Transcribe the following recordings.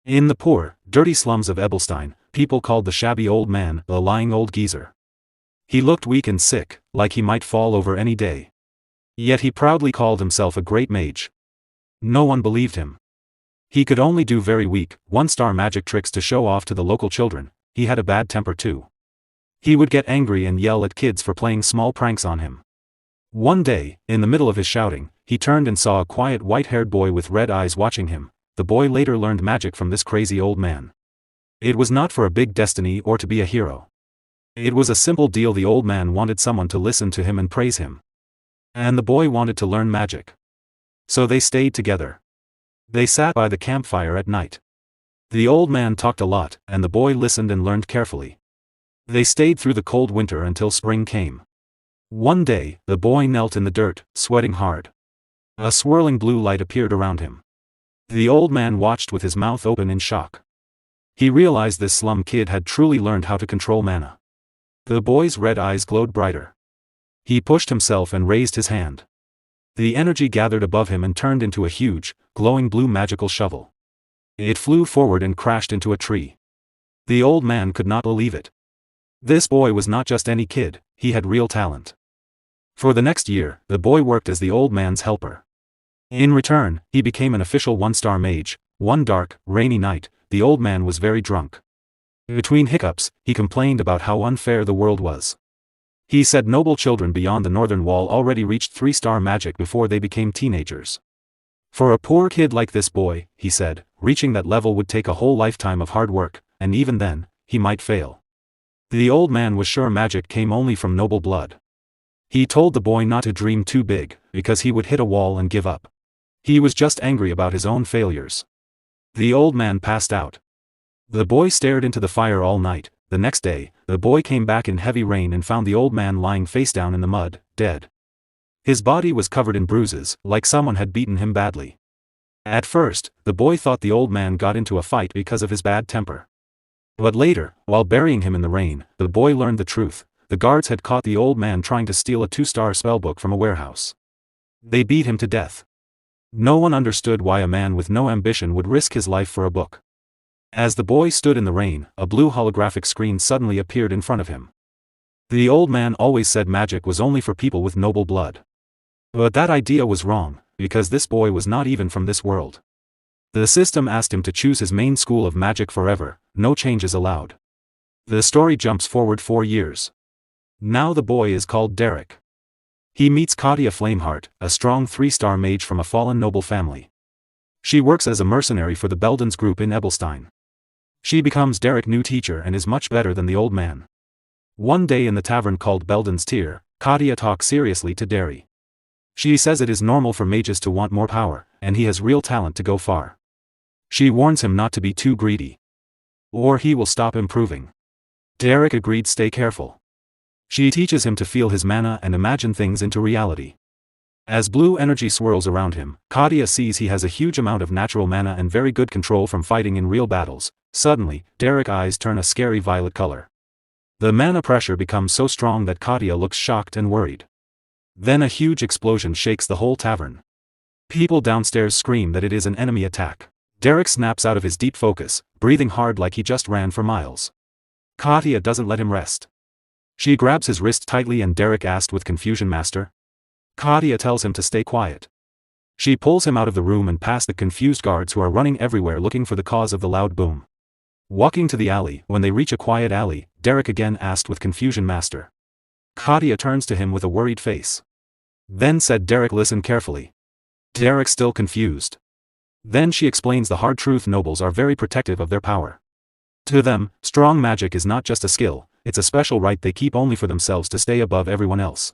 In the poor, dirty slums of Ebelstein, people called the shabby old man the lying old geezer. He looked weak and sick, like he might fall over any day. Yet he proudly called himself a great mage. No one believed him. He could only do very weak, one-star magic tricks to show off to the local children. He had a bad temper too. He would get angry and yell at kids for playing small pranks on him. One day, in the middle of his shouting, he turned and saw a quiet white-haired boy with red eyes watching him. The boy later learned magic from this crazy old man. It was not for a big destiny or to be a hero. It was a simple deal. The old man wanted someone to listen to him and praise him. And the boy wanted to learn magic. So they stayed together. They sat by the campfire at night. The old man talked a lot, and the boy listened and learned carefully. They stayed through the cold winter until spring came. One day, the boy knelt in the dirt, sweating hard. A swirling blue light appeared around him. The old man watched with his mouth open in shock. He realized this slum kid had truly learned how to control mana. The boy's red eyes glowed brighter. He pushed himself and raised his hand. The energy gathered above him and turned into a huge, glowing blue magical shovel. It flew forward and crashed into a tree. The old man could not believe it. This boy was not just any kid, he had real talent. For the next year, the boy worked as the old man's helper. In return, he became an official one-star mage. One dark, rainy night, the old man was very drunk. Between hiccups, he complained about how unfair the world was. He said noble children beyond the northern wall already reached 3-star magic before they became teenagers. For a poor kid like this boy, he said, reaching that level would take a whole lifetime of hard work, and even then, he might fail. The old man was sure magic came only from noble blood. He told the boy not to dream too big, because he would hit a wall and give up. He was just angry about his own failures. The old man passed out. The boy stared into the fire all night. The next day, the boy came back in heavy rain and found the old man lying face down in the mud, dead. His body was covered in bruises, like someone had beaten him badly. At first, the boy thought the old man got into a fight because of his bad temper. But later, while burying him in the rain, the boy learned the truth. The guards had caught the old man trying to steal a 2-star spellbook from a warehouse. They beat him to death. No one understood why a man with no ambition would risk his life for a book. As the boy stood in the rain, a blue holographic screen suddenly appeared in front of him. The old man always said magic was only for people with noble blood. But that idea was wrong, because this boy was not even from this world. The system asked him to choose his main school of magic forever, no changes allowed. The story jumps forward 4 years. Now the boy is called Derrick. He meets Katya Flameheart, a strong 3-star mage from a fallen noble family. She works as a mercenary for the Beldens group in Ebelstein. She becomes Derrick's new teacher and is much better than the old man. One day in the tavern called Beldens Tier, Katya talks seriously to Derrick. She says it is normal for mages to want more power, and he has real talent to go far. She warns him not to be too greedy, or he will stop improving. Derrick agreed. Stay careful. She teaches him to feel his mana and imagine things into reality. As blue energy swirls around him, Katya sees he has a huge amount of natural mana and very good control from fighting in real battles. Suddenly, Derrick's eyes turn a scary violet color. The mana pressure becomes so strong that Katya looks shocked and worried. Then a huge explosion shakes the whole tavern. People downstairs scream that it is an enemy attack. Derrick snaps out of his deep focus, breathing hard like he just ran for miles. Katya doesn't let him rest. She grabs his wrist tightly and Derrick asks with confusion, "Master?" Katya tells him to stay quiet. She pulls him out of the room and past the confused guards who are running everywhere looking for the cause of the loud boom. Walking to the alley, when they reach a quiet alley, Derrick again asked with confusion, "Master?" Katya turns to him with a worried face. Then said, "Derrick, listen carefully." Derrick still confused. Then she explains the hard truth: nobles are very protective of their power. To them, strong magic is not just a skill, it's a special right they keep only for themselves to stay above everyone else.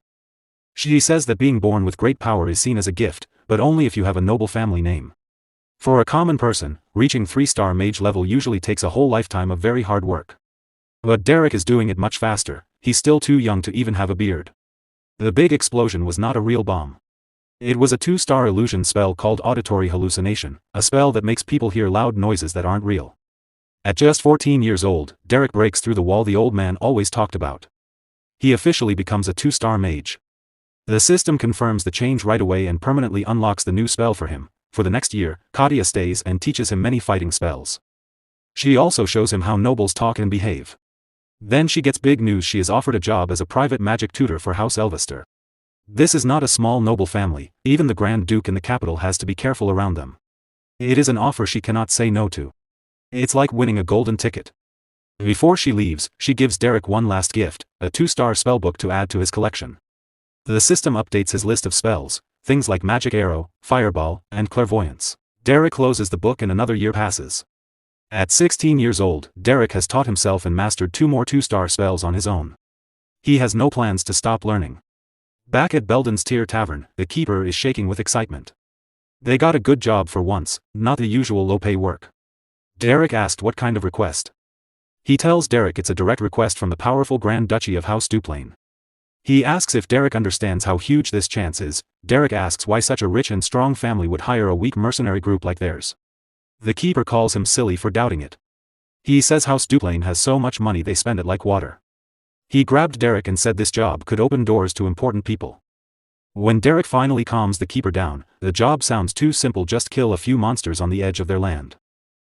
She says that being born with great power is seen as a gift, but only if you have a noble family name. For a common person, reaching 3-star mage level usually takes a whole lifetime of very hard work. But Derrick is doing it much faster. He's still too young to even have a beard. The big explosion was not a real bomb. It was a 2-star illusion spell called auditory hallucination, a spell that makes people hear loud noises that aren't real. At just 14 years old, Derrick breaks through the wall the old man always talked about. He officially becomes a 2-star mage. The system confirms the change right away and permanently unlocks the new spell for him. For the next year, Katya stays and teaches him many fighting spells. She also shows him how nobles talk and behave. Then she gets big news: she is offered a job as a private magic tutor for House Elvester. This is not a small noble family, even the Grand Duke in the capital has to be careful around them. It is an offer she cannot say no to. It's like winning a golden ticket. Before she leaves, she gives Derrick one last gift, a 2-star spellbook to add to his collection. The system updates his list of spells, things like magic arrow, fireball, and clairvoyance. Derrick closes the book and another year passes. At 16 years old, Derrick has taught himself and mastered 2 more 2-star spells on his own. He has no plans to stop learning. Back at Belden's Tier Tavern, the keeper is shaking with excitement. They got a good job for once, not the usual low-pay work. Derrick asked what kind of request. He tells Derrick it's a direct request from the powerful Grand Duchy of House Duplain. He asks if Derrick understands how huge this chance is. Derrick asks why such a rich and strong family would hire a weak mercenary group like theirs. The keeper calls him silly for doubting it. He says House Duplain has so much money they spend it like water. He grabbed Derrick and said this job could open doors to important people. When Derrick finally calms the keeper down, the job sounds too simple: just kill a few monsters on the edge of their land.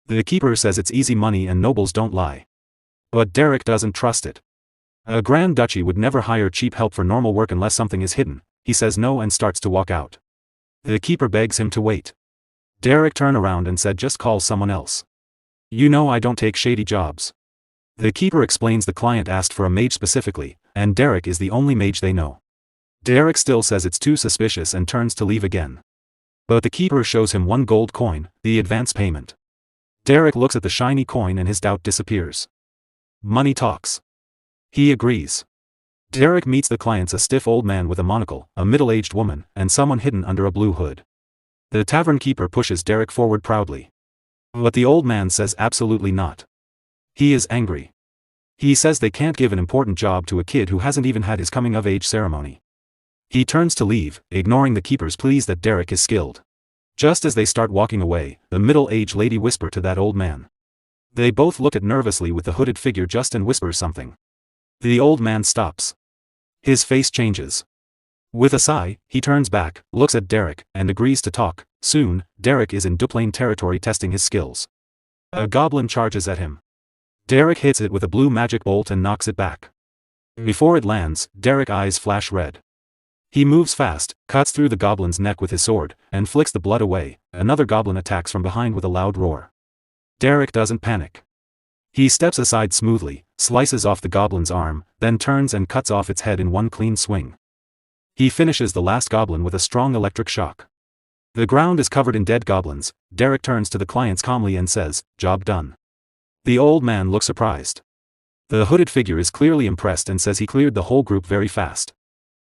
The keeper says it's easy money and nobles don't lie. But Derrick doesn't trust it. A Grand Duchy would never hire cheap help for normal work unless something is hidden. He says no and starts to walk out. The keeper begs him to wait. Derrick turned around and said just call someone else. You know I don't take shady jobs. The keeper explains the client asked for a mage specifically, and Derrick is the only mage they know. Derrick still says it's too suspicious and turns to leave again. But the keeper shows him 1 gold coin, the advance payment. Derrick looks at the shiny coin and his doubt disappears. Money talks. He agrees. Derrick meets the clients: a stiff old man with a monocle, a middle-aged woman, and someone hidden under a blue hood. The tavern keeper pushes Derrick forward proudly. But the old man says absolutely not. He is angry. He says they can't give an important job to a kid who hasn't even had his coming-of-age ceremony. He turns to leave, ignoring the keeper's pleas that Derrick is skilled. Just as they start walking away, the middle-aged lady whispers to that old man. They both look at nervously with the hooded figure just and whispers something. The old man stops. His face changes. With a sigh, he turns back, looks at Derrick, and agrees to talk. Soon, Derrick is in Duplain territory testing his skills. A goblin charges at him. Derrick hits it with a blue magic bolt and knocks it back. Before it lands, Derrick's eyes flash red. He moves fast, cuts through the goblin's neck with his sword, and flicks the blood away. Another goblin attacks from behind with a loud roar. Derrick doesn't panic. He steps aside smoothly, slices off the goblin's arm, then turns and cuts off its head in one clean swing. He finishes the last goblin with a strong electric shock. The ground is covered in dead goblins. Derrick turns to the clients calmly and says, "Job done." The old man looks surprised. The hooded figure is clearly impressed and says he cleared the whole group very fast.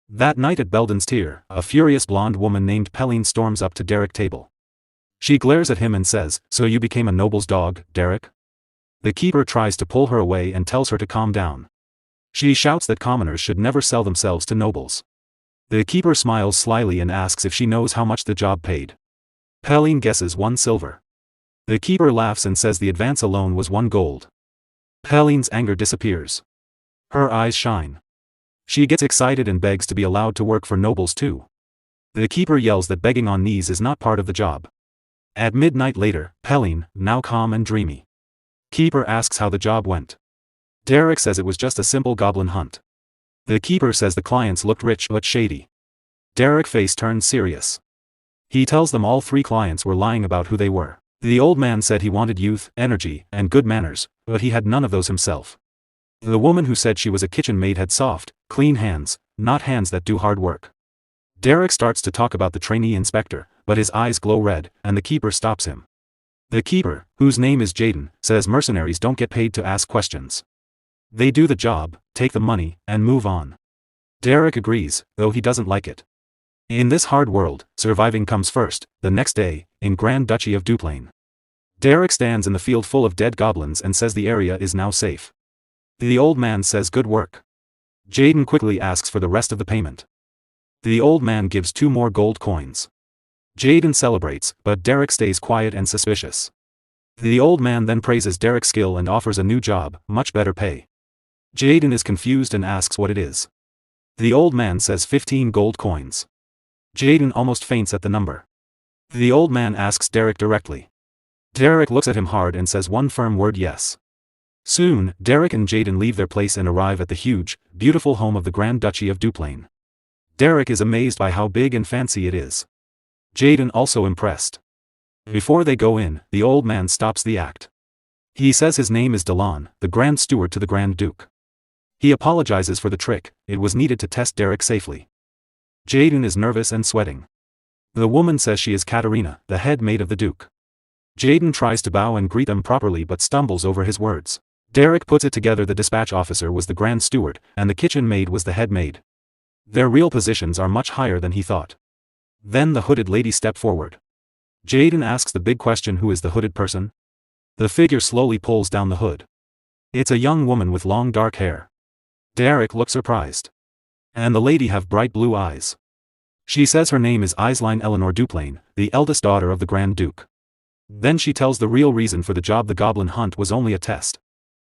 That night at Belden's Tier, a furious blonde woman named Pelline storms up to Derrick's table. She glares at him and says, "So you became a noble's dog, Derrick?" The keeper tries to pull her away and tells her to calm down. She shouts that commoners should never sell themselves to nobles. The keeper smiles slyly and asks if she knows how much the job paid. Pelline guesses 1 silver. The keeper laughs and says the advance alone was 1 gold. Pelline's anger disappears. Her eyes shine. She gets excited and begs to be allowed to work for nobles too. The keeper yells that begging on knees is not part of the job. At midnight later, Pelline, now calm and dreamy. Keeper asks how the job went. Derrick says it was just a simple goblin hunt. The keeper says the clients looked rich but shady. Derrick's face turns serious. He tells them all 3 clients were lying about who they were. The old man said he wanted youth, energy, and good manners, but he had none of those himself. The woman who said she was a kitchen maid had soft, clean hands, not hands that do hard work. Derrick starts to talk about the trainee inspector, but his eyes glow red, and the keeper stops him. The keeper, whose name is Jaden, says mercenaries don't get paid to ask questions. They do the job, take the money, and move on. Derrick agrees, though he doesn't like it. In this hard world, surviving comes first. The next day, in Grand Duchy of Duplain. Derrick stands in the field full of dead goblins and says the area is now safe. The old man says good work. Jaden quickly asks for the rest of the payment. The old man gives 2 more gold coins. Jaden celebrates, but Derrick stays quiet and suspicious. The old man then praises Derrick's skill and offers a new job, much better pay. Jaden is confused and asks what it is. The old man says 15 gold coins. Jaden almost faints at the number. The old man asks Derrick directly. Derrick looks at him hard and says one firm word: yes. Soon, Derrick and Jaden leave their place and arrive at the huge, beautiful home of the Grand Duchy of Duplain. Derrick is amazed by how big and fancy it is. Jaden also impressed. Before they go in, the old man stops the act. He says his name is Delon, the Grand Steward to the Grand Duke. He apologizes for the trick, it was needed to test Derrick safely. Jaden is nervous and sweating. The woman says she is Katerina, the head maid of the Duke. Jaden tries to bow and greet them properly but stumbles over his words. Derrick puts it together: the dispatch officer was the Grand Steward, and the kitchen maid was the head maid. Their real positions are much higher than he thought. Then the hooded lady stepped forward. Jaden asks the big question: who is the hooded person? The figure slowly pulls down the hood. It's a young woman with long dark hair. Derrick looks surprised. And the lady have bright blue eyes. She says her name is Isline Eleanor Duplain, the eldest daughter of the Grand Duke. Then she tells the real reason for the job: the goblin hunt was only a test.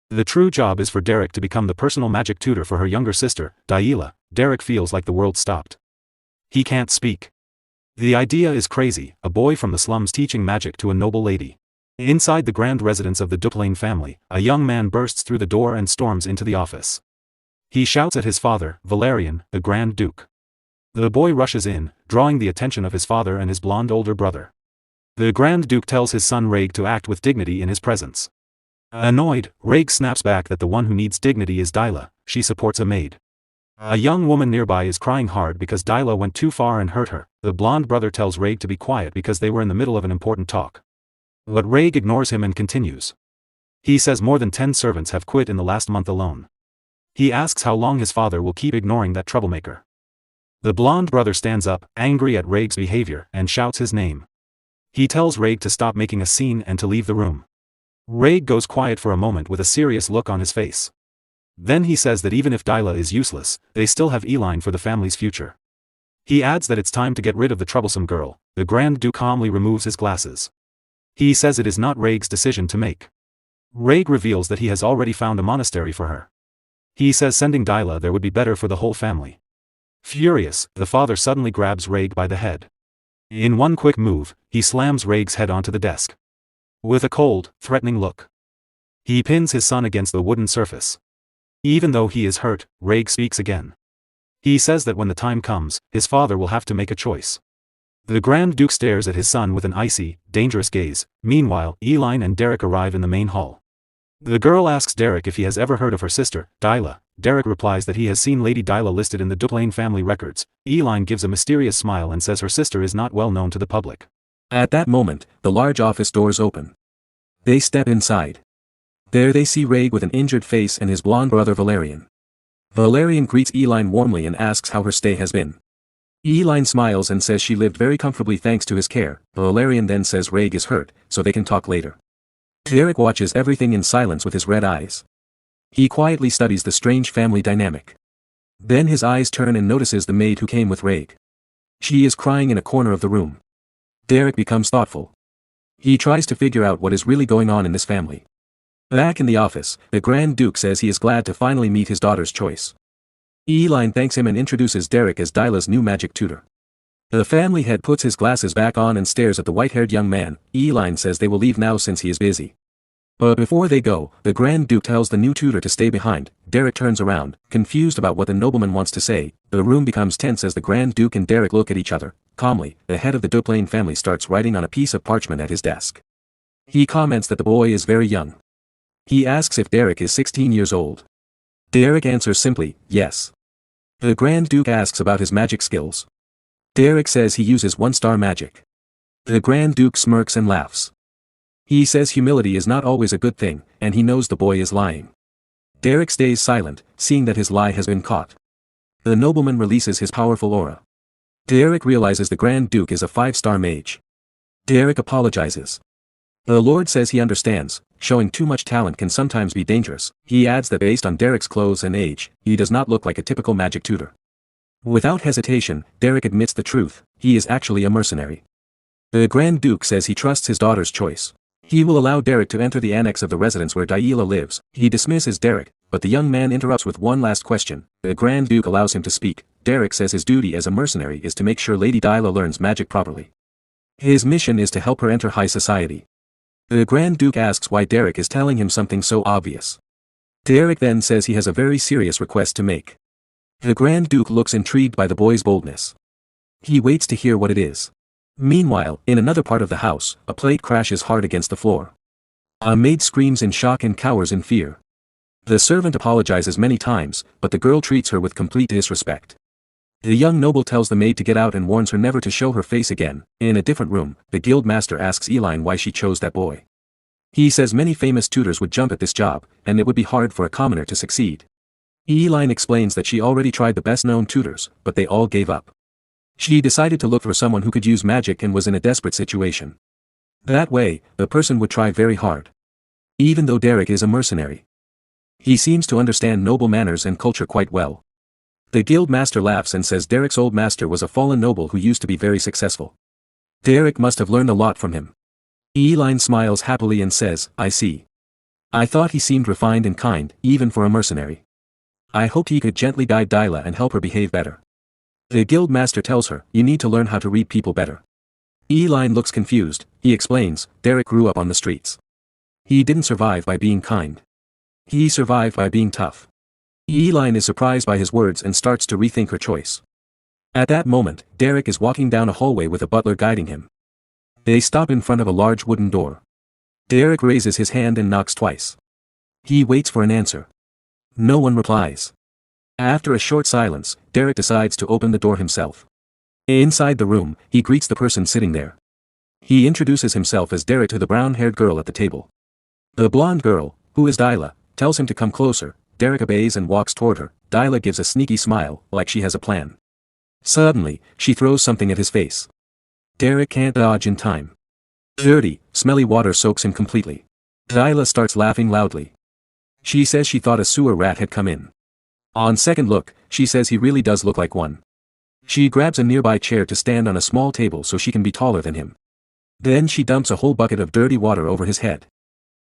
The true job is for Derrick to become the personal magic tutor for her younger sister, Daila. Derrick feels like the world stopped. He can't speak. The idea is crazy, a boy from the slums teaching magic to a noble lady. Inside the grand residence of the Duplain family, a young man bursts through the door and storms into the office. He shouts at his father, Valerian, the Grand Duke. The boy rushes in, drawing the attention of his father and his blonde older brother. The Grand Duke tells his son Raig to act with dignity in his presence. Annoyed, Raig snaps back that the one who needs dignity is Daila. She supports a maid. A young woman nearby is crying hard because Daila went too far and hurt her. The blonde brother tells Raig to be quiet because they were in the middle of an important talk. But Raig ignores him and continues. He says more than 10 servants have quit in the last month alone. He asks how long his father will keep ignoring that troublemaker. The blonde brother stands up, angry at Raig's behavior, and shouts his name. He tells Raig to stop making a scene and to leave the room. Raig goes quiet for a moment with a serious look on his face. Then he says that even if Daila is useless, they still have Eileen for the family's future. He adds that it's time to get rid of the troublesome girl. The Grand Duke calmly removes his glasses. He says it is not Raig's decision to make. Raig reveals that he has already found a monastery for her. He says sending Daila there would be better for the whole family. Furious, the father suddenly grabs Raig by the head. In one quick move, he slams Raig's head onto the desk. With a cold, threatening look, he pins his son against the wooden surface. Even though he is hurt, Raig speaks again. He says that when the time comes, his father will have to make a choice. The Grand Duke stares at his son with an icy, dangerous gaze. Meanwhile, Eileen and Derrick arrive in the main hall. The girl asks Derrick if he has ever heard of her sister, Daila. Derrick replies that he has seen Lady Daila listed in the Duplain family records. Eileen gives a mysterious smile and says her sister is not well known to the public. At that moment, the large office doors open. They step inside. There they see Raig with an injured face and his blonde brother Valerian. Valerian greets Eileen warmly and asks how her stay has been. Eileen smiles and says she lived very comfortably thanks to his care. Valerian then says Raig is hurt, so they can talk later. Derrick watches everything in silence with his red eyes. He quietly studies the strange family dynamic. Then his eyes turn and notices the maid who came with Raig. She is crying in a corner of the room. Derrick becomes thoughtful. He tries to figure out what is really going on in this family. Back in the office, the Grand Duke says he is glad to finally meet his daughter's choice. Eileen thanks him and introduces Derrick as Daila's new magic tutor. The family head puts his glasses back on and stares at the white-haired young man. Eileen says they will leave now since he is busy. But before they go, the Grand Duke tells the new tutor to stay behind. Derrick turns around, confused about what the nobleman wants to say. The room becomes tense as the Grand Duke and Derrick look at each other. Calmly, the head of the Duplain family starts writing on a piece of parchment at his desk. He comments that the boy is very young. He asks if Derrick is 16 years old. Derrick answers simply, yes. The Grand Duke asks about his magic skills. Derrick says he uses one-star magic. The Grand Duke smirks and laughs. He says humility is not always a good thing, and he knows the boy is lying. Derrick stays silent, seeing that his lie has been caught. The nobleman releases his powerful aura. Derrick realizes the Grand Duke is a 5-star mage. Derrick apologizes. The Lord says he understands, showing too much talent can sometimes be dangerous. He adds that based on Derrick's clothes and age, he does not look like a typical magic tutor. Without hesitation, Derrick admits the truth, he is actually a mercenary. The Grand Duke says he trusts his daughter's choice. He will allow Derrick to enter the annex of the residence where Daila lives. He dismisses Derrick, but the young man interrupts with one last question. The Grand Duke allows him to speak. Derrick says his duty as a mercenary is to make sure Lady Daila learns magic properly. His mission is to help her enter high society. The Grand Duke asks why Derrick is telling him something so obvious. Derrick then says he has a very serious request to make. The Grand Duke looks intrigued by the boy's boldness. He waits to hear what it is. Meanwhile, in another part of the house, a plate crashes hard against the floor. A maid screams in shock and cowers in fear. The servant apologizes many times, but the girl treats her with complete disrespect. The young noble tells the maid to get out and warns her never to show her face again. In a different room, the guild master asks Eileen why she chose that boy. He says many famous tutors would jump at this job, and it would be hard for a commoner to succeed. Eileen explains that she already tried the best-known tutors, but they all gave up. She decided to look for someone who could use magic and was in a desperate situation. That way, the person would try very hard. Even though Derrick is a mercenary, he seems to understand noble manners and culture quite well. The guild master laughs and says Derrick's old master was a fallen noble who used to be very successful. Derrick must have learned a lot from him. Eileen smiles happily and says, I see. I thought he seemed refined and kind, even for a mercenary. I hoped he could gently guide Dyla and help her behave better. The guild master tells her, you need to learn how to read people better. Eileen looks confused. He explains, Derrick grew up on the streets. He didn't survive by being kind. He survived by being tough. Eileen is surprised by his words and starts to rethink her choice. At that moment, Derrick is walking down a hallway with a butler guiding him. They stop in front of a large wooden door. Derrick raises his hand and knocks twice. He waits for an answer. No one replies. After a short silence, Derrick decides to open the door himself. Inside the room, he greets the person sitting there. He introduces himself as Derrick to the brown-haired girl at the table. The blonde girl, who is Dyla, tells him to come closer. Derrick obeys and walks toward her. Dyla gives a sneaky smile, like she has a plan. Suddenly, she throws something at his face. Derrick can't dodge in time. Dirty, smelly water soaks him completely. Dyla starts laughing loudly. She says she thought a sewer rat had come in. On second look, she says he really does look like one. She grabs a nearby chair to stand on a small table so she can be taller than him. Then she dumps a whole bucket of dirty water over his head.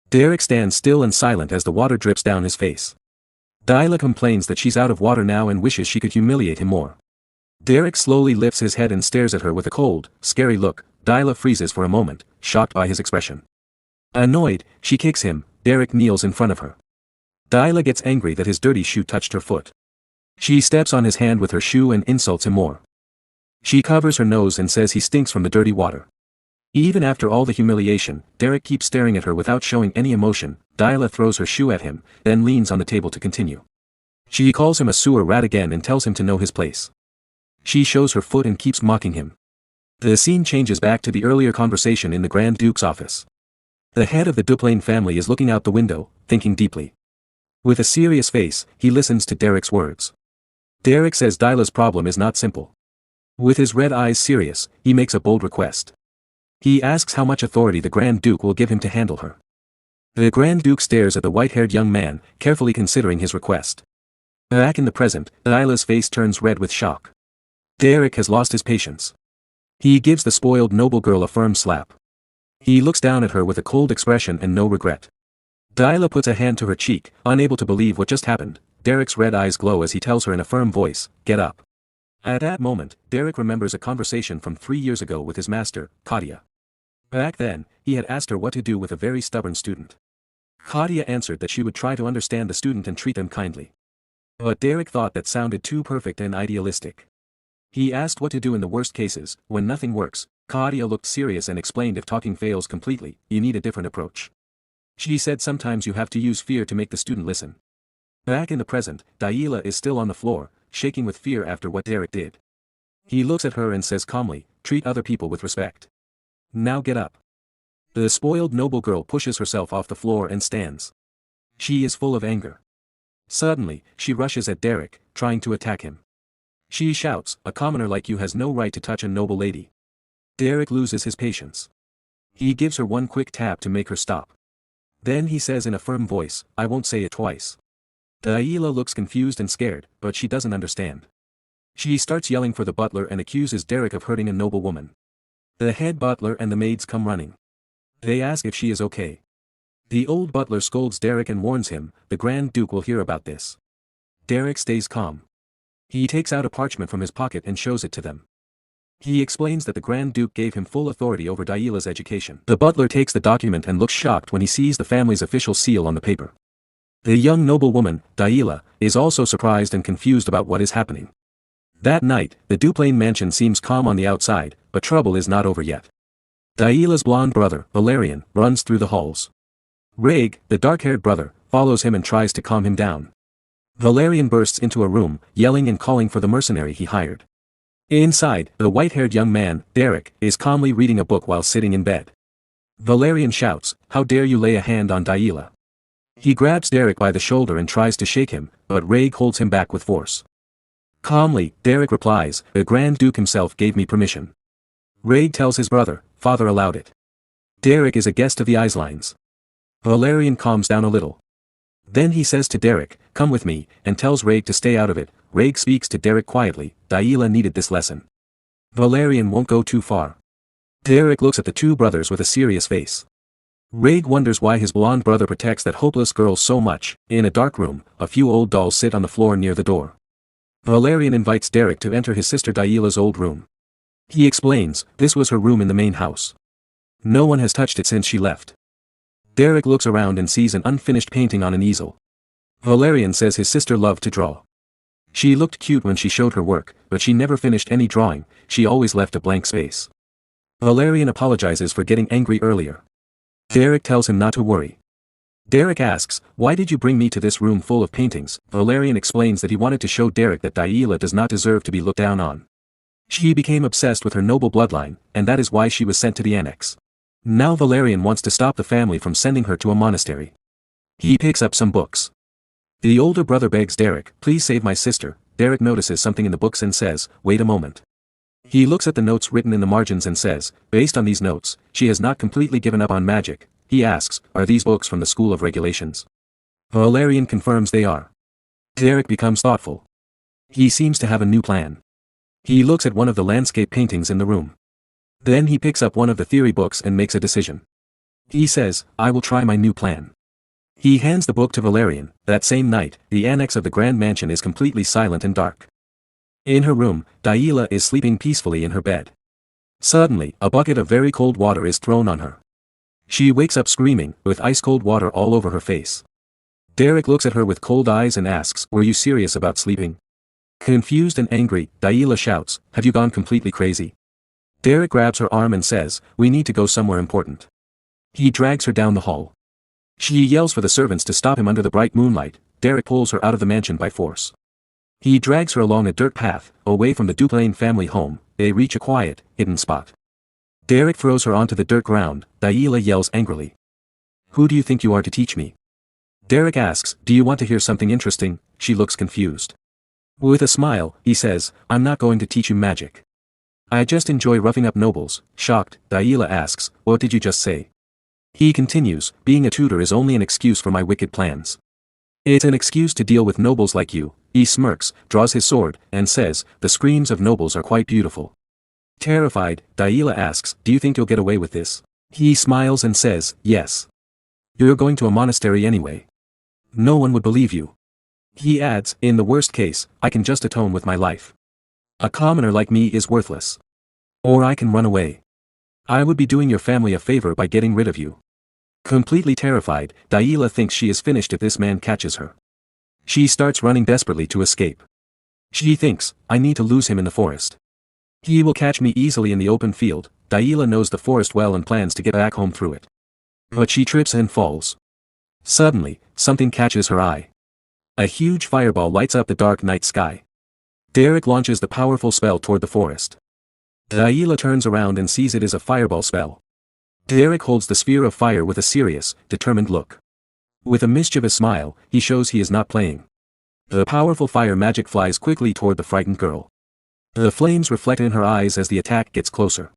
Derrick stands still and silent as the water drips down his face. Dyla complains that she's out of water now and wishes she could humiliate him more. Derrick slowly lifts his head and stares at her with a cold, scary look. Dyla freezes for a moment, shocked by his expression. Annoyed, she kicks him. Derrick kneels in front of her. Dyla gets angry that his dirty shoe touched her foot. She steps on his hand with her shoe and insults him more. She covers her nose and says he stinks from the dirty water. Even after all the humiliation, Derrick keeps staring at her without showing any emotion. Dyla throws her shoe at him, then leans on the table to continue. She calls him a sewer rat again and tells him to know his place. She shows her foot and keeps mocking him. The scene changes back to the earlier conversation in the Grand Duke's office. The head of the Duplain family is looking out the window, thinking deeply. With a serious face, he listens to Derrick's words. Derrick says Dyla's problem is not simple. With his red eyes serious, he makes a bold request. He asks how much authority the Grand Duke will give him to handle her. The Grand Duke stares at the white-haired young man, carefully considering his request. Back in the present, Dyla's face turns red with shock. Derrick has lost his patience. He gives the spoiled noble girl a firm slap. He looks down at her with a cold expression and no regret. Dyla puts a hand to her cheek, unable to believe what just happened. Derrick's red eyes glow as he tells her in a firm voice, "Get up." At that moment, Derrick remembers a conversation from 3 years ago with his master, Katia. Back then, he had asked her what to do with a very stubborn student. Katia answered that she would try to understand the student and treat them kindly. But Derrick thought that sounded too perfect and idealistic. He asked what to do in the worst cases. When nothing works, Katia looked serious and explained if talking fails completely, you need a different approach. She said sometimes you have to use fear to make the student listen. Back in the present, Dyla is still on the floor, shaking with fear after what Derrick did. He looks at her and says calmly, treat other people with respect. Now get up. The spoiled noble girl pushes herself off the floor and stands. She is full of anger. Suddenly, she rushes at Derrick, trying to attack him. She shouts, a commoner like you has no right to touch a noble lady. Derrick loses his patience. He gives her one quick tap to make her stop. Then he says in a firm voice, I won't say it twice. Dyla looks confused and scared, but she doesn't understand. She starts yelling for the butler and accuses Derrick of hurting a noble woman. The head butler and the maids come running. They ask if she is okay. The old butler scolds Derrick and warns him, the Grand Duke will hear about this. Derrick stays calm. He takes out a parchment from his pocket and shows it to them. He explains that the Grand Duke gave him full authority over Daila's education. The butler takes the document and looks shocked when he sees the family's official seal on the paper. The young noblewoman, Daila, is also surprised and confused about what is happening. That night, the Duplain mansion seems calm on the outside, but trouble is not over yet. Daila's blonde brother, Valerian, runs through the halls. Reg, the dark-haired brother, follows him and tries to calm him down. Valerian bursts into a room, yelling and calling for the mercenary he hired. Inside, the white-haired young man, Derrick, is calmly reading a book while sitting in bed. Valerian shouts, "How dare you lay a hand on Daila?" He grabs Derrick by the shoulder and tries to shake him, but Reg holds him back with force. Calmly, Derrick replies, "The Grand Duke himself gave me permission." Reg tells his brother, "Father allowed it." Derrick is a guest of the Islines. Valerian calms down a little. Then he says to Derrick, "Come with me," and tells Reg to stay out of it. Reg speaks to Derrick quietly, "Daila needed this lesson." Valerian won't go too far. Derrick looks at the two brothers with a serious face. Reg wonders why his blonde brother protects that hopeless girl so much. In a dark room, a few old dolls sit on the floor near the door. Valerian invites Derrick to enter his sister Daila's old room. He explains, this was her room in the main house. No one has touched it since she left. Derrick looks around and sees an unfinished painting on an easel. Valerian says his sister loved to draw. She looked cute when she showed her work, but she never finished any drawing, she always left a blank space. Valerian apologizes for getting angry earlier. Derrick tells him not to worry. Derrick asks, "Why did you bring me to this room full of paintings?" Valerian explains that he wanted to show Derrick that Daila does not deserve to be looked down on. She became obsessed with her noble bloodline, and that is why she was sent to the annex. Now Valerian wants to stop the family from sending her to a monastery. He picks up some books. The older brother begs Derrick, "Please save my sister." Derrick notices something in the books and says, "Wait a moment." He looks at the notes written in the margins and says, "Based on these notes, she has not completely given up on magic." He asks, "Are these books from the School of Regulations?" Valerian confirms they are. Derrick becomes thoughtful. He seems to have a new plan. He looks at one of the landscape paintings in the room. Then he picks up one of the theory books and makes a decision. He says, "I will try my new plan." He hands the book to Valerian. That same night, the annex of the Grand Mansion is completely silent and dark. In her room, Daila is sleeping peacefully in her bed. Suddenly, a bucket of very cold water is thrown on her. She wakes up screaming, with ice-cold water all over her face. Derrick looks at her with cold eyes and asks, "Were you serious about sleeping?" Confused and angry, Daila shouts, "Have you gone completely crazy?" Derrick grabs her arm and says, "We need to go somewhere important." He drags her down the hall. She yells for the servants to stop him under the bright moonlight. Derrick pulls her out of the mansion by force. He drags her along a dirt path, away from the Duplain family home. They reach a quiet, hidden spot. Derrick throws her onto the dirt ground. Daila yells angrily, "Who do you think you are to teach me?" Derrick asks, "Do you want to hear something interesting?" She looks confused. With a smile, he says, "I'm not going to teach you magic. I just enjoy roughing up nobles." Shocked, Daila asks, "What did you just say?" He continues, "Being a tutor is only an excuse for my wicked plans. It's an excuse to deal with nobles like you." He smirks, draws his sword, and says, "The screams of nobles are quite beautiful." Terrified, Daila asks, "Do you think you'll get away with this?" He smiles and says, "Yes. You're going to a monastery anyway. No one would believe you." He adds, "In the worst case, I can just atone with my life. A commoner like me is worthless. Or I can run away. I would be doing your family a favor by getting rid of you." Completely terrified, Daila thinks she is finished if this man catches her. She starts running desperately to escape. She thinks, "I need to lose him in the forest. He will catch me easily in the open field." Daila knows the forest well and plans to get back home through it. But she trips and falls. Suddenly, something catches her eye. A huge fireball lights up the dark night sky. Derrick launches the powerful spell toward the forest. Daila turns around and sees it is a fireball spell. Derrick holds the sphere of fire with a serious, determined look. With a mischievous smile, he shows he is not playing. The powerful fire magic flies quickly toward the frightened girl. The flames reflect in her eyes as the attack gets closer.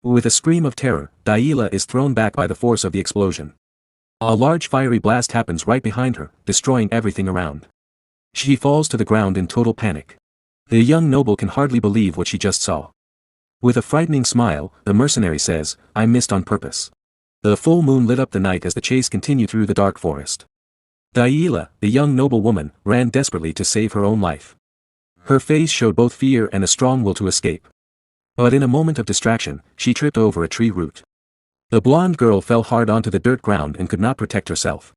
With a scream of terror, Daila is thrown back by the force of the explosion. A large fiery blast happens right behind her, destroying everything around. She falls to the ground in total panic. The young noble can hardly believe what she just saw. With a frightening smile, the mercenary says, "I missed on purpose." The full moon lit up the night as the chase continued through the dark forest. Daila, the young noblewoman, ran desperately to save her own life. Her face showed both fear and a strong will to escape. But in a moment of distraction, she tripped over a tree root. The blonde girl fell hard onto the dirt ground and could not protect herself.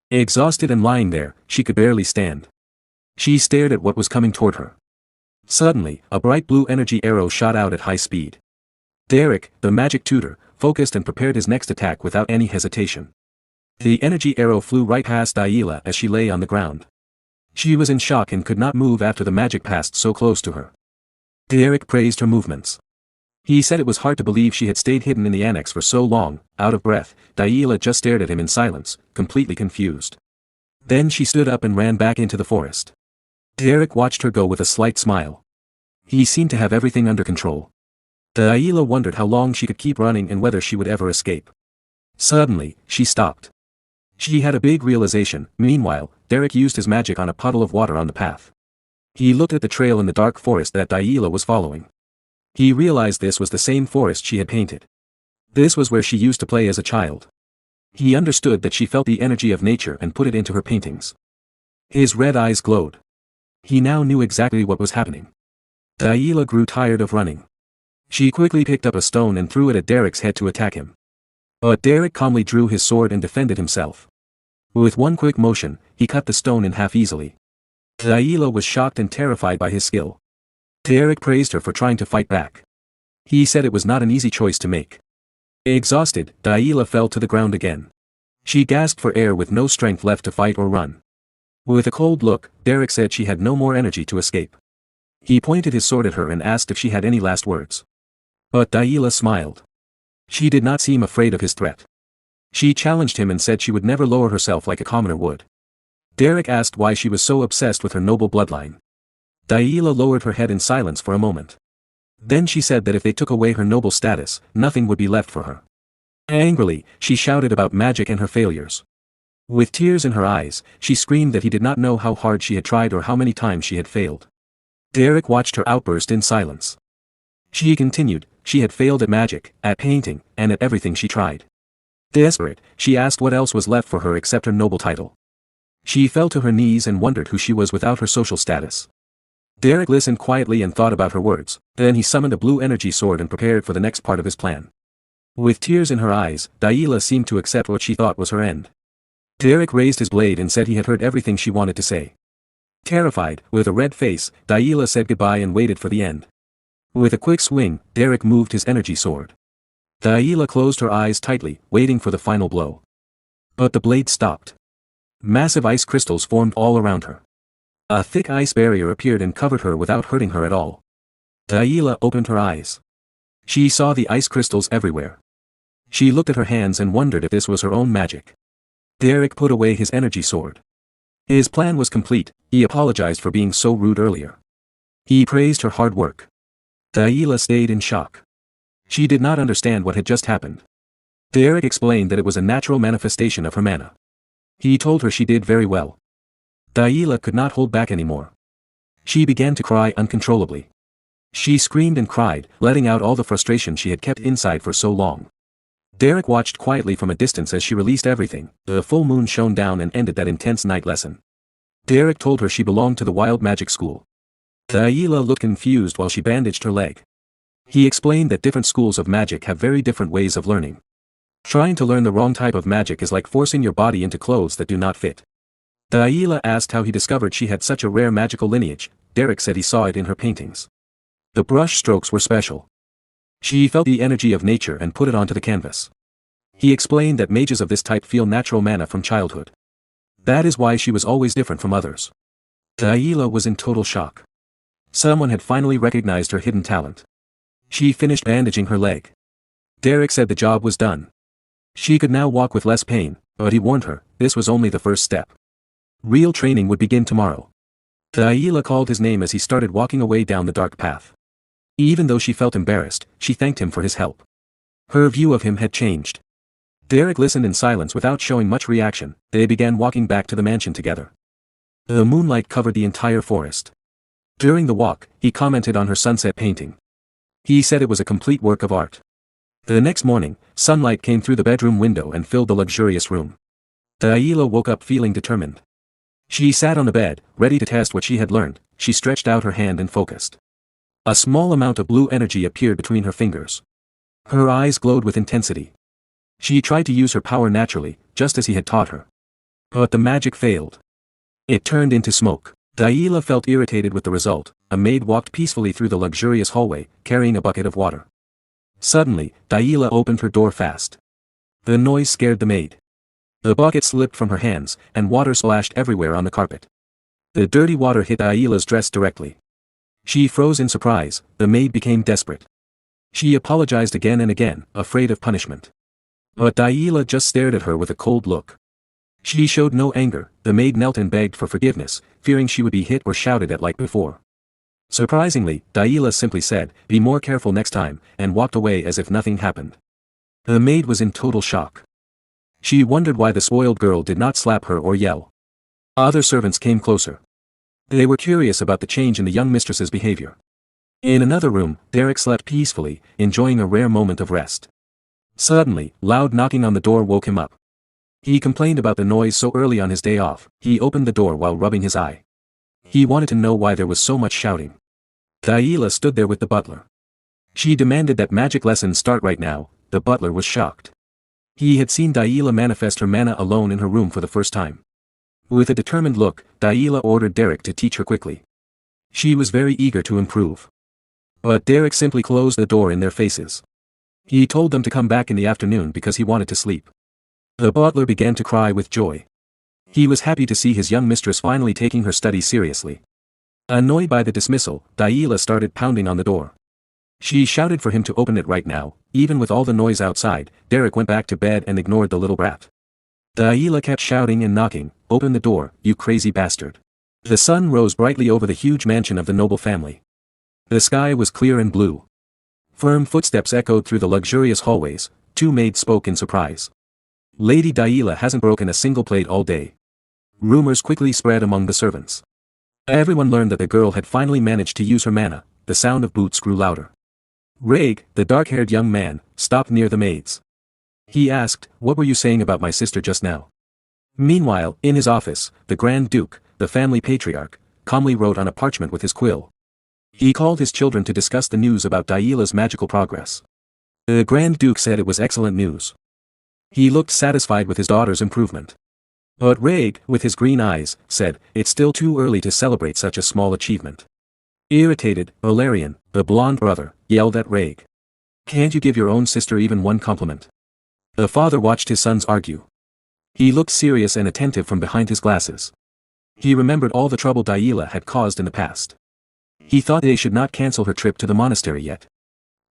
Exhausted and lying there, she could barely stand. She stared at what was coming toward her. Suddenly, a bright blue energy arrow shot out at high speed. Derrick, the magic tutor, focused and prepared his next attack without any hesitation. The energy arrow flew right past Delilah as she lay on the ground. She was in shock and could not move after the magic passed so close to her. Derrick praised her movements. He said it was hard to believe she had stayed hidden in the annex for so long. Out of breath, Delilah just stared at him in silence, completely confused. Then she stood up and ran back into the forest. Derrick watched her go with a slight smile. He seemed to have everything under control. Delilah wondered how long she could keep running and whether she would ever escape. Suddenly, she stopped. She had a big realization. Meanwhile, Derrick used his magic on a puddle of water on the path. He looked at the trail in the dark forest that Delilah was following. He realized this was the same forest she had painted. This was where she used to play as a child. He understood that she felt the energy of nature and put it into her paintings. His red eyes glowed. He now knew exactly what was happening. Delilah grew tired of running. She quickly picked up a stone and threw it at Derrick's head to attack him. But Derrick calmly drew his sword and defended himself. With one quick motion, he cut the stone in half easily. Delilah was shocked and terrified by his skill. Derrick praised her for trying to fight back. He said it was not an easy choice to make. Exhausted, Delilah fell to the ground again. She gasped for air with no strength left to fight or run. With a cold look, Derrick said she had no more energy to escape. He pointed his sword at her and asked if she had any last words. But Delilah smiled. She did not seem afraid of his threat. She challenged him and said she would never lower herself like a commoner would. Derrick asked why she was so obsessed with her noble bloodline. Delilah lowered her head in silence for a moment. Then she said that if they took away her noble status, nothing would be left for her. Angrily, she shouted about magic and her failures. With tears in her eyes, she screamed that he did not know how hard she had tried or how many times she had failed. Derrick watched her outburst in silence. She continued, she had failed at magic, at painting, and at everything she tried. Desperate, she asked what else was left for her except her noble title. She fell to her knees and wondered who she was without her social status. Derrick listened quietly and thought about her words, then he summoned a blue energy sword and prepared for the next part of his plan. With tears in her eyes, Delilah seemed to accept what she thought was her end. Derrick raised his blade and said he had heard everything she wanted to say. Terrified, with a red face, Delilah said goodbye and waited for the end. With a quick swing, Derrick moved his energy sword. Delilah closed her eyes tightly, waiting for the final blow. But the blade stopped. Massive ice crystals formed all around her. A thick ice barrier appeared and covered her without hurting her at all. Delilah opened her eyes. She saw the ice crystals everywhere. She looked at her hands and wondered if this was her own magic. Derrick put away his energy sword. His plan was complete. He apologized for being so rude earlier. He praised her hard work. Delilah stayed in shock. She did not understand what had just happened. Derrick explained that it was a natural manifestation of her mana. He told her she did very well. Delilah could not hold back anymore. She began to cry uncontrollably. She screamed and cried, letting out all the frustration she had kept inside for so long. Derrick watched quietly from a distance as she released everything. The full moon shone down and ended that intense night lesson. Derrick told her she belonged to the wild magic school. Delilah looked confused while she bandaged her leg. He explained that different schools of magic have very different ways of learning. Trying to learn the wrong type of magic is like forcing your body into clothes that do not fit. Delilah asked how he discovered she had such a rare magical lineage. Derrick said he saw it in her paintings. The brush strokes were special. She felt the energy of nature and put it onto the canvas. He explained that mages of this type feel natural mana from childhood. That is why she was always different from others. Delilah was in total shock. Someone had finally recognized her hidden talent. She finished bandaging her leg. Derrick said the job was done. She could now walk with less pain, but he warned her, this was only the first step. Real training would begin tomorrow. Delilah called his name as he started walking away down the dark path. Even though she felt embarrassed, she thanked him for his help. Her view of him had changed. Derrick listened in silence without showing much reaction. They began walking back to the mansion together. The moonlight covered the entire forest. During the walk, he commented on her sunset painting. He said it was a complete work of art. The next morning, sunlight came through the bedroom window and filled the luxurious room. Delilah woke up feeling determined. She sat on the bed, ready to test what she had learned. She stretched out her hand and focused. A small amount of blue energy appeared between her fingers. Her eyes glowed with intensity. She tried to use her power naturally, just as he had taught her. But the magic failed. It turned into smoke. Daila felt irritated with the result. A maid walked peacefully through the luxurious hallway, carrying a bucket of water. Suddenly, Daila opened her door fast. The noise scared the maid. The bucket slipped from her hands, and water splashed everywhere on the carpet. The dirty water hit Daila's dress directly. She froze in surprise. The maid became desperate. She apologized again and again, afraid of punishment. But Daila just stared at her with a cold look. She showed no anger. The maid knelt and begged for forgiveness, fearing she would be hit or shouted at like before. Surprisingly, Daila simply said, "Be more careful next time," and walked away as if nothing happened. The maid was in total shock. She wondered why the spoiled girl did not slap her or yell. Other servants came closer. They were curious about the change in the young mistress's behavior. In another room, Derrick slept peacefully, enjoying a rare moment of rest. Suddenly, loud knocking on the door woke him up. He complained about the noise so early on his day off. He opened the door while rubbing his eye. He wanted to know why there was so much shouting. Daila stood there with the butler. She demanded that magic lessons start right now. The butler was shocked. He had seen Daila manifest her mana alone in her room for the first time. With a determined look, Daila ordered Derrick to teach her quickly. She was very eager to improve. But Derrick simply closed the door in their faces. He told them to come back in the afternoon because he wanted to sleep. The butler began to cry with joy. He was happy to see his young mistress finally taking her studies seriously. Annoyed by the dismissal, Daila started pounding on the door. She shouted for him to open it right now. Even with all the noise outside, Derrick went back to bed and ignored the little brat. Daila kept shouting and knocking, "Open the door, you crazy bastard." The sun rose brightly over the huge mansion of the noble family. The sky was clear and blue. Firm footsteps echoed through the luxurious hallways. Two maids spoke in surprise. "Lady Daila hasn't broken a single plate all day." Rumors quickly spread among the servants. Everyone learned that the girl had finally managed to use her mana. The sound of boots grew louder. Reg, the dark-haired young man, stopped near the maids. He asked, "What were you saying about my sister just now?" Meanwhile, in his office, the Grand Duke, the family patriarch, calmly wrote on a parchment with his quill. He called his children to discuss the news about Daila's magical progress. The Grand Duke said it was excellent news. He looked satisfied with his daughter's improvement. But Reg, with his green eyes, said, "It's still too early to celebrate such a small achievement." Irritated, Valerian, the blonde brother, yelled at Reg. "Can't you give your own sister even one compliment?" The father watched his sons argue. He looked serious and attentive from behind his glasses. He remembered all the trouble Daila had caused in the past. He thought they should not cancel her trip to the monastery yet.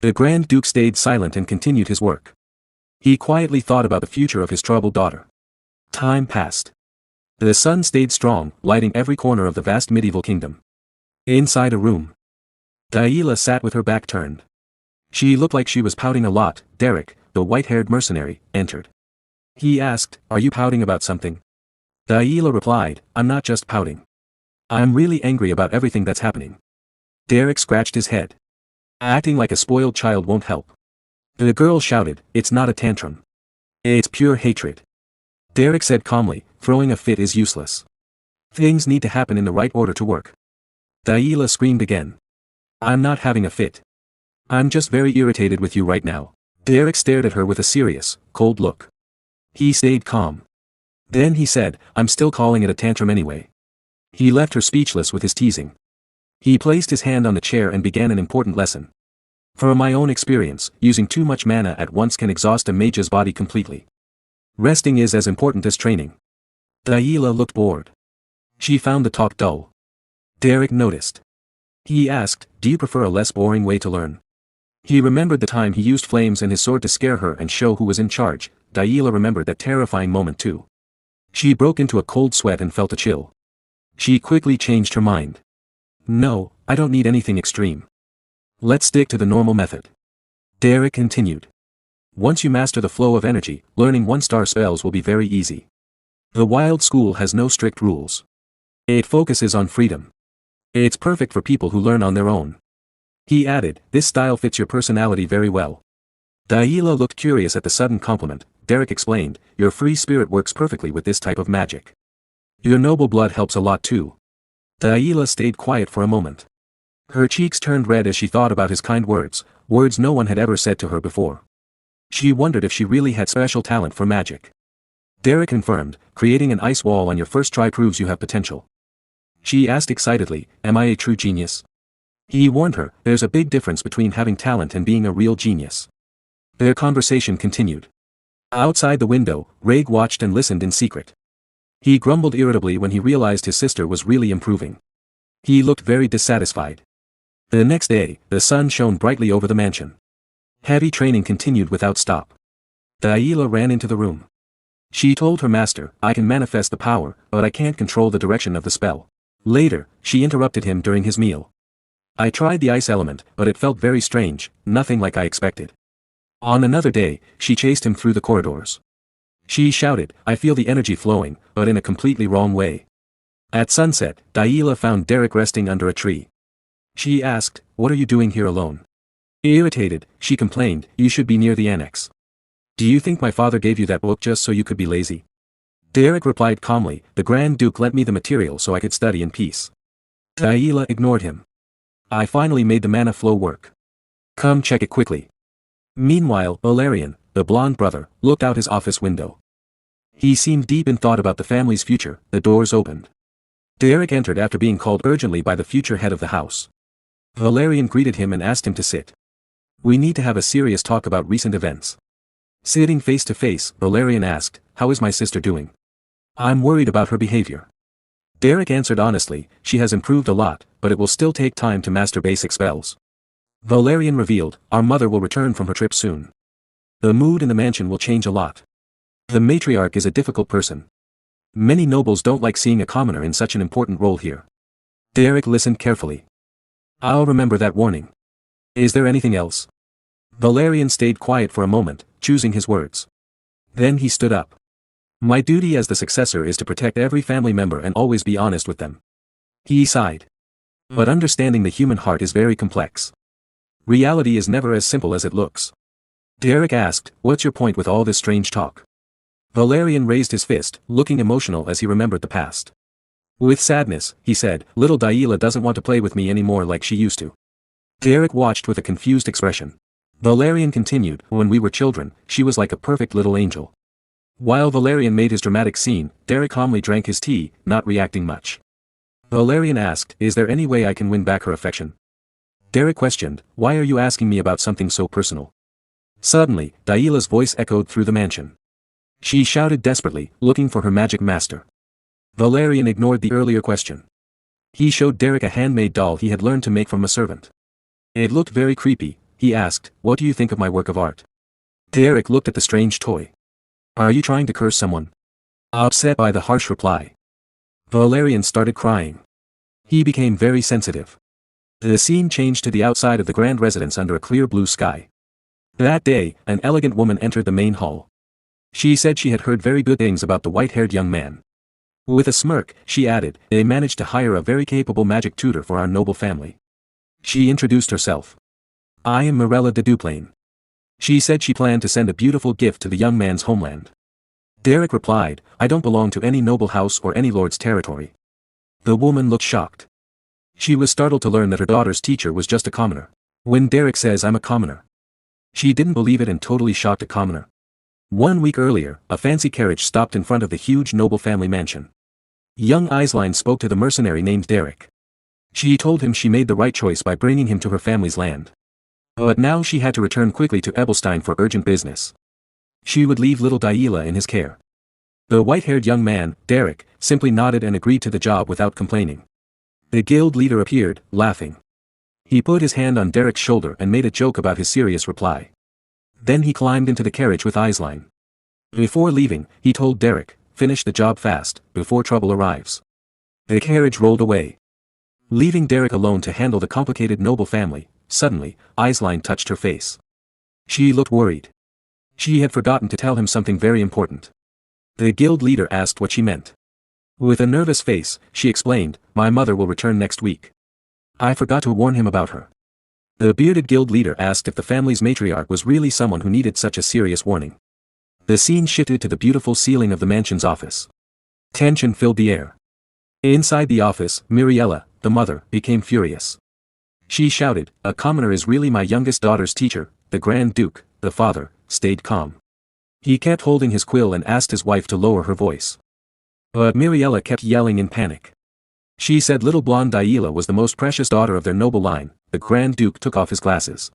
The Grand Duke stayed silent and continued his work. He quietly thought about the future of his troubled daughter. Time passed. The sun stayed strong, lighting every corner of the vast medieval kingdom. Inside a room, Daila sat with her back turned. She looked like she was pouting a lot. Derrick, the white-haired mercenary, entered. He asked, "Are you pouting about something?" Daila replied, "I'm not just pouting. I'm really angry about everything that's happening." Derrick scratched his head. Acting like a spoiled child won't help. The girl shouted, "It's not a tantrum. It's pure hatred." Derrick said calmly, "Throwing a fit is useless. Things need to happen in the right order to work." Daila screamed again. "I'm not having a fit. I'm just very irritated with you right now." Derrick stared at her with a serious, cold look. He stayed calm. Then he said, "I'm still calling it a tantrum anyway." He left her speechless with his teasing. He placed his hand on the chair and began an important lesson. "From my own experience, using too much mana at once can exhaust a mage's body completely. Resting is as important as training." Daila looked bored. She found the talk dull. Derrick noticed. He asked, "Do you prefer a less boring way to learn?" He remembered the time he used flames and his sword to scare her and show who was in charge. Daila remembered that terrifying moment too. She broke into a cold sweat and felt a chill. She quickly changed her mind. "No, I don't need anything extreme. Let's stick to the normal method." Derrick continued. "Once you master the flow of energy, learning one-star spells will be very easy. The wild school has no strict rules. It focuses on freedom. It's perfect for people who learn on their own." He added, "This style fits your personality very well." Daila looked curious at the sudden compliment. Derrick explained, "Your free spirit works perfectly with this type of magic. Your noble blood helps a lot too." Daila stayed quiet for a moment. Her cheeks turned red as she thought about his kind words, words no one had ever said to her before. She wondered if she really had special talent for magic. Derrick confirmed, creating an ice wall on your first try proves you have potential. She asked excitedly, am I a true genius? He warned her, there's a big difference between having talent and being a real genius. Their conversation continued. Outside the window, Reg watched and listened in secret. He grumbled irritably when he realized his sister was really improving. He looked very dissatisfied. The next day, the sun shone brightly over the mansion. Heavy training continued without stop. Daila ran into the room. She told her master, I can manifest the power, but I can't control the direction of the spell. Later, she interrupted him during his meal. I tried the ice element, but it felt very strange, nothing like I expected. On another day, she chased him through the corridors. She shouted, I feel the energy flowing, but in a completely wrong way. At sunset, Daila found Derrick resting under a tree. She asked, what are you doing here alone? Irritated, she complained, you should be near the annex. Do you think my father gave you that book just so you could be lazy? Derrick replied calmly, the Grand Duke lent me the material so I could study in peace. Daila ignored him. I finally made the mana flow work. Come check it quickly. Meanwhile, Valerian, the blonde brother, looked out his office window. He seemed deep in thought about the family's future. The doors opened. Derrick entered after being called urgently by the future head of the house. Valerian greeted him and asked him to sit. We need to have a serious talk about recent events. Sitting face to face, Valerian asked, how is my sister doing? I'm worried about her behavior. Derrick answered honestly, she has improved a lot, but it will still take time to master basic spells. Valerian revealed, our mother will return from her trip soon. The mood in the mansion will change a lot. The matriarch is a difficult person. Many nobles don't like seeing a commoner in such an important role here. Derrick listened carefully. I'll remember that warning. Is there anything else? Valerian stayed quiet for a moment, choosing his words. Then he stood up. My duty as the successor is to protect every family member and always be honest with them. He sighed. But understanding the human heart is very complex. Reality is never as simple as it looks. Derrick asked, what's your point with all this strange talk? Valerian raised his fist, looking emotional as he remembered the past. With sadness, he said, little Daila doesn't want to play with me anymore like she used to. Derrick watched with a confused expression. Valerian continued, when we were children, she was like a perfect little angel. While Valerian made his dramatic scene, Derrick calmly drank his tea, not reacting much. Valerian asked, is there any way I can win back her affection? Derrick questioned, why are you asking me about something so personal? Suddenly, Daila's voice echoed through the mansion. She shouted desperately, looking for her magic master. Valerian ignored the earlier question. He showed Derrick a handmade doll he had learned to make from a servant. It looked very creepy. He asked, what do you think of my work of art? Derrick looked at the strange toy. Are you trying to curse someone? Upset by the harsh reply. Valerian started crying. He became very sensitive. The scene changed to the outside of the grand residence under a clear blue sky. That day, an elegant woman entered the main hall. She said she had heard very good things about the white-haired young man. With a smirk, she added, they managed to hire a very capable magic tutor for our noble family. She introduced herself. I am Mirella de Duplain. She said she planned to send a beautiful gift to the young man's homeland. Derrick replied, I don't belong to any noble house or any lord's territory. The woman looked shocked. She was startled to learn that her daughter's teacher was just a commoner. When Derrick says I'm a commoner. She didn't believe it and totally shocked a commoner. 1 week earlier, a fancy carriage stopped in front of the huge noble family mansion. Young Aisline spoke to the mercenary named Derrick. She told him she made the right choice by bringing him to her family's land. But now she had to return quickly to Ebelstein for urgent business. She would leave little Daila in his care. The white-haired young man, Derrick, simply nodded and agreed to the job without complaining. The guild leader appeared, laughing. He put his hand on Derrick's shoulder and made a joke about his serious reply. Then he climbed into the carriage with Aisline. Before leaving, he told Derrick, finish the job fast, before trouble arrives. The carriage rolled away. Leaving Derrick alone to handle the complicated noble family, suddenly, Aisline touched her face. She looked worried. She had forgotten to tell him something very important. The guild leader asked what she meant. With a nervous face, she explained, my mother will return next week. I forgot to warn him about her. The bearded guild leader asked if the family's matriarch was really someone who needed such a serious warning. The scene shifted to the beautiful ceiling of the mansion's office. Tension filled the air. Inside the office, Miriella, the mother, became furious. She shouted, "A commoner is really my youngest daughter's teacher." The Grand Duke, the father, stayed calm. He kept holding his quill and asked his wife to lower her voice. But Miriella kept yelling in panic. She said little blonde Daila was the most precious daughter of their noble line. The Grand Duke took off his glasses.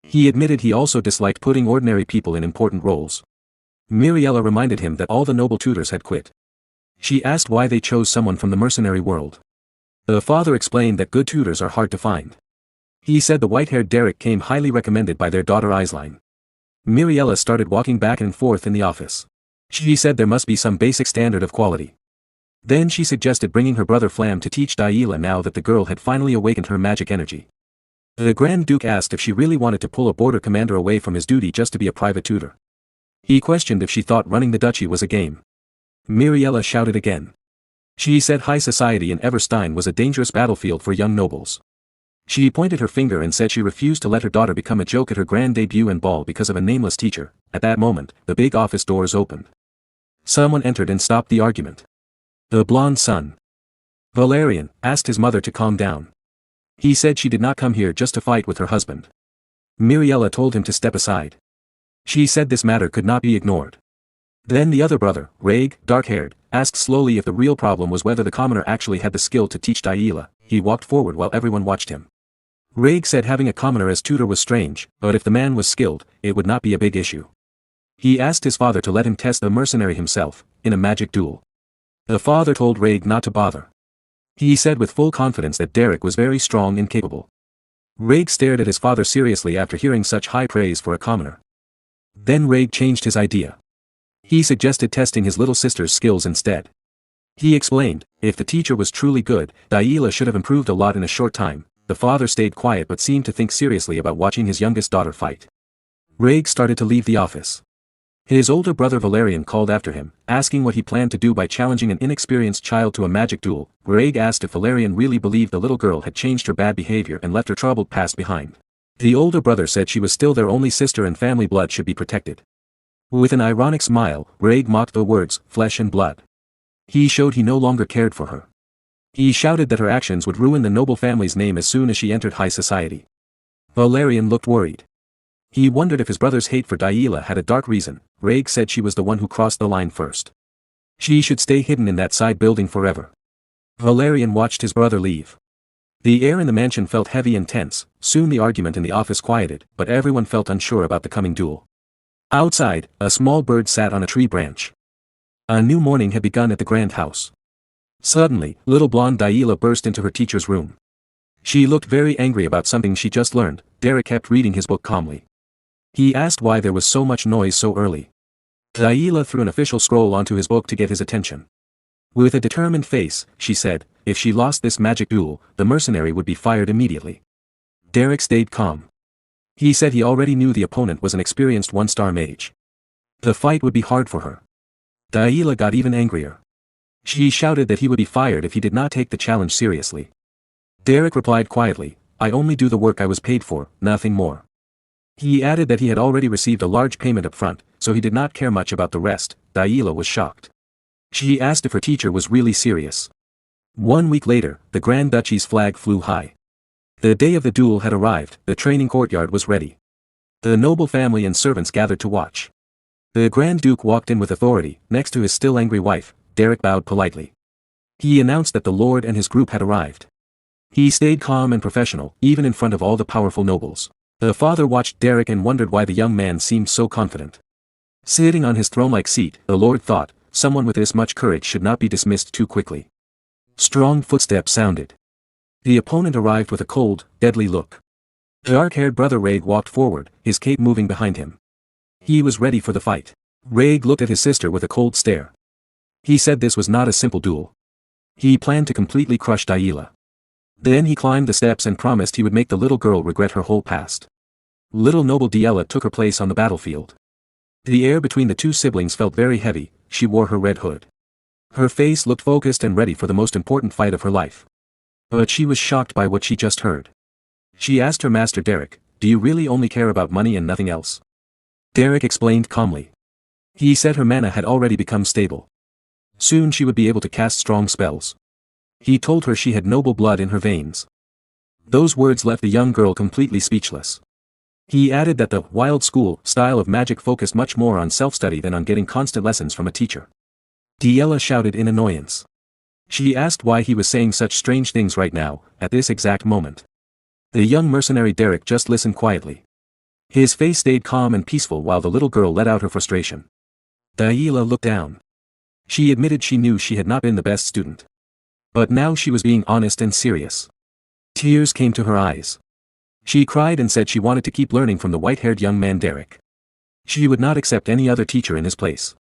He admitted he also disliked putting ordinary people in important roles. Miriella reminded him that all the noble tutors had quit. She asked why they chose someone from the mercenary world. The father explained that good tutors are hard to find. He said the white-haired Derrick came highly recommended by their daughter Isline. Miriella started walking back and forth in the office. She said there must be some basic standard of quality. Then she suggested bringing her brother Flam to teach Daila now that the girl had finally awakened her magic energy. The Grand Duke asked if she really wanted to pull a border commander away from his duty just to be a private tutor. He questioned if she thought running the duchy was a game. Miriella shouted again. She said high society in Everstein was a dangerous battlefield for young nobles. She pointed her finger and said she refused to let her daughter become a joke at her grand debut and ball because of a nameless teacher. At that moment, the big office doors opened. Someone entered and stopped the argument. The blonde son, Valerian, asked his mother to calm down. He said she did not come here just to fight with her husband. Miriella told him to step aside. She said this matter could not be ignored. Then the other brother, Reg, dark-haired, asked slowly if the real problem was whether the commoner actually had the skill to teach Daila. He walked forward while everyone watched him. Reg said having a commoner as tutor was strange, but if the man was skilled, it would not be a big issue. He asked his father to let him test the mercenary himself, in a magic duel. The father told Reg not to bother. He said with full confidence that Derrick was very strong and capable. Reg stared at his father seriously after hearing such high praise for a commoner. Then Reg changed his idea. He suggested testing his little sister's skills instead. He explained, if the teacher was truly good, Daila should have improved a lot in a short time. The father stayed quiet but seemed to think seriously about watching his youngest daughter fight. Reg started to leave the office. His older brother Valerian called after him, asking what he planned to do by challenging an inexperienced child to a magic duel. Reg asked if Valerian really believed the little girl had changed her bad behavior and left her troubled past behind. The older brother said she was still their only sister and family blood should be protected. With an ironic smile, Reg mocked the words, flesh and blood. He showed he no longer cared for her. He shouted that her actions would ruin the noble family's name as soon as she entered high society. Valerian looked worried. He wondered if his brother's hate for Daila had a dark reason. Reg said she was the one who crossed the line first. She should stay hidden in that side building forever. Valerian watched his brother leave. The air in the mansion felt heavy and tense. Soon the argument in the office quieted, but everyone felt unsure about the coming duel. Outside, a small bird sat on a tree branch. A new morning had begun at the grand house. Suddenly, little blonde Daila burst into her teacher's room. She looked very angry about something she just learned. Derrick kept reading his book calmly. He asked why there was so much noise so early. Daila threw an official scroll onto his book to get his attention. With a determined face, she said, if she lost this magic duel, the mercenary would be fired immediately. Derrick stayed calm. He said he already knew the opponent was an experienced one-star mage. The fight would be hard for her. Daila got even angrier. She shouted that he would be fired if he did not take the challenge seriously. Derrick replied quietly, I only do the work I was paid for, nothing more. He added that he had already received a large payment up front, so he did not care much about the rest. Daila was shocked. She asked if her teacher was really serious. 1 week later, the Grand Duchy's flag flew high. The day of the duel had arrived, the training courtyard was ready. The noble family and servants gathered to watch. The Grand Duke walked in with authority, next to his still angry wife. Derrick bowed politely. He announced that the Lord and his group had arrived. He stayed calm and professional, even in front of all the powerful nobles. The father watched Derrick and wondered why the young man seemed so confident. Sitting on his throne-like seat, the Lord thought, someone with this much courage should not be dismissed too quickly. Strong footsteps sounded. The opponent arrived with a cold, deadly look. The dark-haired brother Reg walked forward, his cape moving behind him. He was ready for the fight. Reg looked at his sister with a cold stare. He said this was not a simple duel. He planned to completely crush Daila. Then he climbed the steps and promised he would make the little girl regret her whole past. Little noble Daila took her place on the battlefield. The air between the two siblings felt very heavy. She wore her red hood. Her face looked focused and ready for the most important fight of her life. But she was shocked by what she just heard. She asked her master Derrick, do you really only care about money and nothing else? Derrick explained calmly. He said her mana had already become stable. Soon she would be able to cast strong spells. He told her she had noble blood in her veins. Those words left the young girl completely speechless. He added that the wild school style of magic focused much more on self-study than on getting constant lessons from a teacher. Diella shouted in annoyance. She asked why he was saying such strange things right now, at this exact moment. The young mercenary Derrick just listened quietly. His face stayed calm and peaceful while the little girl let out her frustration. Diella looked down. She admitted she knew she had not been the best student. But now she was being honest and serious. Tears came to her eyes. She cried and said she wanted to keep learning from the white-haired young man Derrick. She would not accept any other teacher in his place.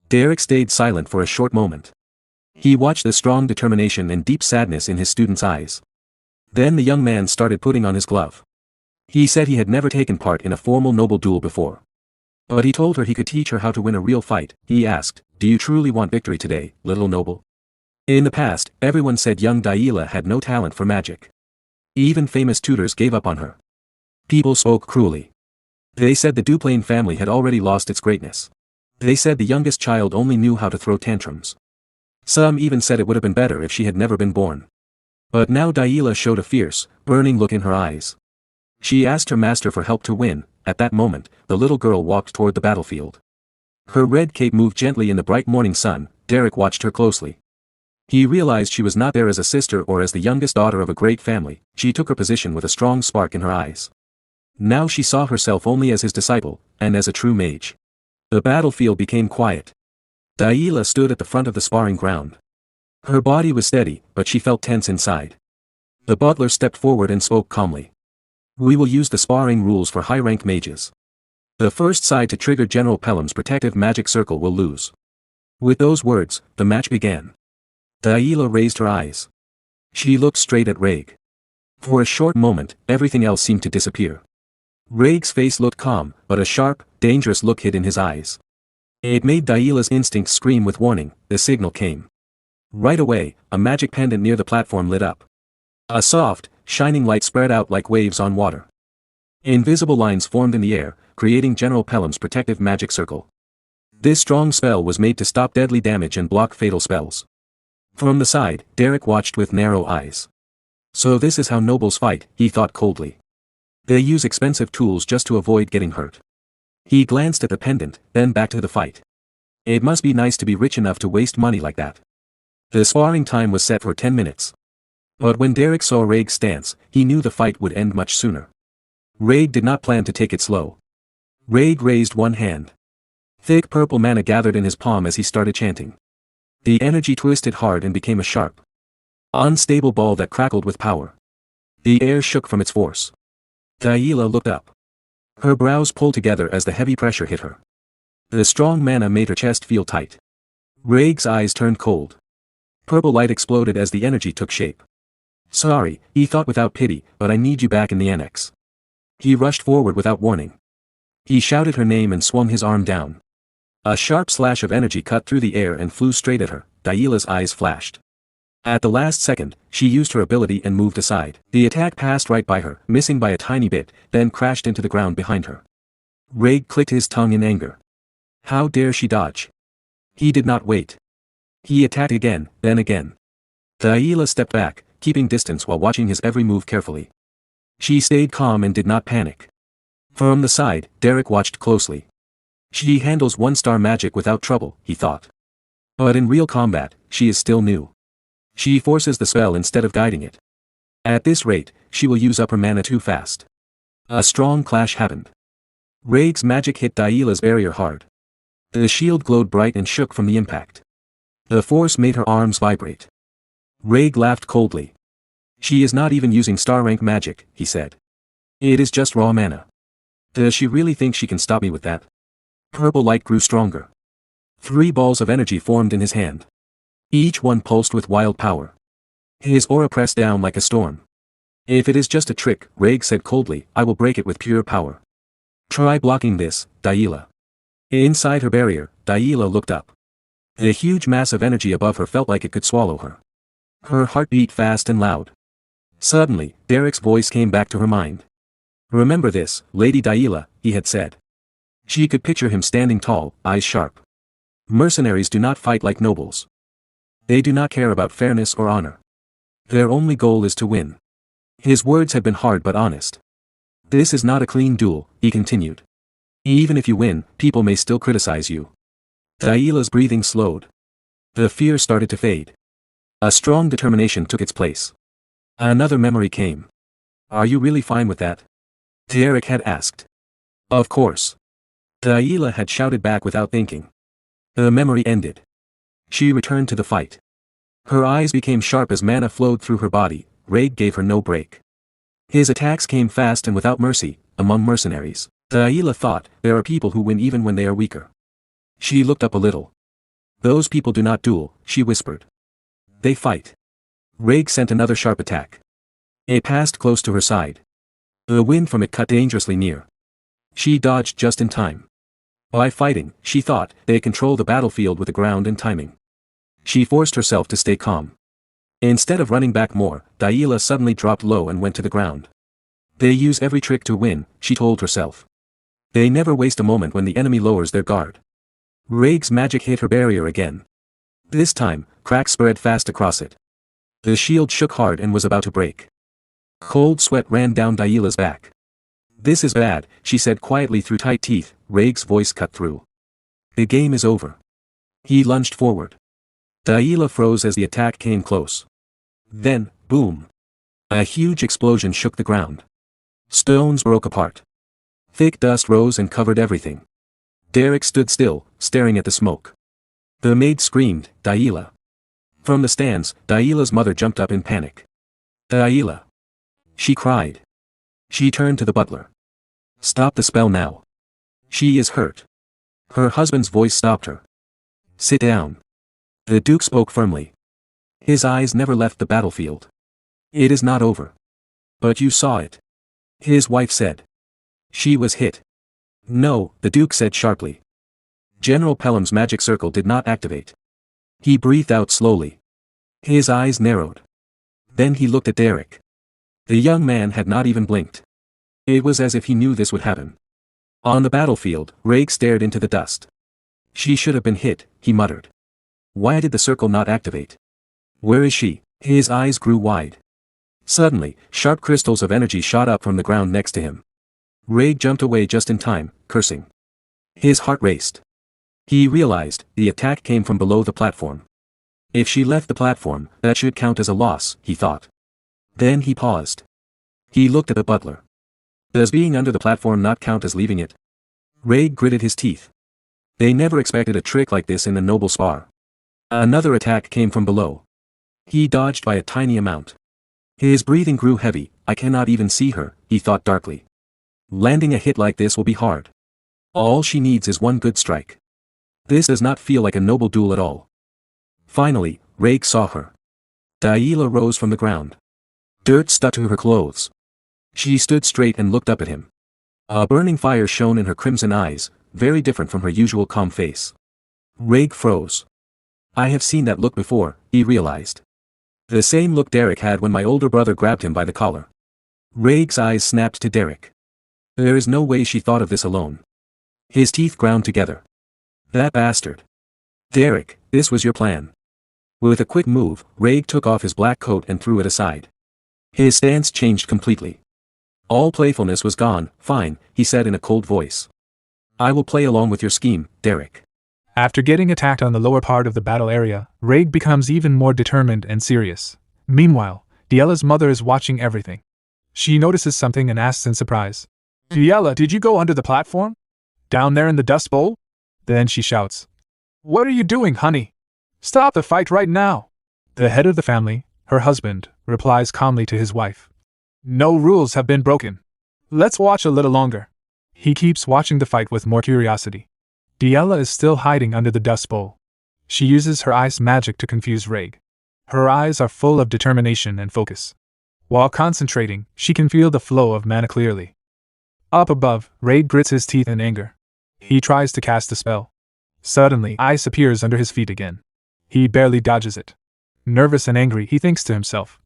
Derrick stayed silent for a short moment. He watched the strong determination and deep sadness in his student's eyes. Then the young man started putting on his glove. He said he had never taken part in a formal noble duel before. But he told her he could teach her how to win a real fight. He asked, "Do you truly want victory today, little noble?" In the past, everyone said young Diella had no talent for magic. Even famous tutors gave up on her. People spoke cruelly. They said the Duplain family had already lost its greatness. They said the youngest child only knew how to throw tantrums. Some even said it would have been better if she had never been born. But now Diella showed a fierce, burning look in her eyes. She asked her master for help to win. At that moment, the little girl walked toward the battlefield. Her red cape moved gently in the bright morning sun. Derrick watched her closely. He realized she was not there as a sister or as the youngest daughter of a great family. She took her position with a strong spark in her eyes. Now she saw herself only as his disciple, and as a true mage. The battlefield became quiet. Diella stood at the front of the sparring ground. Her body was steady, but she felt tense inside. The butler stepped forward and spoke calmly. "We will use the sparring rules for high-rank mages. The first side to trigger General Pelham's protective magic circle will lose." With those words, the match began. Diella raised her eyes. She looked straight at Reg. For a short moment, everything else seemed to disappear. Reg's face looked calm, but a sharp, dangerous look hid in his eyes. It made Diella's instincts scream with warning. The signal came. Right away, a magic pendant near the platform lit up. A soft, shining light spread out like waves on water. Invisible lines formed in the air, creating General Pelham's protective magic circle. This strong spell was made to stop deadly damage and block fatal spells. From the side, Derrick watched with narrow eyes. So this is how nobles fight, he thought coldly. They use expensive tools just to avoid getting hurt. He glanced at the pendant, then back to the fight. It must be nice to be rich enough to waste money like that. The sparring time was set for 10 minutes. But when Derrick saw Reg's stance, he knew the fight would end much sooner. Reg did not plan to take it slow. Reg raised one hand. Thick purple mana gathered in his palm as he started chanting. The energy twisted hard and became a sharp, unstable ball that crackled with power. The air shook from its force. Diella looked up. Her brows pulled together as the heavy pressure hit her. The strong mana made her chest feel tight. Reg's eyes turned cold. Purple light exploded as the energy took shape. "Sorry," he thought without pity, "but I need you back in the annex." He rushed forward without warning. He shouted her name and swung his arm down. A sharp slash of energy cut through the air and flew straight at her. Diella's eyes flashed. At the last second, she used her ability and moved aside. The attack passed right by her, missing by a tiny bit, then crashed into the ground behind her. Reg clicked his tongue in anger. How dare she dodge? He did not wait. He attacked again, then again. Diella stepped back, keeping distance while watching his every move carefully. She stayed calm and did not panic. From the side, Derrick watched closely. She handles one-star magic without trouble, he thought. But in real combat, she is still new. She forces the spell instead of guiding it. At this rate, she will use up her mana too fast. A strong clash happened. Reg's magic hit Diella's barrier hard. The shield glowed bright and shook from the impact. The force made her arms vibrate. Reg laughed coldly. She is not even using star-rank magic, he said. It is just raw mana. Does she really think she can stop me with that? Purple light grew stronger. 3 balls of energy formed in his hand. Each one pulsed with wild power. His aura pressed down like a storm. If it is just a trick, Reg said coldly, I will break it with pure power. Try blocking this, Diella. Inside her barrier, Diella looked up. The huge mass of energy above her felt like it could swallow her. Her heart beat fast and loud. Suddenly, Derrick's voice came back to her mind. Remember this, Lady Diella, he had said. She could picture him standing tall, eyes sharp. Mercenaries do not fight like nobles. They do not care about fairness or honor. Their only goal is to win. His words had been hard but honest. This is not a clean duel, he continued. Even if you win, people may still criticize you. Daila's breathing slowed. The fear started to fade. A strong determination took its place. Another memory came. Are you really fine with that? Derrick had asked. Of course. Daila had shouted back without thinking. The memory ended. She returned to the fight. Her eyes became sharp as mana flowed through her body. Raig gave her no break. His attacks came fast and without mercy, among mercenaries. Daila thought, there are people who win even when they are weaker. She looked up a little. Those people do not duel, she whispered. They fight. Raig sent another sharp attack. It passed close to her side. The wind from it cut dangerously near. She dodged just in time. By fighting, she thought, they control the battlefield with the ground and timing. She forced herself to stay calm. Instead of running back more, Daila suddenly dropped low and went to the ground. They use every trick to win, she told herself. They never waste a moment when the enemy lowers their guard. Raig's magic hit her barrier again. This time, cracks spread fast across it. The shield shook hard and was about to break. Cold sweat ran down Daila's back. This is bad, she said quietly through tight teeth. Raig's voice cut through. The game is over. He lunged forward. Daila froze as the attack came close. Then, boom. A huge explosion shook the ground. Stones broke apart. Thick dust rose and covered everything. Derrick stood still, staring at the smoke. The maid screamed, Daila. From the stands, Daila's mother jumped up in panic. Daila. She cried. She turned to the butler. Stop the spell now. She is hurt. Her husband's voice stopped her. Sit down. The Duke spoke firmly. His eyes never left the battlefield. It is not over. But you saw it. His wife said. She was hit. No, the Duke said sharply. General Pelham's magic circle did not activate. He breathed out slowly. His eyes narrowed. Then he looked at Derrick. The young man had not even blinked. It was as if he knew this would happen. On the battlefield, Raig stared into the dust. She should have been hit, he muttered. Why did the circle not activate? Where is she? His eyes grew wide. Suddenly, sharp crystals of energy shot up from the ground next to him. Raig jumped away just in time, cursing. His heart raced. He realized, the attack came from below the platform. If she left the platform, that should count as a loss, he thought. Then he paused. He looked at the butler. Does being under the platform not count as leaving it? Raig gritted his teeth. They never expected a trick like this in a noble spar. Another attack came from below. He dodged by a tiny amount. His breathing grew heavy. I cannot even see her, he thought darkly. Landing a hit like this will be hard. All she needs is one good strike. This does not feel like a noble duel at all. Finally, Raig saw her. Daila rose from the ground. Dirt stuck to her clothes. She stood straight and looked up at him. A burning fire shone in her crimson eyes, very different from her usual calm face. Raig froze. I have seen that look before, he realized. The same look Derrick had when my older brother grabbed him by the collar. Raig's eyes snapped to Derrick. There is no way she thought of this alone. His teeth ground together. That bastard. Derrick, this was your plan. With a quick move, Raig took off his black coat and threw it aside. His stance changed completely. All playfulness was gone. Fine, he said in a cold voice. I will play along with your scheme, Derrick. After getting attacked on the lower part of the battle area, Raig becomes even more determined and serious. Meanwhile, Daila's mother is watching everything. She notices something and asks in surprise. Daila, did you go under the platform? Down there in the dust bowl? Then she shouts. What are you doing, honey? Stop the fight right now. The head of the family, her husband, replies calmly to his wife. No rules have been broken. Let's watch a little longer. He keeps watching the fight with more curiosity. Daila is still hiding under the dust bowl. She uses her ice magic to confuse Raig. Her eyes are full of determination and focus. While concentrating, she can feel the flow of mana clearly. Up above, Raig grits his teeth in anger. He tries to cast a spell. Suddenly, ice appears under his feet again. He barely dodges it. Nervous and angry, he thinks to himself.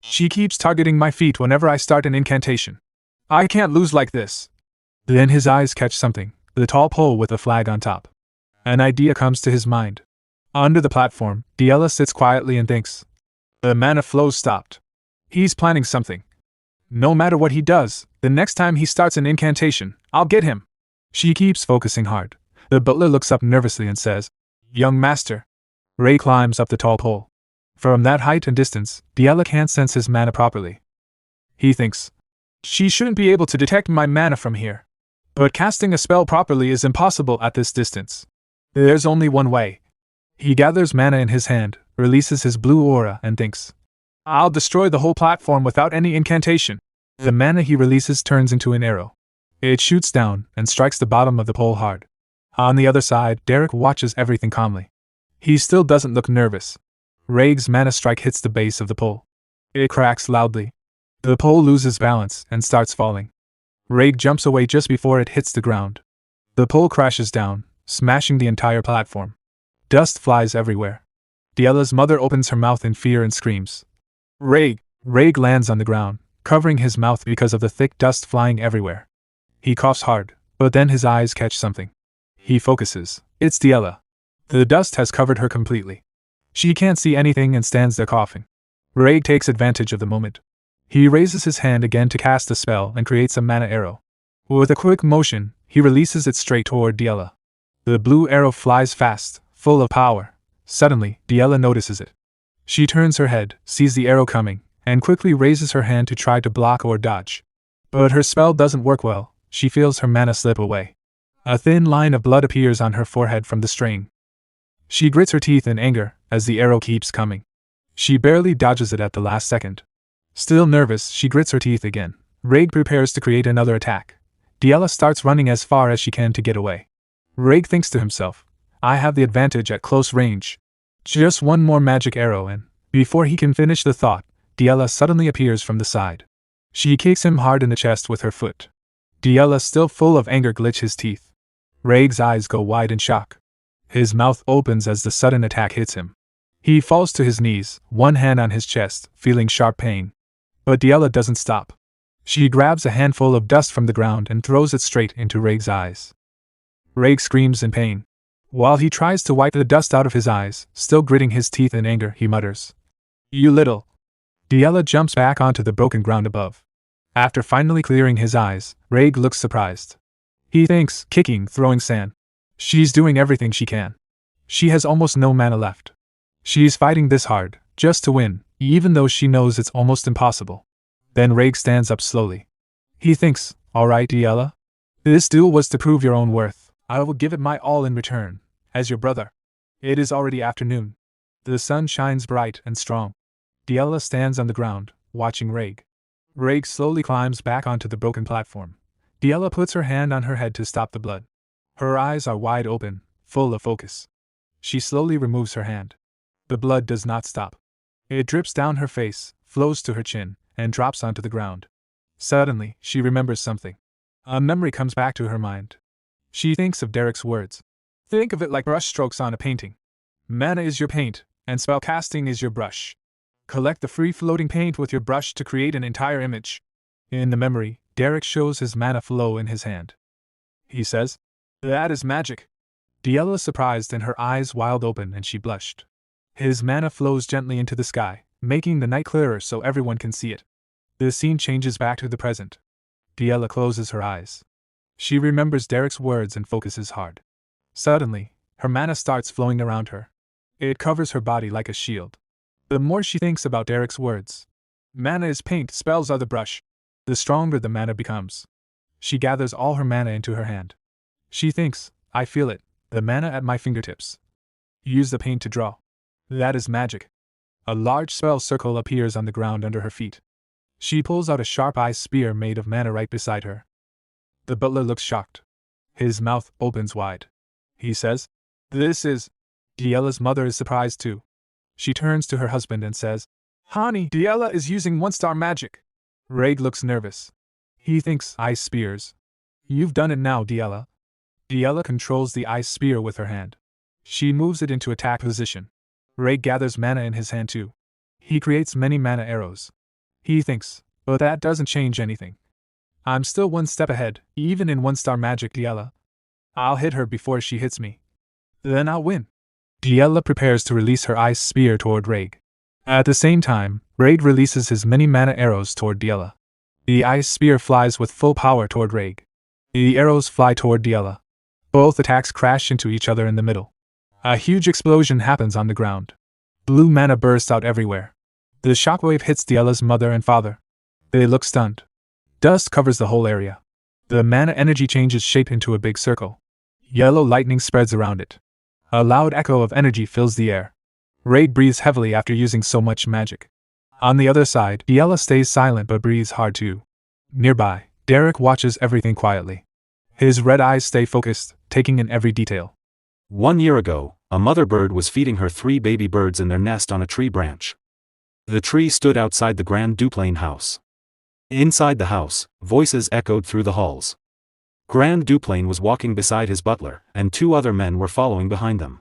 She keeps targeting my feet whenever I start an incantation. I can't lose like this. Then his eyes catch something, the tall pole with a flag on top. An idea comes to his mind. Under the platform, Daila sits quietly and thinks. The mana flow stopped. He's planning something. No matter what he does, the next time he starts an incantation, I'll get him. She keeps focusing hard. The butler looks up nervously and says, Young master. Ray climbs up the tall pole. From that height and distance, Diella can't sense his mana properly. He thinks, she shouldn't be able to detect my mana from here. But casting a spell properly is impossible at this distance. There's only one way. He gathers mana in his hand, releases his blue aura, and thinks, I'll destroy the whole platform without any incantation. The mana he releases turns into an arrow. It shoots down and strikes the bottom of the pole hard. On the other side, Derrick watches everything calmly. He still doesn't look nervous. Raig's mana strike hits the base of the pole. It cracks loudly. The pole loses balance and starts falling. Raig jumps away just before it hits the ground. The pole crashes down, smashing the entire platform. Dust flies everywhere. Diella's mother opens her mouth in fear and screams. Raig! Raig lands on the ground, covering his mouth because of the thick dust flying everywhere. He coughs hard, but then his eyes catch something. He focuses. It's Diella. The dust has covered her completely. She can't see anything and stands there coughing. Raig takes advantage of the moment. He raises his hand again to cast a spell and creates a mana arrow. With a quick motion, he releases it straight toward Diella. The blue arrow flies fast, full of power. Suddenly, Diella notices it. She turns her head, sees the arrow coming, and quickly raises her hand to try to block or dodge. But her spell doesn't work well. She feels her mana slip away. A thin line of blood appears on her forehead from the strain. She grits her teeth in anger as the arrow keeps coming. She barely dodges it at the last second. Still nervous, she grits her teeth again. Raig prepares to create another attack. Diella starts running as far as she can to get away. Raig thinks to himself, I have the advantage at close range. Just one more magic arrow and, before he can finish the thought, Diella suddenly appears from the side. She kicks him hard in the chest with her foot. Diella, still full of anger, glitches his teeth. Raig's eyes go wide in shock. His mouth opens as the sudden attack hits him. He falls to his knees, one hand on his chest, feeling sharp pain. But Diella doesn't stop. She grabs a handful of dust from the ground and throws it straight into Raig's eyes. Raig screams in pain. While he tries to wipe the dust out of his eyes, still gritting his teeth in anger, he mutters, You little. Diella jumps back onto the broken ground above. After finally clearing his eyes, Raig looks surprised. He thinks, kicking, throwing sand. She's doing everything she can. She has almost no mana left. She's fighting this hard, just to win, even though she knows it's almost impossible. Then Raig stands up slowly. He thinks, All right, Diella. This duel was to prove your own worth. I will give it my all in return, as your brother. It is already afternoon. The sun shines bright and strong. Diella stands on the ground, watching Raig. Raig slowly climbs back onto the broken platform. Diella puts her hand on her head to stop the blood. Her eyes are wide open, full of focus. She slowly removes her hand. The blood does not stop. It drips down her face, flows to her chin, and drops onto the ground. Suddenly, she remembers something. A memory comes back to her mind. She thinks of Derrick's words. Think of it like brushstrokes on a painting. Mana is your paint, and spellcasting is your brush. Collect the free-floating paint with your brush to create an entire image. In the memory, Derrick shows his mana flow in his hand. He says, That is magic. Diella is surprised and her eyes wide open and she blushed. His mana flows gently into the sky, making the night clearer so everyone can see it. The scene changes back to the present. Diella closes her eyes. She remembers Derrick's words and focuses hard. Suddenly, her mana starts flowing around her. It covers her body like a shield. The more she thinks about Derrick's words, mana is paint, spells are the brush, the stronger the mana becomes. She gathers all her mana into her hand. She thinks, I feel it, the mana at my fingertips. Use the paint to draw. That is magic. A large spell circle appears on the ground under her feet. She pulls out a sharp ice spear made of mana right beside her. The butler looks shocked. His mouth opens wide. He says, This is... Diella's mother is surprised too. She turns to her husband and says, Honey, Diella is using one-star magic. Raig looks nervous. He thinks, Ice spears. You've done it now, Diella. Diella controls the ice spear with her hand. She moves it into attack position. Raig gathers mana in his hand too. He creates many mana arrows. He thinks, but that doesn't change anything. I'm still one step ahead, even in one-star magic, Diella. I'll hit her before she hits me. Then I'll win. Diella prepares to release her ice spear toward Raig. At the same time, Raig releases his many mana arrows toward Diella. The ice spear flies with full power toward Reg. The arrows fly toward Diela. Both attacks crash into each other in the middle. A huge explosion happens on the ground. Blue mana bursts out everywhere. The shockwave hits Diela's mother and father. They look stunned. Dust covers the whole area. The mana energy changes shape into a big circle. Yellow lightning spreads around it. A loud echo of energy fills the air. Reg breathes heavily after using so much magic. On the other side, Diela stays silent but breathes hard too. Nearby, Derrick watches everything quietly. His red eyes stay focused, taking in every detail. 1 year ago, a mother bird was feeding her 3 baby birds in their nest on a tree branch. The tree stood outside the Grand Duplain house. Inside the house, voices echoed through the halls. Grand Duplain was walking beside his butler, and 2 other men were following behind them.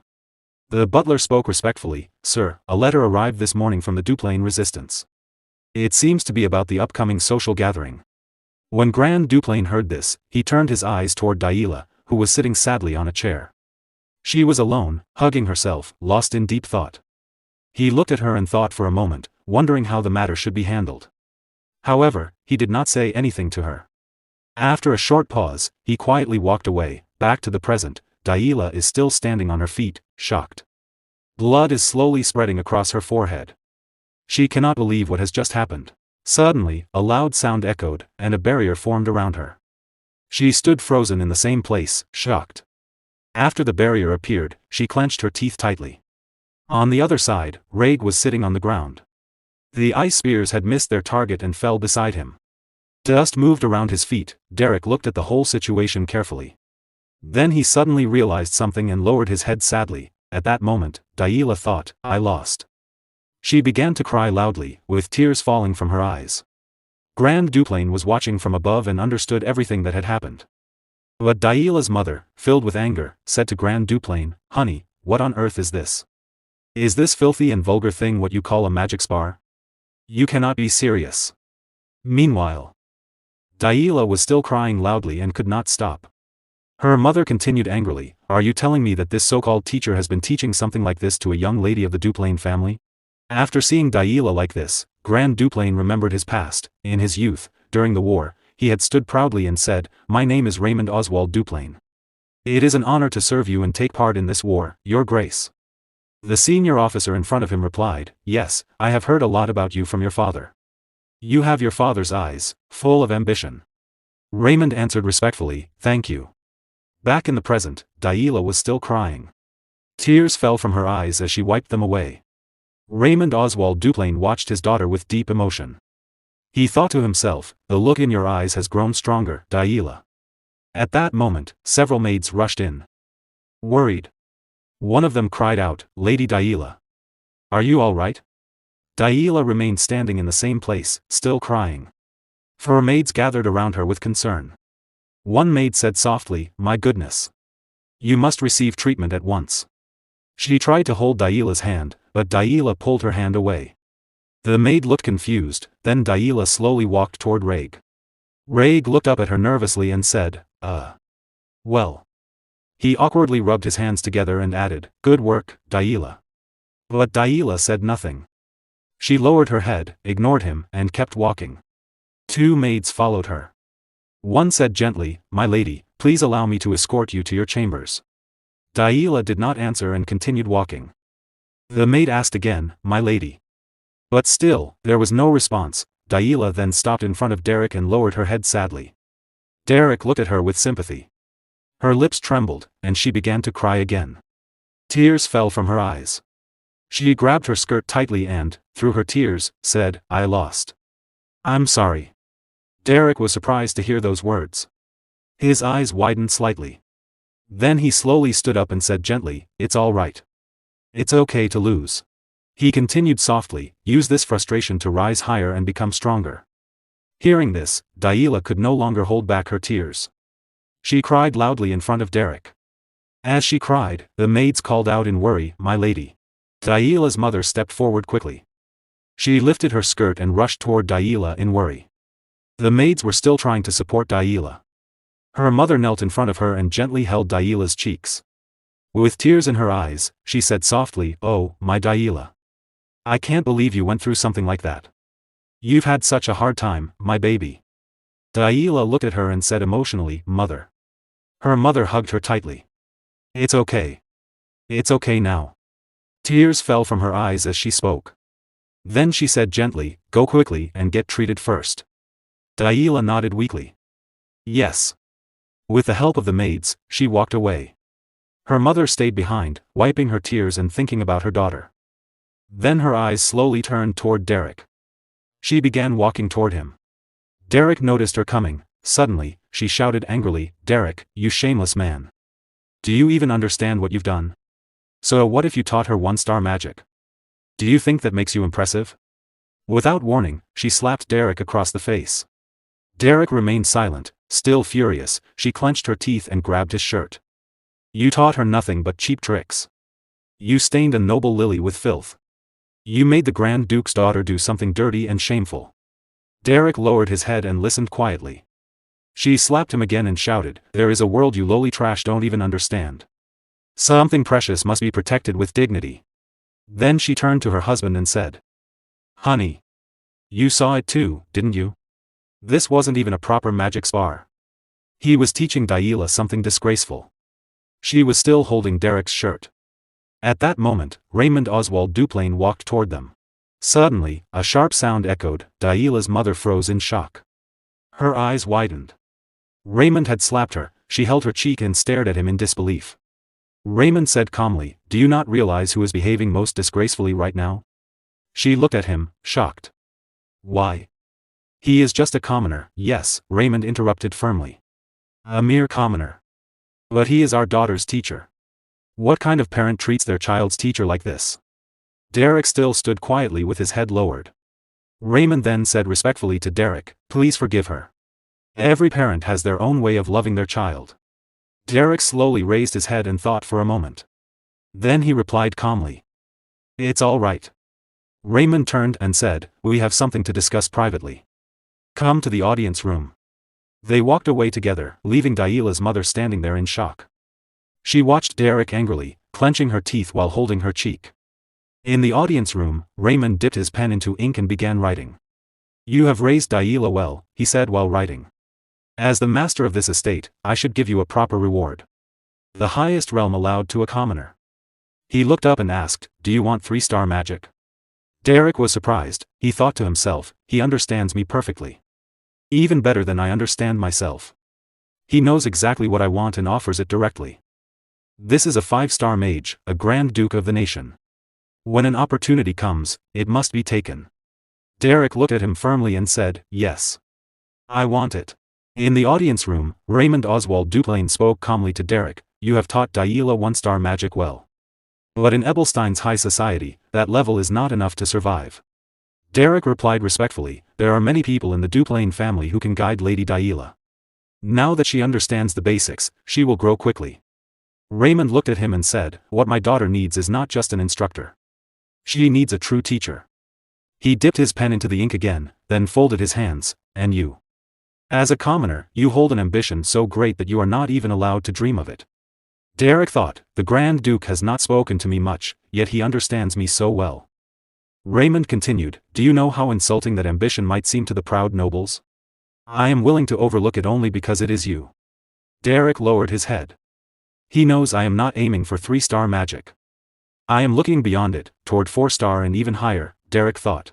The butler spoke respectfully, "Sir, a letter arrived this morning from the Duplain resistance. It seems to be about the upcoming social gathering." When Grand Duplain heard this, he turned his eyes toward Diela, who was sitting sadly on a chair. She was alone, hugging herself, lost in deep thought. He looked at her and thought for a moment, wondering how the matter should be handled. However, he did not say anything to her. After a short pause, he quietly walked away, back to the present. Diela is still standing on her feet, shocked. Blood is slowly spreading across her forehead. She cannot believe what has just happened. Suddenly, a loud sound echoed, and a barrier formed around her. She stood frozen in the same place, shocked. After the barrier appeared, she clenched her teeth tightly. On the other side, Reg was sitting on the ground. The ice spears had missed their target and fell beside him. Dust moved around his feet. Derrick looked at the whole situation carefully. Then he suddenly realized something and lowered his head sadly. At that moment, Diela thought, "I lost." She began to cry loudly, with tears falling from her eyes. Grand Duplain was watching from above and understood everything that had happened. But Diela's mother, filled with anger, said to Grand Duplain, "Honey, what on earth is this? Is this filthy and vulgar thing what you call a magic spar? You cannot be serious." Meanwhile, Diela was still crying loudly and could not stop. Her mother continued angrily, "Are you telling me that this so-called teacher has been teaching something like this to a young lady of the Duplain family?" After seeing Diela like this, Grand Duplain remembered his past. In his youth, during the war, he had stood proudly and said, "My name is Raymond Oswald Duplain. It is an honor to serve you and take part in this war, Your Grace." The senior officer in front of him replied, "Yes, I have heard a lot about you from your father. You have your father's eyes, full of ambition." Raymond answered respectfully, "Thank you." Back in the present, Diela was still crying. Tears fell from her eyes as she wiped them away. Raymond Oswald Duplain watched his daughter with deep emotion. He thought to himself, "The look in your eyes has grown stronger, Diela." At that moment, several maids rushed in. Worried. One of them cried out, "Lady Diela. Are you all right?" Diela remained standing in the same place, still crying. 4 maids gathered around her with concern. One maid said softly, "My goodness. You must receive treatment at once." She tried to hold Diela's hand, but Diela pulled her hand away. The maid looked confused, then Diela slowly walked toward Reg. Reg looked up at her nervously and said, Well." He awkwardly rubbed his hands together and added, "Good work, Diela." But Diela said nothing. She lowered her head, ignored him, and kept walking. 2 maids followed her. One said gently, "My lady, please allow me to escort you to your chambers." Diela did not answer and continued walking. The maid asked again, "My lady." But still, there was no response. Diela then stopped in front of Derrick and lowered her head sadly. Derrick looked at her with sympathy. Her lips trembled, and she began to cry again. Tears fell from her eyes. She grabbed her skirt tightly and, through her tears, said, "I lost. I'm sorry." Derrick was surprised to hear those words. His eyes widened slightly. Then he slowly stood up and said gently, "It's all right. It's okay to lose." He continued softly, "Use this frustration to rise higher and become stronger." Hearing this, Diela could no longer hold back her tears. She cried loudly in front of Derrick. As she cried, the maids called out in worry, "My lady." Diela's mother stepped forward quickly. She lifted her skirt and rushed toward Diela in worry. The maids were still trying to support Diela. Her mother knelt in front of her and gently held Diela's cheeks. With tears in her eyes, she said softly, "Oh, my Diela. I can't believe you went through something like that. You've had such a hard time, my baby." Delilah looked at her and said emotionally, "Mother." Her mother hugged her tightly. "It's okay. It's okay now." Tears fell from her eyes as she spoke. Then she said gently, "Go quickly and get treated first." Delilah nodded weakly. "Yes." With the help of the maids, she walked away. Her mother stayed behind, wiping her tears and thinking about her daughter. Then her eyes slowly turned toward Derrick. She began walking toward him. Derrick noticed her coming. Suddenly, she shouted angrily, "Derrick, you shameless man. Do you even understand what you've done? So what if you taught her one-star magic? Do you think that makes you impressive?" Without warning, she slapped Derrick across the face. Derrick remained silent, still furious. She clenched her teeth and grabbed his shirt. "You taught her nothing but cheap tricks. You stained a noble lily with filth. You made the Grand Duke's daughter do something dirty and shameful." Derrick lowered his head and listened quietly. She slapped him again and shouted, "There is a world you lowly trash don't even understand. Something precious must be protected with dignity." Then she turned to her husband and said, "Honey. You saw it too, didn't you? This wasn't even a proper magic spar. He was teaching Delilah something disgraceful." She was still holding Derrick's shirt. At that moment, Raymond Oswald Duplain walked toward them. Suddenly, a sharp sound echoed. Delilah's mother froze in shock. Her eyes widened. Raymond had slapped her. She held her cheek and stared at him in disbelief. Raymond said calmly, "Do you not realize who is behaving most disgracefully right now?" She looked at him, shocked. "Why? He is just a commoner." "Yes," Raymond interrupted firmly. "A mere commoner. But he is our daughter's teacher. What kind of parent treats their child's teacher like this?" Derrick still stood quietly with his head lowered. Raymond then said respectfully to Derrick, "Please forgive her. Every parent has their own way of loving their child." Derrick slowly raised his head and thought for a moment. Then he replied calmly, "It's all right." Raymond turned and said, "We have something to discuss privately. Come to the audience room." They walked away together, leaving Delilah's mother standing there in shock. She watched Derrick angrily, clenching her teeth while holding her cheek. In the audience room, Raymond dipped his pen into ink and began writing. "You have raised Delilah well," he said while writing. "As the master of this estate, I should give you a proper reward. The highest realm allowed to a commoner." He looked up and asked, "Do you want 3-star magic?" Derrick was surprised. He thought to himself, "He understands me perfectly. Even better than I understand myself. He knows exactly what I want and offers it directly. This is a 5-star mage, a Grand Duke of the nation. When an opportunity comes, it must be taken." Derrick looked at him firmly and said, "Yes. I want it." In the audience room, Raymond Oswald Duplain spoke calmly to Derrick, "You have taught Delilah 1-star magic well. But in Ebelstein's high society, that level is not enough to survive." Derrick replied respectfully, "There are many people in the Duplain family who can guide Lady Delilah. Now that she understands the basics, she will grow quickly." Raymond looked at him and said, "What my daughter needs is not just an instructor. She needs a true teacher." He dipped his pen into the ink again, then folded his hands. "And you? As a commoner, you hold an ambition so great that you are not even allowed to dream of it." Derrick thought, "The Grand Duke has not spoken to me much, yet he understands me so well." Raymond continued, "Do you know how insulting that ambition might seem to the proud nobles? I am willing to overlook it only because it is you." Derrick lowered his head. He knows I am not aiming for 3-star magic. I am looking beyond it, toward 4-star and even higher, Derrick thought.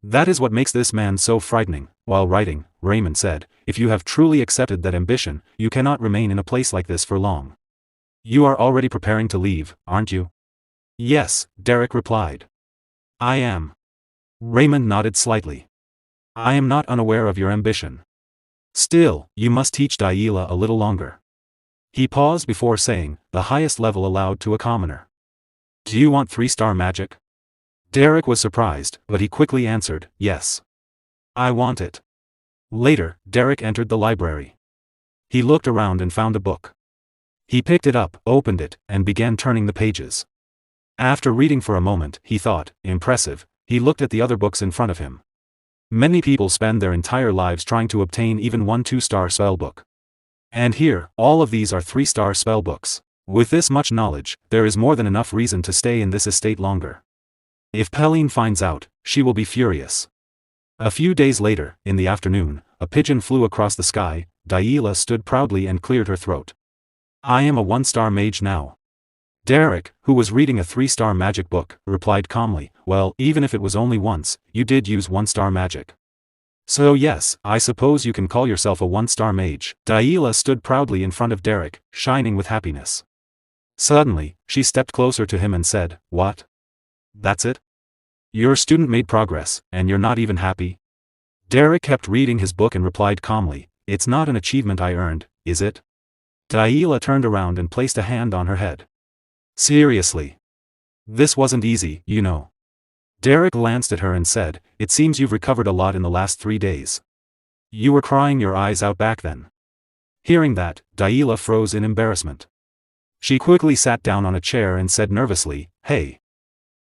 That is what makes this man so frightening. While writing, Raymond said, "If you have truly accepted that ambition, you cannot remain in a place like this for long. You are already preparing to leave, aren't you?" "Yes," Derrick replied. "I am." Raymond nodded slightly. "I am not unaware of your ambition. Still, you must teach Delilah a little longer." He paused before saying, "The highest level allowed to a commoner. Do you want 3-star magic?" Derrick was surprised, but he quickly answered, "Yes. I want it." Later, Derrick entered the library. He looked around and found a book. He picked it up, opened it, and began turning the pages. After reading for a moment, he thought, "Impressive." He looked at the other books in front of him. Many people spend their entire lives trying to obtain even one 2-star spellbook. And here, all of these are 3-star spellbooks. With this much knowledge, there is more than enough reason to stay in this estate longer. If Pauline finds out, she will be furious. A few days later, in the afternoon, a pigeon flew across the sky. Daila stood proudly and cleared her throat. I am a 1-star mage now. Derrick, who was reading a 3-star magic book, replied calmly, well, even if it was only once, you did use 1-star magic. So yes, I suppose you can call yourself a 1-star mage. Daila stood proudly in front of Derrick, shining with happiness. Suddenly, she stepped closer to him and said, what? That's it? Your student made progress, and you're not even happy? Derrick kept reading his book and replied calmly, it's not an achievement I earned, is it? Daila turned around and placed a hand on her head. Seriously. This wasn't easy, you know. Derrick glanced at her and said, it seems you've recovered a lot in the last 3 days. You were crying your eyes out back then. Hearing that, Daila froze in embarrassment. She quickly sat down on a chair and said nervously, hey.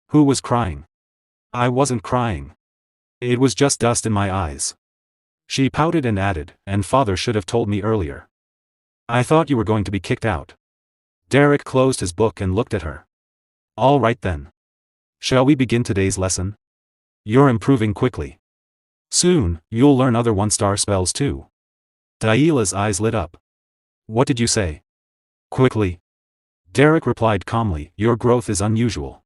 Who was crying? I wasn't crying. It was just dust in my eyes. She pouted and added, and father should have told me earlier. I thought you were going to be kicked out. Derrick closed his book and looked at her. All right then. Shall we begin today's lesson? You're improving quickly. Soon, you'll learn other 1-star spells too. Daila's eyes lit up. What did you say? Quickly. Derrick replied calmly, your growth is unusual.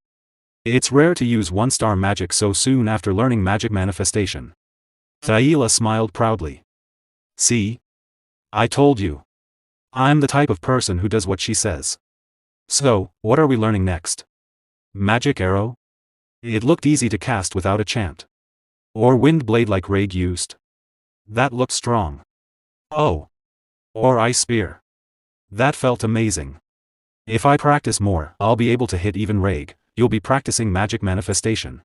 It's rare to use 1-star magic so soon after learning magic manifestation. Daila smiled proudly. See? I told you. I'm the type of person who does what she says. So, what are we learning next? Magic arrow? It looked easy to cast without a chant. Or wind blade like Raig used. That looked strong. Oh. Or ice spear. That felt amazing. If I practice more, I'll be able to hit even Raig. You'll be practicing magic manifestation.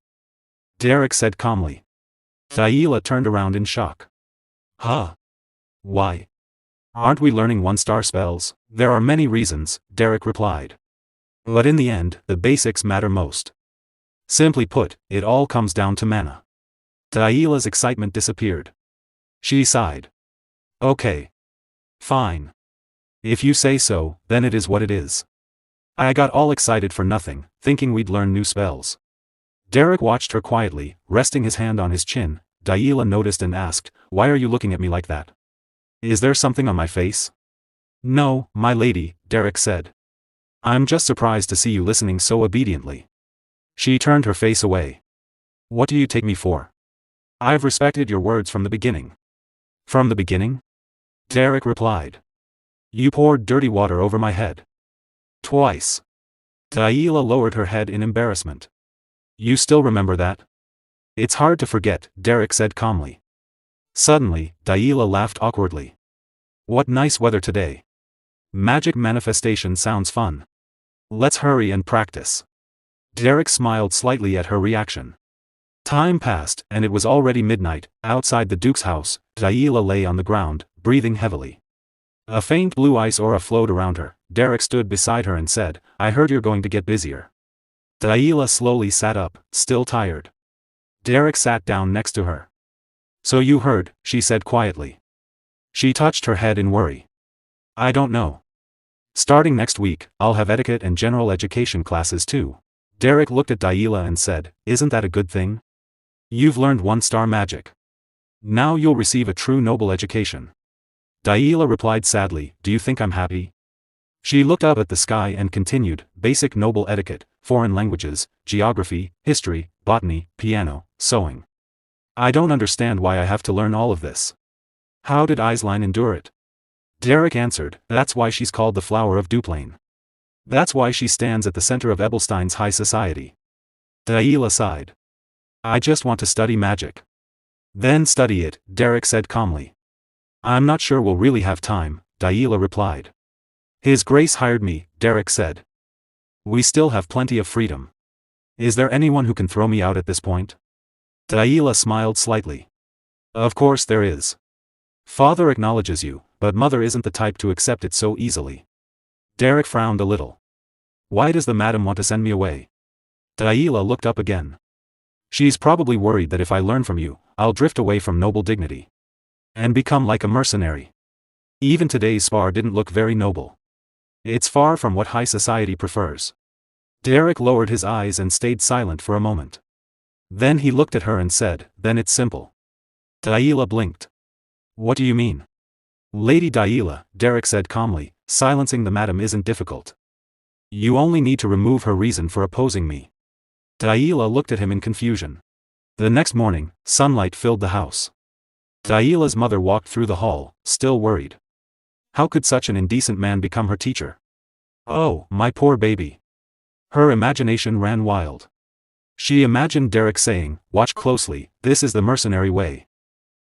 Derrick said calmly. Daila turned around in shock. Huh? Why? Aren't we learning 1-star spells? There are many reasons, Derrick replied. But in the end, the basics matter most. Simply put, it all comes down to mana. Daila's excitement disappeared. She sighed. Okay. Fine. If you say so, then it is what it is. I got all excited for nothing, thinking we'd learn new spells. Derrick watched her quietly, resting his hand on his chin. Daila noticed and asked, why are you looking at me like that? Is there something on my face? No, my lady, Derrick said. I'm just surprised to see you listening so obediently. She turned her face away. What do you take me for? I've respected your words from the beginning. From the beginning? Derrick replied. You poured dirty water over my head. Twice. Daila lowered her head in embarrassment. You still remember that? It's hard to forget, Derrick said calmly. Suddenly, Daila laughed awkwardly. What nice weather today. Magic manifestation sounds fun. Let's hurry and practice. Derrick smiled slightly at her reaction. Time passed, and it was already midnight. Outside the Duke's house, Daila lay on the ground, breathing heavily. A faint blue ice aura flowed around her. Derrick stood beside her and said, I heard you're going to get busier. Daila slowly sat up, still tired. Derrick sat down next to her. So you heard, she said quietly. She touched her head in worry. I don't know. Starting next week, I'll have etiquette and general education classes too. Derrick looked at Daila and said, isn't that a good thing? You've learned 1-star magic. Now you'll receive a true noble education. Daila replied sadly, do you think I'm happy? She looked up at the sky and continued, basic noble etiquette, foreign languages, geography, history, botany, piano, sewing. I don't understand why I have to learn all of this. How did Aisline endure it? Derrick answered, that's why she's called the flower of Duplain. That's why she stands at the center of Ebelstein's high society. Daila sighed. I just want to study magic. Then study it, Derrick said calmly. I'm not sure we'll really have time, Daila replied. His Grace hired me, Derrick said. We still have plenty of freedom. Is there anyone who can throw me out at this point? Daila smiled slightly. Of course there is. Father acknowledges you, but Mother isn't the type to accept it so easily. Derrick frowned a little. Why does the madam want to send me away? Daila looked up again. She's probably worried that if I learn from you, I'll drift away from noble dignity. And become like a mercenary. Even today's spar didn't look very noble. It's far from what high society prefers. Derrick lowered his eyes and stayed silent for a moment. Then he looked at her and said, then it's simple. Daila blinked. What do you mean? Lady Daila, Derrick said calmly, silencing the madam isn't difficult. You only need to remove her reason for opposing me. Daila looked at him in confusion. The next morning, sunlight filled the house. Daila's mother walked through the hall, still worried. How could such an indecent man become her teacher? Oh, my poor baby. Her imagination ran wild. She imagined Derrick saying, "Watch closely, this is the mercenary way,"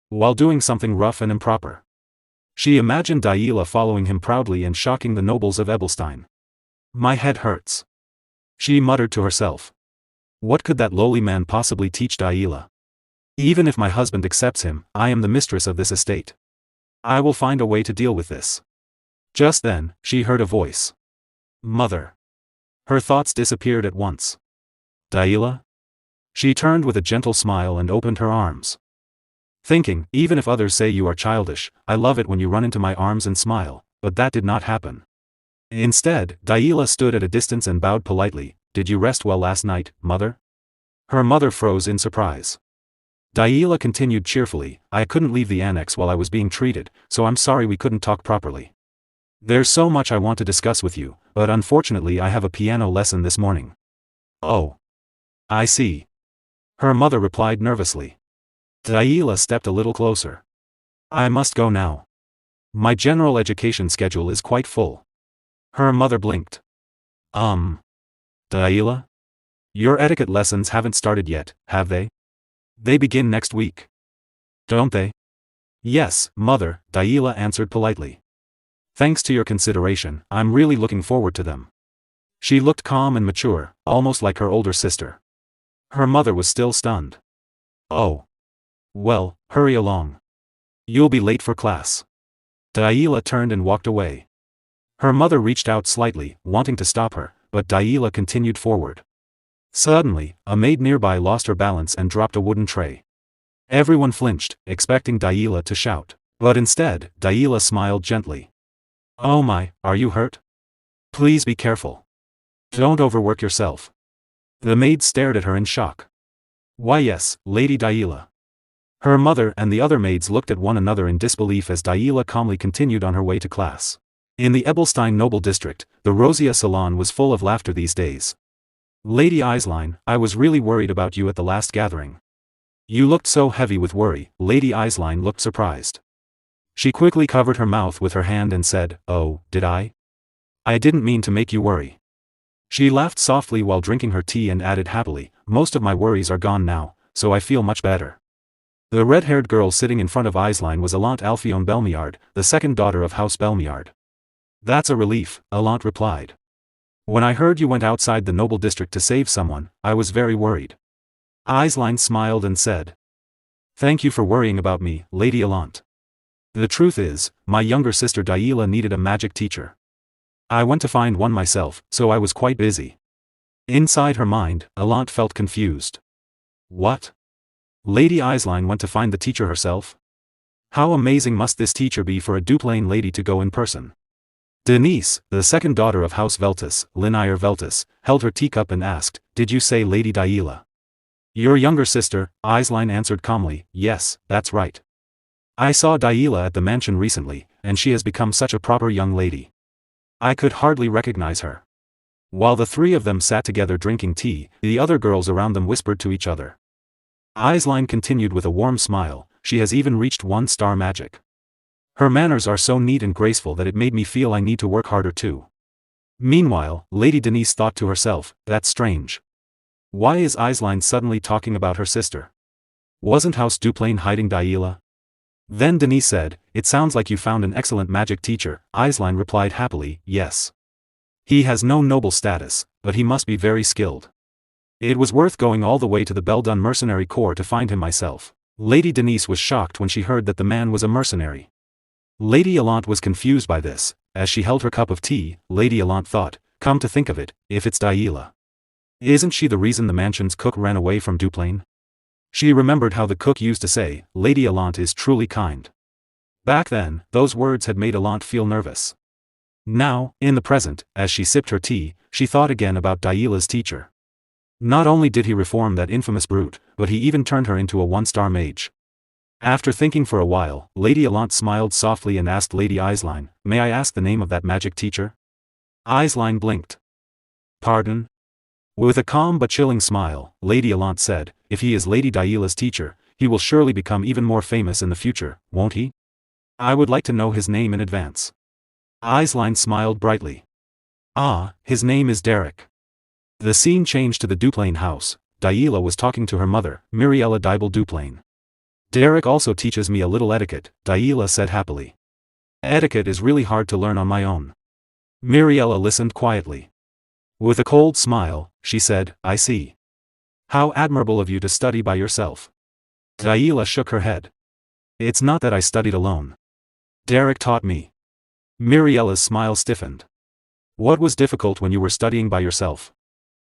while doing something rough and improper. She imagined Daila following him proudly and shocking the nobles of Ebelstein. My head hurts. She muttered to herself. What could that lowly man possibly teach Daila? Even if my husband accepts him, I am the mistress of this estate. I will find a way to deal with this. Just then, she heard a voice. Mother. Her thoughts disappeared at once. Daila? She turned with a gentle smile and opened her arms. Thinking, even if others say you are childish, I love it when you run into my arms and smile, but that did not happen. Instead, Daila stood at a distance and bowed politely. Did you rest well last night, mother? Her mother froze in surprise. Daila continued cheerfully, I couldn't leave the annex while I was being treated, so I'm sorry we couldn't talk properly. There's so much I want to discuss with you, but unfortunately I have a piano lesson this morning. Oh. I see. Her mother replied nervously. Daila stepped a little closer. I must go now. My general education schedule is quite full. Her mother blinked. Daila? Your etiquette lessons haven't started yet, have they? They begin next week. Don't they? Yes, mother, Daila answered politely. Thanks to your consideration, I'm really looking forward to them. She looked calm and mature, almost like her older sister. Her mother was still stunned. Oh. Well, hurry along. You'll be late for class. Daila turned and walked away. Her mother reached out slightly, wanting to stop her, but Daila continued forward. Suddenly, a maid nearby lost her balance and dropped a wooden tray. Everyone flinched, expecting Daila to shout, but instead, Daila smiled gently. Oh my, are you hurt? Please be careful. Don't overwork yourself. The maid stared at her in shock. Why yes, Lady Daila. Her mother and the other maids looked at one another in disbelief as Daila calmly continued on her way to class. In the Ebelstein noble district, the Rosia salon was full of laughter these days. Lady Eislein, I was really worried about you at the last gathering. You looked so heavy with worry. Lady Eislein looked surprised. She quickly covered her mouth with her hand and said, Oh, did I? I didn't mean to make you worry. She laughed softly while drinking her tea and added happily, Most of my worries are gone now, so I feel much better. The red-haired girl sitting in front of Eislein was Alante Alphione Belmiard, the second daughter of House Belmiard. That's a relief, Alante replied. When I heard you went outside the noble district to save someone, I was very worried. Eislein smiled and said. Thank you for worrying about me, Lady Alante. The truth is, my younger sister Daila needed a magic teacher. I went to find one myself, so I was quite busy. Inside her mind, Alante felt confused. What? Lady Eislein went to find the teacher herself? How amazing must this teacher be for a Duplain lady to go in person? Denise, the second daughter of House Veltus, Linnaeus Veltus, held her teacup and asked, Did you say Lady Daila? Your younger sister, Eislein answered calmly, Yes, that's right. I saw Daila at the mansion recently, and she has become such a proper young lady. I could hardly recognize her. While the three of them sat together drinking tea, the other girls around them whispered to each other. Eislein continued with a warm smile, She has even reached 1-star magic. Her manners are so neat and graceful that it made me feel I need to work harder too. Meanwhile, Lady Denise thought to herself, That's strange. Why is Eislein suddenly talking about her sister? Wasn't House Duplain hiding Daila? Then Denise said, It sounds like you found an excellent magic teacher. Eislein replied happily, Yes. He has no noble status, but he must be very skilled. It was worth going all the way to the Beldun mercenary corps to find him myself. Lady Denise was shocked when she heard that the man was a mercenary. Lady Alante was confused by this. As she held her cup of tea, Lady Alante thought, Come to think of it, if it's Daila. Isn't she the reason the mansion's cook ran away from Duplain? She remembered how the cook used to say, Lady Alante is truly kind. Back then, those words had made Alante feel nervous. Now, in the present, as she sipped her tea, she thought again about Daila's teacher. Not only did he reform that infamous brute, but he even turned her into a 1-star mage. After thinking for a while, Lady Allant smiled softly and asked Lady Eislein, "May I ask the name of that magic teacher?" Eislein blinked. "Pardon?" With a calm but chilling smile, Lady Allant said, "If he is Lady Daila's teacher, he will surely become even more famous in the future, won't he? I would like to know his name in advance." Eislein smiled brightly. "Ah, his name is Derrick." The scene changed to the Duplain house. Daila was talking to her mother, Miriella Dibble Duplain. "Derrick also teaches me a little etiquette," Daila said happily. "Etiquette is really hard to learn on my own." Miriella listened quietly. With a cold smile, she said, "I see. How admirable of you to study by yourself." Daila shook her head. "It's not that I studied alone. Derrick taught me." Miriella's smile stiffened. "What was difficult when you were studying by yourself?"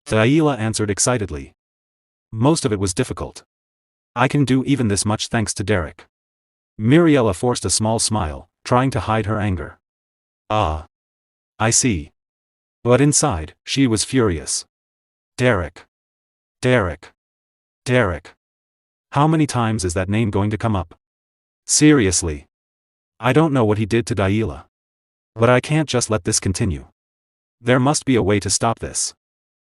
Daila answered excitedly. "Most of it was difficult. I can do even this much thanks to Derrick." Miriella forced a small smile, trying to hide her anger. "Ah. I see." But inside, she was furious. Derrick. Derrick. Derrick. How many times is that name going to come up? Seriously. I don't know what he did to Daila. But I can't just let this continue. There must be a way to stop this.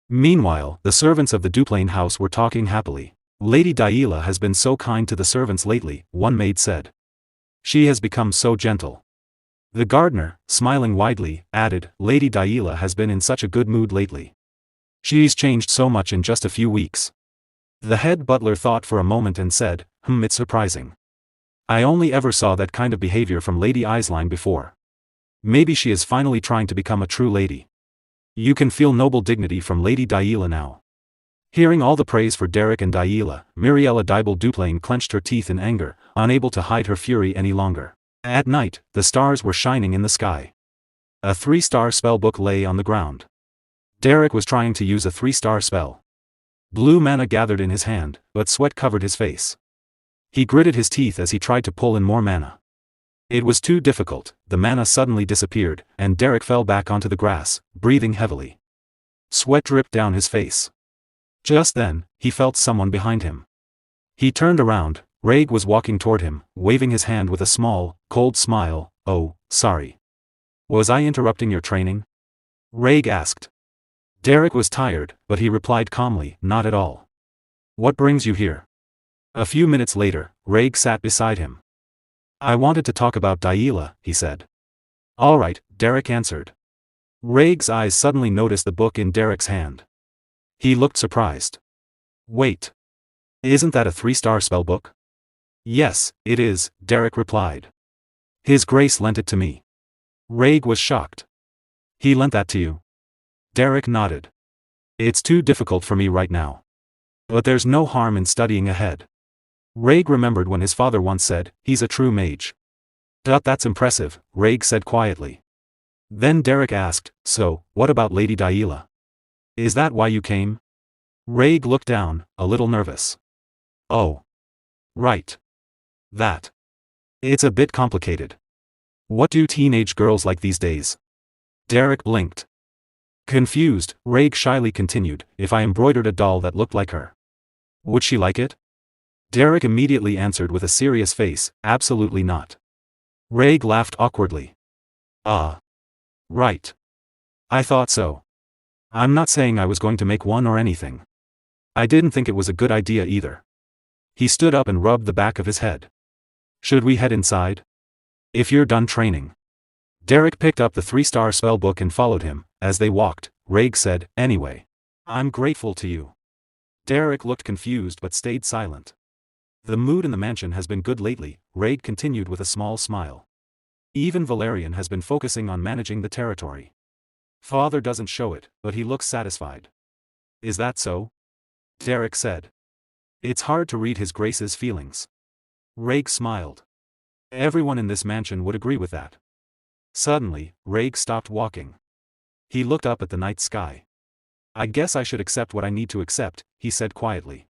Meanwhile, the servants of the Duplain house were talking happily. "Lady Daila has been so kind to the servants lately," one maid said. "She has become so gentle." The gardener, smiling widely, added, "Lady Daila has been in such a good mood lately. She's changed so much in just a few weeks." The head butler thought for a moment and said, It's surprising. I only ever saw that kind of behavior from Lady Eislein before. Maybe she is finally trying to become a true lady. You can feel noble dignity from Lady Daila now." Hearing all the praise for Derrick and Daila, Miriella Dibble Duplain clenched her teeth in anger, unable to hide her fury any longer. At night, the stars were shining in the sky. A 3-star spellbook lay on the ground. Derrick was trying to use a 3-star spell. Blue mana gathered in his hand, but sweat covered his face. He gritted his teeth as he tried to pull in more mana. It was too difficult. The mana suddenly disappeared, and Derrick fell back onto the grass, breathing heavily. Sweat dripped down his face. Just then, he felt someone behind him. He turned around. Raig was walking toward him, waving his hand with a small, cold smile. "Oh, sorry. Was I interrupting your training?" Raig asked. Derrick was tired, but he replied calmly, "Not at all." "What brings you here?" A few minutes later, Raig sat beside him. "I wanted to talk about Daila," he said. "All right," Derrick answered. Raig's eyes suddenly noticed the book in Derrick's hand. He looked surprised. "Wait. Isn't that a 3-star spellbook?" "Yes, it is," Derrick replied. "His Grace lent it to me." Raig was shocked. "He lent that to you?" Derrick nodded. "It's too difficult for me right now. But there's no harm in studying ahead." Raig remembered when his father once said, "He's a true mage." "That's impressive," Raig said quietly. Then Derrick asked, "So, what about Lady Daila? Is that why you came?" Raig looked down, a little nervous. "Oh. Right. That. It's a bit complicated. What do teenage girls like these days?" Derrick blinked. Confused, Raig shyly continued, "If I embroidered a doll that looked like her, would she like it?" Derrick immediately answered with a serious face, "Absolutely not." Raig laughed awkwardly. "Ah. Right. I thought so. I'm not saying I was going to make one or anything. I didn't think it was a good idea either." He stood up and rubbed the back of his head. "Should we head inside? If you're done training." Derrick picked up the 3-star spellbook and followed him. As they walked, Raig said, "Anyway, I'm grateful to you." Derrick looked confused but stayed silent. "The mood in the mansion has been good lately," Raig continued with a small smile. "Even Valerian has been focusing on managing the territory. Father doesn't show it, but he looks satisfied." "Is that so?" Derrick said. "It's hard to read his Grace's feelings." Raig smiled. "Everyone in this mansion would agree with that." Suddenly, Raig stopped walking. He looked up at the night sky. "I guess I should accept what I need to accept," he said quietly.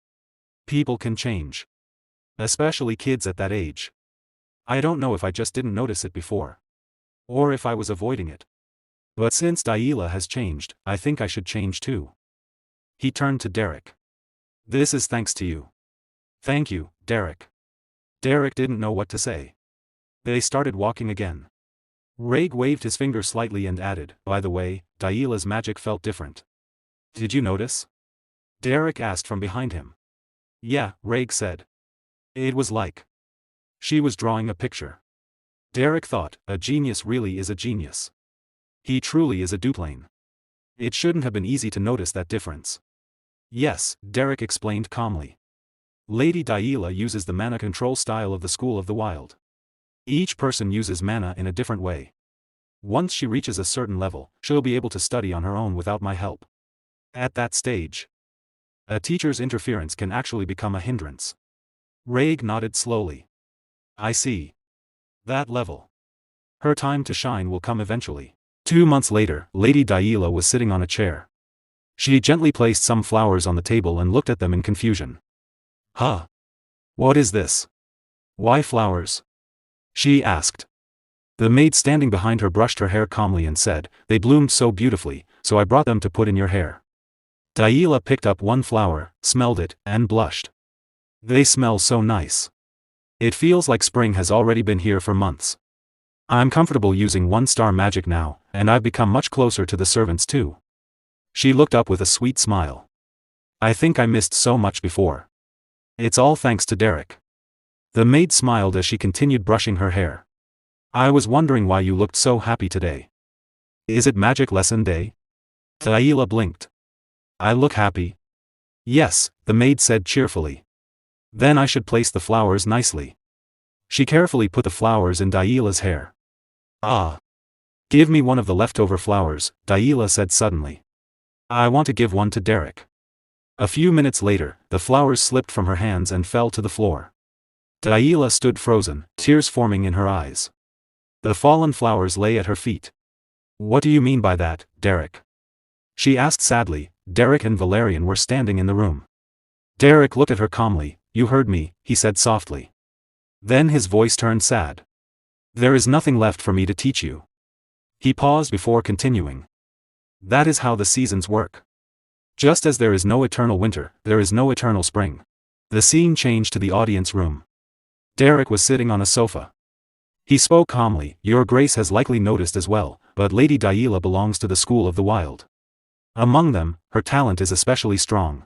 "People can change. Especially kids at that age. I don't know if I just didn't notice it before. Or if I was avoiding it. But since Daila has changed, I think I should change too." He turned to Derrick. "This is thanks to you." "Thank you, Derrick." Derrick didn't know what to say. They started walking again. Raig waved his finger slightly and added, by the way, Daila's magic felt different. Did you notice? Derrick asked from behind him. Yeah, Raig said. It was like she was drawing a picture. Derrick thought, a genius really is a genius. He truly is a duplane. It shouldn't have been easy to notice that difference. Yes, Derrick explained calmly. Lady Daila uses the mana control style of the School of the Wild. Each person uses mana in a different way. Once she reaches a certain level, she'll be able to study on her own without my help. At that stage, a teacher's interference can actually become a hindrance. Raig nodded slowly. I see. That level. Her time to shine will come eventually. 2 months later, Lady Daila was sitting on a chair. She gently placed some flowers on the table and looked at them in confusion. Huh? What is this? Why flowers? She asked. The maid standing behind her brushed her hair calmly and said, they bloomed so beautifully, so I brought them to put in your hair. Daila picked up one flower, smelled it, and blushed. They smell so nice. It feels like spring has already been here for months. I'm comfortable using one-star magic now, and I've become much closer to the servants too. She looked up with a sweet smile. I think I missed so much before. It's all thanks to Derrick. The maid smiled as she continued brushing her hair. I was wondering why you looked so happy today. Is it magic lesson day? Daila blinked. I look happy. Yes, the maid said cheerfully. Then I should place the flowers nicely. She carefully put the flowers in Daila's hair. Ah. Give me one of the leftover flowers, Daila said suddenly. I want to give one to Derrick. A few minutes later, the flowers slipped from her hands and fell to the floor. Daila stood frozen, tears forming in her eyes. The fallen flowers lay at her feet. What do you mean by that, Derrick? She asked sadly. Derrick and Valerian were standing in the room. Derrick looked at her calmly. You heard me, he said softly. Then his voice turned sad. There is nothing left for me to teach you. He paused before continuing. That is how the seasons work. Just as there is no eternal winter, there is no eternal spring. The scene changed to the audience room. Derrick was sitting on a sofa. He spoke calmly, Your Grace has likely noticed as well, but Lady Daila belongs to the School of the Wild. Among them, her talent is especially strong.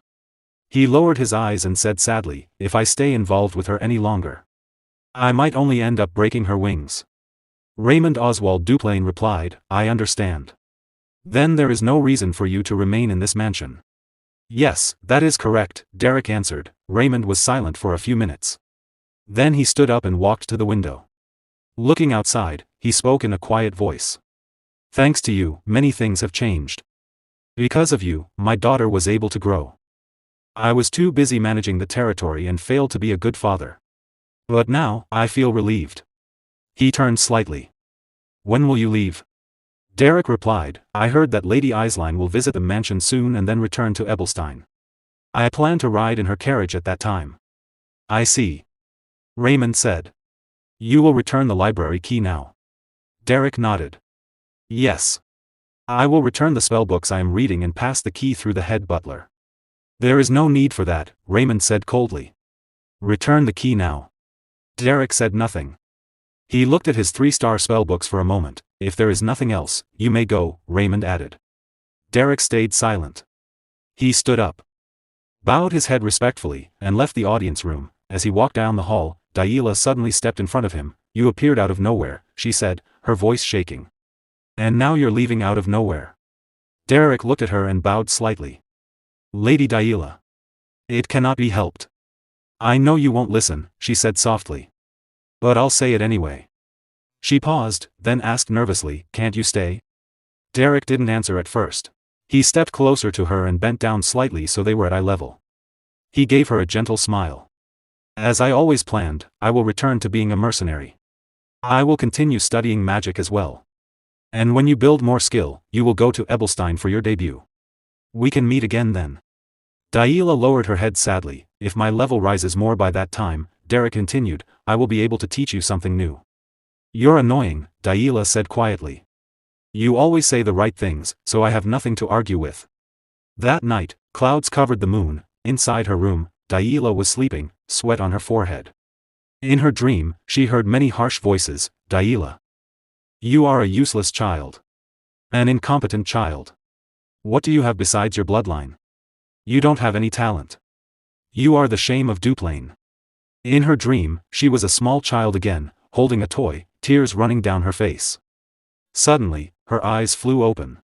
He lowered his eyes and said sadly, if I stay involved with her any longer, I might only end up breaking her wings. Raymond Oswald Duplain replied, I understand. Then there is no reason for you to remain in this mansion. Yes, that is correct, Derrick answered. Raymond was silent for a few minutes. Then he stood up and walked to the window. Looking outside, he spoke in a quiet voice. Thanks to you, many things have changed. Because of you, my daughter was able to grow. I was too busy managing the territory and failed to be a good father. But now, I feel relieved. He turned slightly. When will you leave? Derrick replied, I heard that Lady Eislein will visit the mansion soon and then return to Ebelstein. I plan to ride in her carriage at that time. I see. Raymond said. You will return the library key now. Derrick nodded. Yes. I will return the spellbooks I am reading and pass the key through the head butler. There is no need for that, Raymond said coldly. Return the key now. Derrick said nothing. He looked at his 3-star spellbooks for a moment. If there is nothing else, you may go, Raymond added. Derrick stayed silent. He stood up, bowed his head respectfully, and left the audience room. As he walked down the hall, Daila suddenly stepped in front of him. You appeared out of nowhere, she said, her voice shaking. And now you're leaving out of nowhere. Derrick looked at her and bowed slightly. Lady Daila. It cannot be helped. I know you won't listen, she said softly. But I'll say it anyway. She paused, then asked nervously, can't you stay? Derrick didn't answer at first. He stepped closer to her and bent down slightly so they were at eye level. He gave her a gentle smile. As I always planned, I will return to being a mercenary. I will continue studying magic as well. And when you build more skill, you will go to Ebelstein for your debut. We can meet again then. Daila lowered her head sadly. If my level rises more by that time, Derrick continued, I will be able to teach you something new. You're annoying, Daila said quietly. You always say the right things, so I have nothing to argue with. That night, clouds covered the moon. Inside her room, Daila was sleeping, sweat on her forehead. In her dream, she heard many harsh voices. Daila. You are a useless child. An incompetent child. What do you have besides your bloodline? You don't have any talent. You are the shame of Duplain. In her dream, she was a small child again, holding a toy, tears running down her face. Suddenly, her eyes flew open.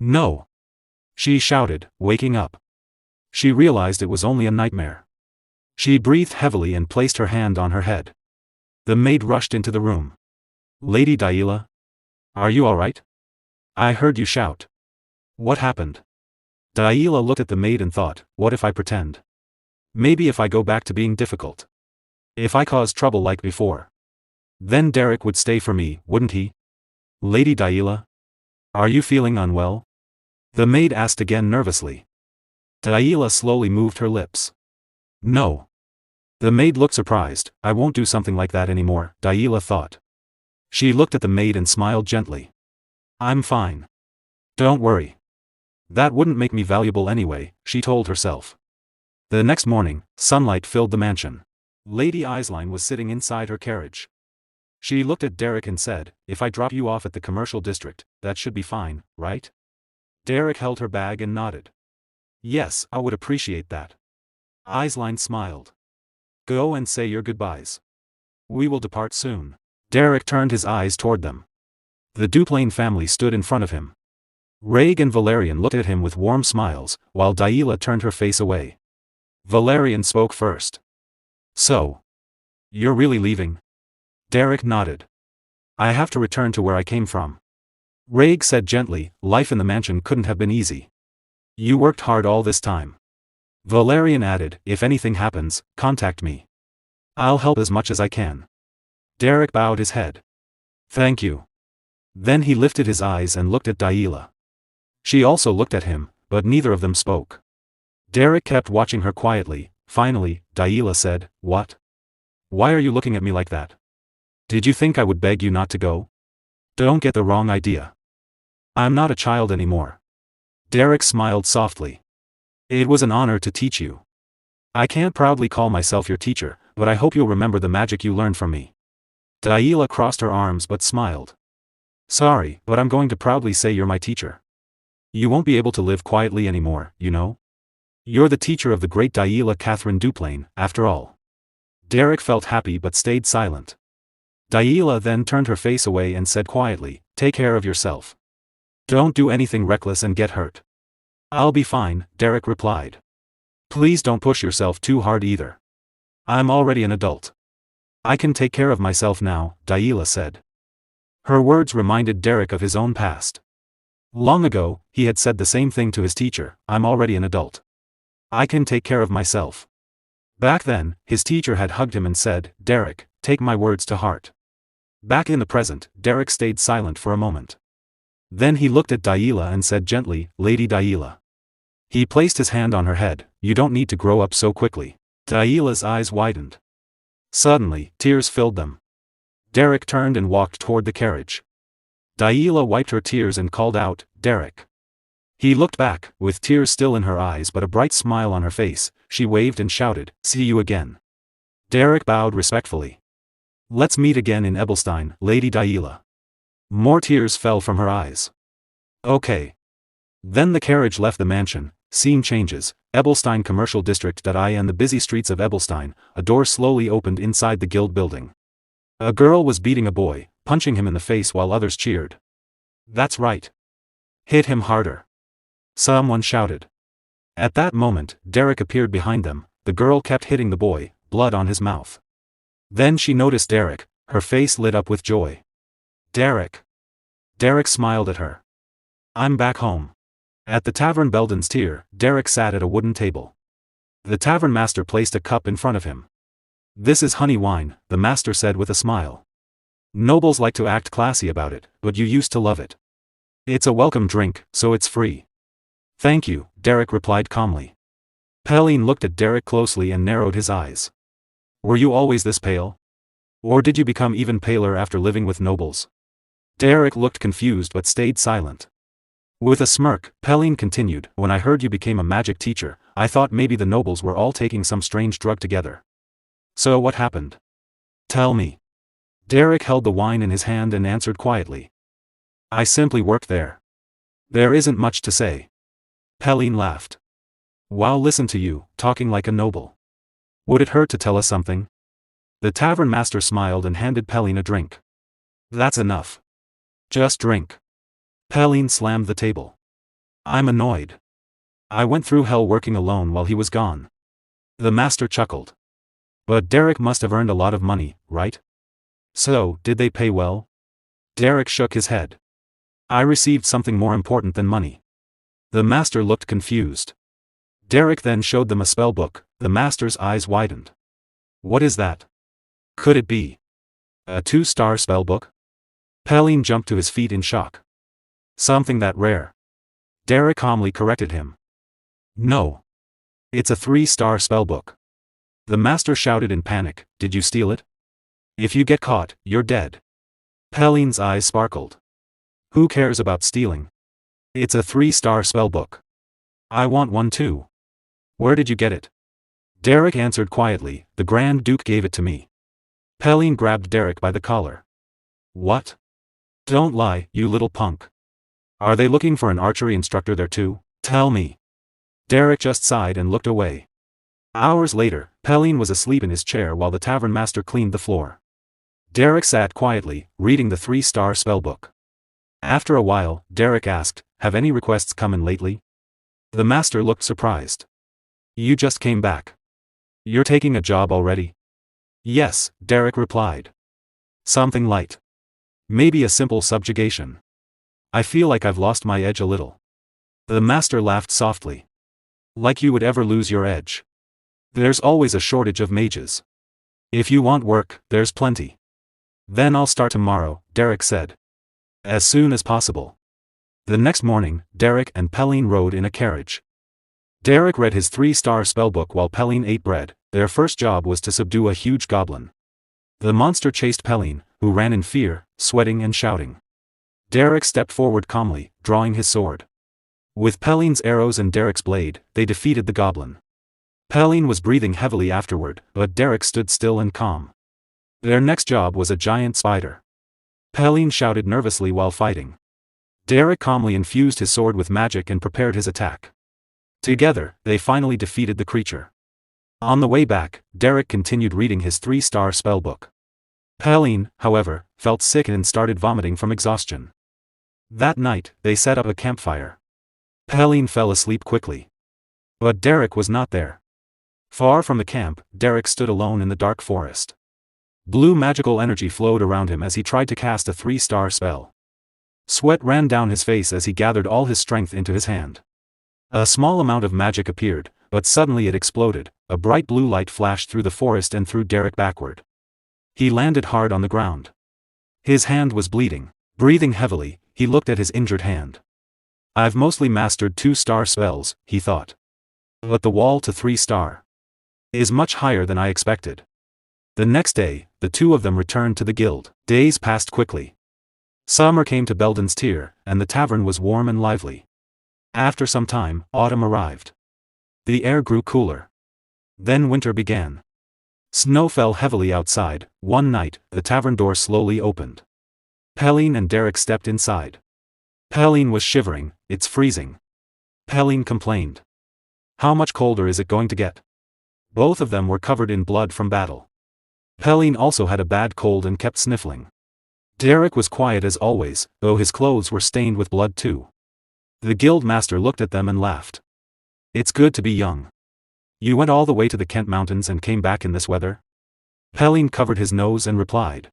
No! She shouted, waking up. She realized it was only a nightmare. She breathed heavily and placed her hand on her head. The maid rushed into the room. Lady Daila? Are you all right? I heard you shout. What happened? Daila looked at the maid and thought, what if I pretend? Maybe if I go back to being difficult. If I cause trouble like before. Then Derrick would stay for me, wouldn't he? Lady Daila? Are you feeling unwell? The maid asked again nervously. Daila slowly moved her lips. No. The maid looked surprised. I won't do something like that anymore, Daila thought. She looked at the maid and smiled gently. I'm fine. Don't worry. That wouldn't make me valuable anyway, she told herself. The next morning, sunlight filled the mansion. Lady Isline was sitting inside her carriage. She looked at Derrick and said, if I drop you off at the commercial district, that should be fine, right? Derrick held her bag and nodded. Yes, I would appreciate that. Isline smiled. Go and say your goodbyes. We will depart soon. Derrick turned his eyes toward them. The Duplain family stood in front of him. Raig and Valerian looked at him with warm smiles, while Daila turned her face away. Valerian spoke first. So. You're really leaving? Derrick nodded. I have to return to where I came from. Raig said gently, life in the mansion couldn't have been easy. You worked hard all this time. Valerian added, if anything happens, contact me. I'll help as much as I can. Derrick bowed his head. Thank you. Then he lifted his eyes and looked at Daila. She also looked at him, but neither of them spoke. Derrick kept watching her quietly. Finally, Daila said, what? Why are you looking at me like that? Did you think I would beg you not to go? Don't get the wrong idea. I'm not a child anymore. Derrick smiled softly. It was an honor to teach you. I can't proudly call myself your teacher, but I hope you'll remember the magic you learned from me. Daila crossed her arms but smiled. Sorry, but I'm going to proudly say you're my teacher. You won't be able to live quietly anymore, you know? You're the teacher of the great Daila Catherine Duplain, after all. Derrick felt happy but stayed silent. Daila then turned her face away and said quietly, take care of yourself. Don't do anything reckless and get hurt. I'll be fine, Derrick replied. Please don't push yourself too hard either. I'm already an adult. I can take care of myself now, Daila said. Her words reminded Derrick of his own past. Long ago, he had said the same thing to his teacher, I'm already an adult. I can take care of myself. Back then, his teacher had hugged him and said, Derrick, take my words to heart. Back in the present, Derrick stayed silent for a moment. Then he looked at Daila and said gently, Lady Daila. He placed his hand on her head, you don't need to grow up so quickly. Daila's eyes widened. Suddenly, tears filled them. Derrick turned and walked toward the carriage. Daila wiped her tears and called out, Derrick. He looked back, with tears still in her eyes but a bright smile on her face. She waved and shouted, see you again. Derrick bowed respectfully. Let's meet again in Ebelstein, Lady Daila. More tears fell from her eyes. Okay. Then the carriage left the mansion. Scene changes. Ebelstein Commercial District. In the busy streets of Ebelstein, a door slowly opened inside the guild building. A girl was beating a boy, punching him in the face while others cheered. That's right. Hit him harder. Someone shouted. At that moment, Derrick appeared behind them. The girl kept hitting the boy, blood on his mouth. Then she noticed Derrick. Her face lit up with joy. Derrick. Derrick smiled at her. I'm back home. At the tavern Belden's Tier, Derrick sat at a wooden table. The tavern master placed a cup in front of him. This is honey wine, the master said with a smile. Nobles like to act classy about it, but you used to love it. It's a welcome drink, so it's free. Thank you, Derrick replied calmly. Peline looked at Derrick closely and narrowed his eyes. Were you always this pale? Or did you become even paler after living with nobles? Derrick looked confused but stayed silent. With a smirk, Peline continued, when I heard you became a magic teacher, I thought maybe the nobles were all taking some strange drug together. So what happened? Tell me. Derrick held the wine in his hand and answered quietly. I simply worked there. There isn't much to say. Helene laughed. Wow, listen to you, talking like a noble. Would it hurt to tell us something? The tavern master smiled and handed Helene a drink. That's enough. Just drink. Helene slammed the table. I'm annoyed. I went through hell working alone while he was gone. The master chuckled. But Derrick must have earned a lot of money, right? So, did they pay well? Derrick shook his head. I received something more important than money. The master looked confused. Derrick then showed them a spell book. The master's eyes widened. What is that? Could it be a 2-star spell book? Helene jumped to his feet in shock. Something that rare. Derrick calmly corrected him. No. It's a 3-star spellbook. The master shouted in panic, did you steal it? If you get caught, you're dead. Helene's eyes sparkled. Who cares about stealing? It's a 3-star spellbook. I want one too. Where did you get it? Derrick answered quietly, the Grand Duke gave it to me. Helene grabbed Derrick by the collar. What? Don't lie, you little punk. Are they looking for an archery instructor there too? Tell me. Derrick just sighed and looked away. Hours later, Helene was asleep in his chair while the tavern master cleaned the floor. Derrick sat quietly, reading the 3-star spellbook. After a while, Derrick asked, have any requests come in lately? The master looked surprised. You just came back. You're taking a job already? Yes, Derrick replied. Something light. Maybe a simple subjugation. I feel like I've lost my edge a little. The master laughed softly. Like you would ever lose your edge. There's always a shortage of mages. If you want work, there's plenty. Then I'll start tomorrow, Derrick said. As soon as possible. The next morning, Derrick and Helene rode in a carriage. Derrick read his 3-star spellbook while Helene ate bread. Their first job was to subdue a huge goblin. The monster chased Helene, who ran in fear, sweating and shouting. Derrick stepped forward calmly, drawing his sword. With Helene's arrows and Derrick's blade, they defeated the goblin. Helene was breathing heavily afterward, but Derrick stood still and calm. Their next job was a giant spider. Helene shouted nervously while fighting. Derrick calmly infused his sword with magic and prepared his attack. Together, they finally defeated the creature. On the way back, Derrick continued reading his 3-star spellbook. Helene, however, felt sick and started vomiting from exhaustion. That night, they set up a campfire. Helene fell asleep quickly. But Derrick was not there. Far from the camp, Derrick stood alone in the dark forest. Blue magical energy flowed around him as he tried to cast a 3-star spell. Sweat ran down his face as he gathered all his strength into his hand. A small amount of magic appeared, but suddenly it exploded. A bright blue light flashed through the forest and threw Derrick backward. He landed hard on the ground. His hand was bleeding. Breathing heavily, he looked at his injured hand. I've mostly mastered 2-star spells, he thought. But the wall to 3-star is much higher than I expected. The next day, the two of them returned to the guild. Days passed quickly. Summer came to Belden's Tier, and the tavern was warm and lively. After some time, autumn arrived. The air grew cooler. Then winter began. Snow fell heavily outside. One night, the tavern door slowly opened. Helene and Derrick stepped inside. Helene was shivering, it's freezing. Helene complained. How much colder is it going to get? Both of them were covered in blood from battle. Helene also had a bad cold and kept sniffling. Derrick was quiet as always, though his clothes were stained with blood too. The guild master looked at them and laughed. It's good to be young. You went all the way to the Kent Mountains and came back in this weather? Helene covered his nose and replied.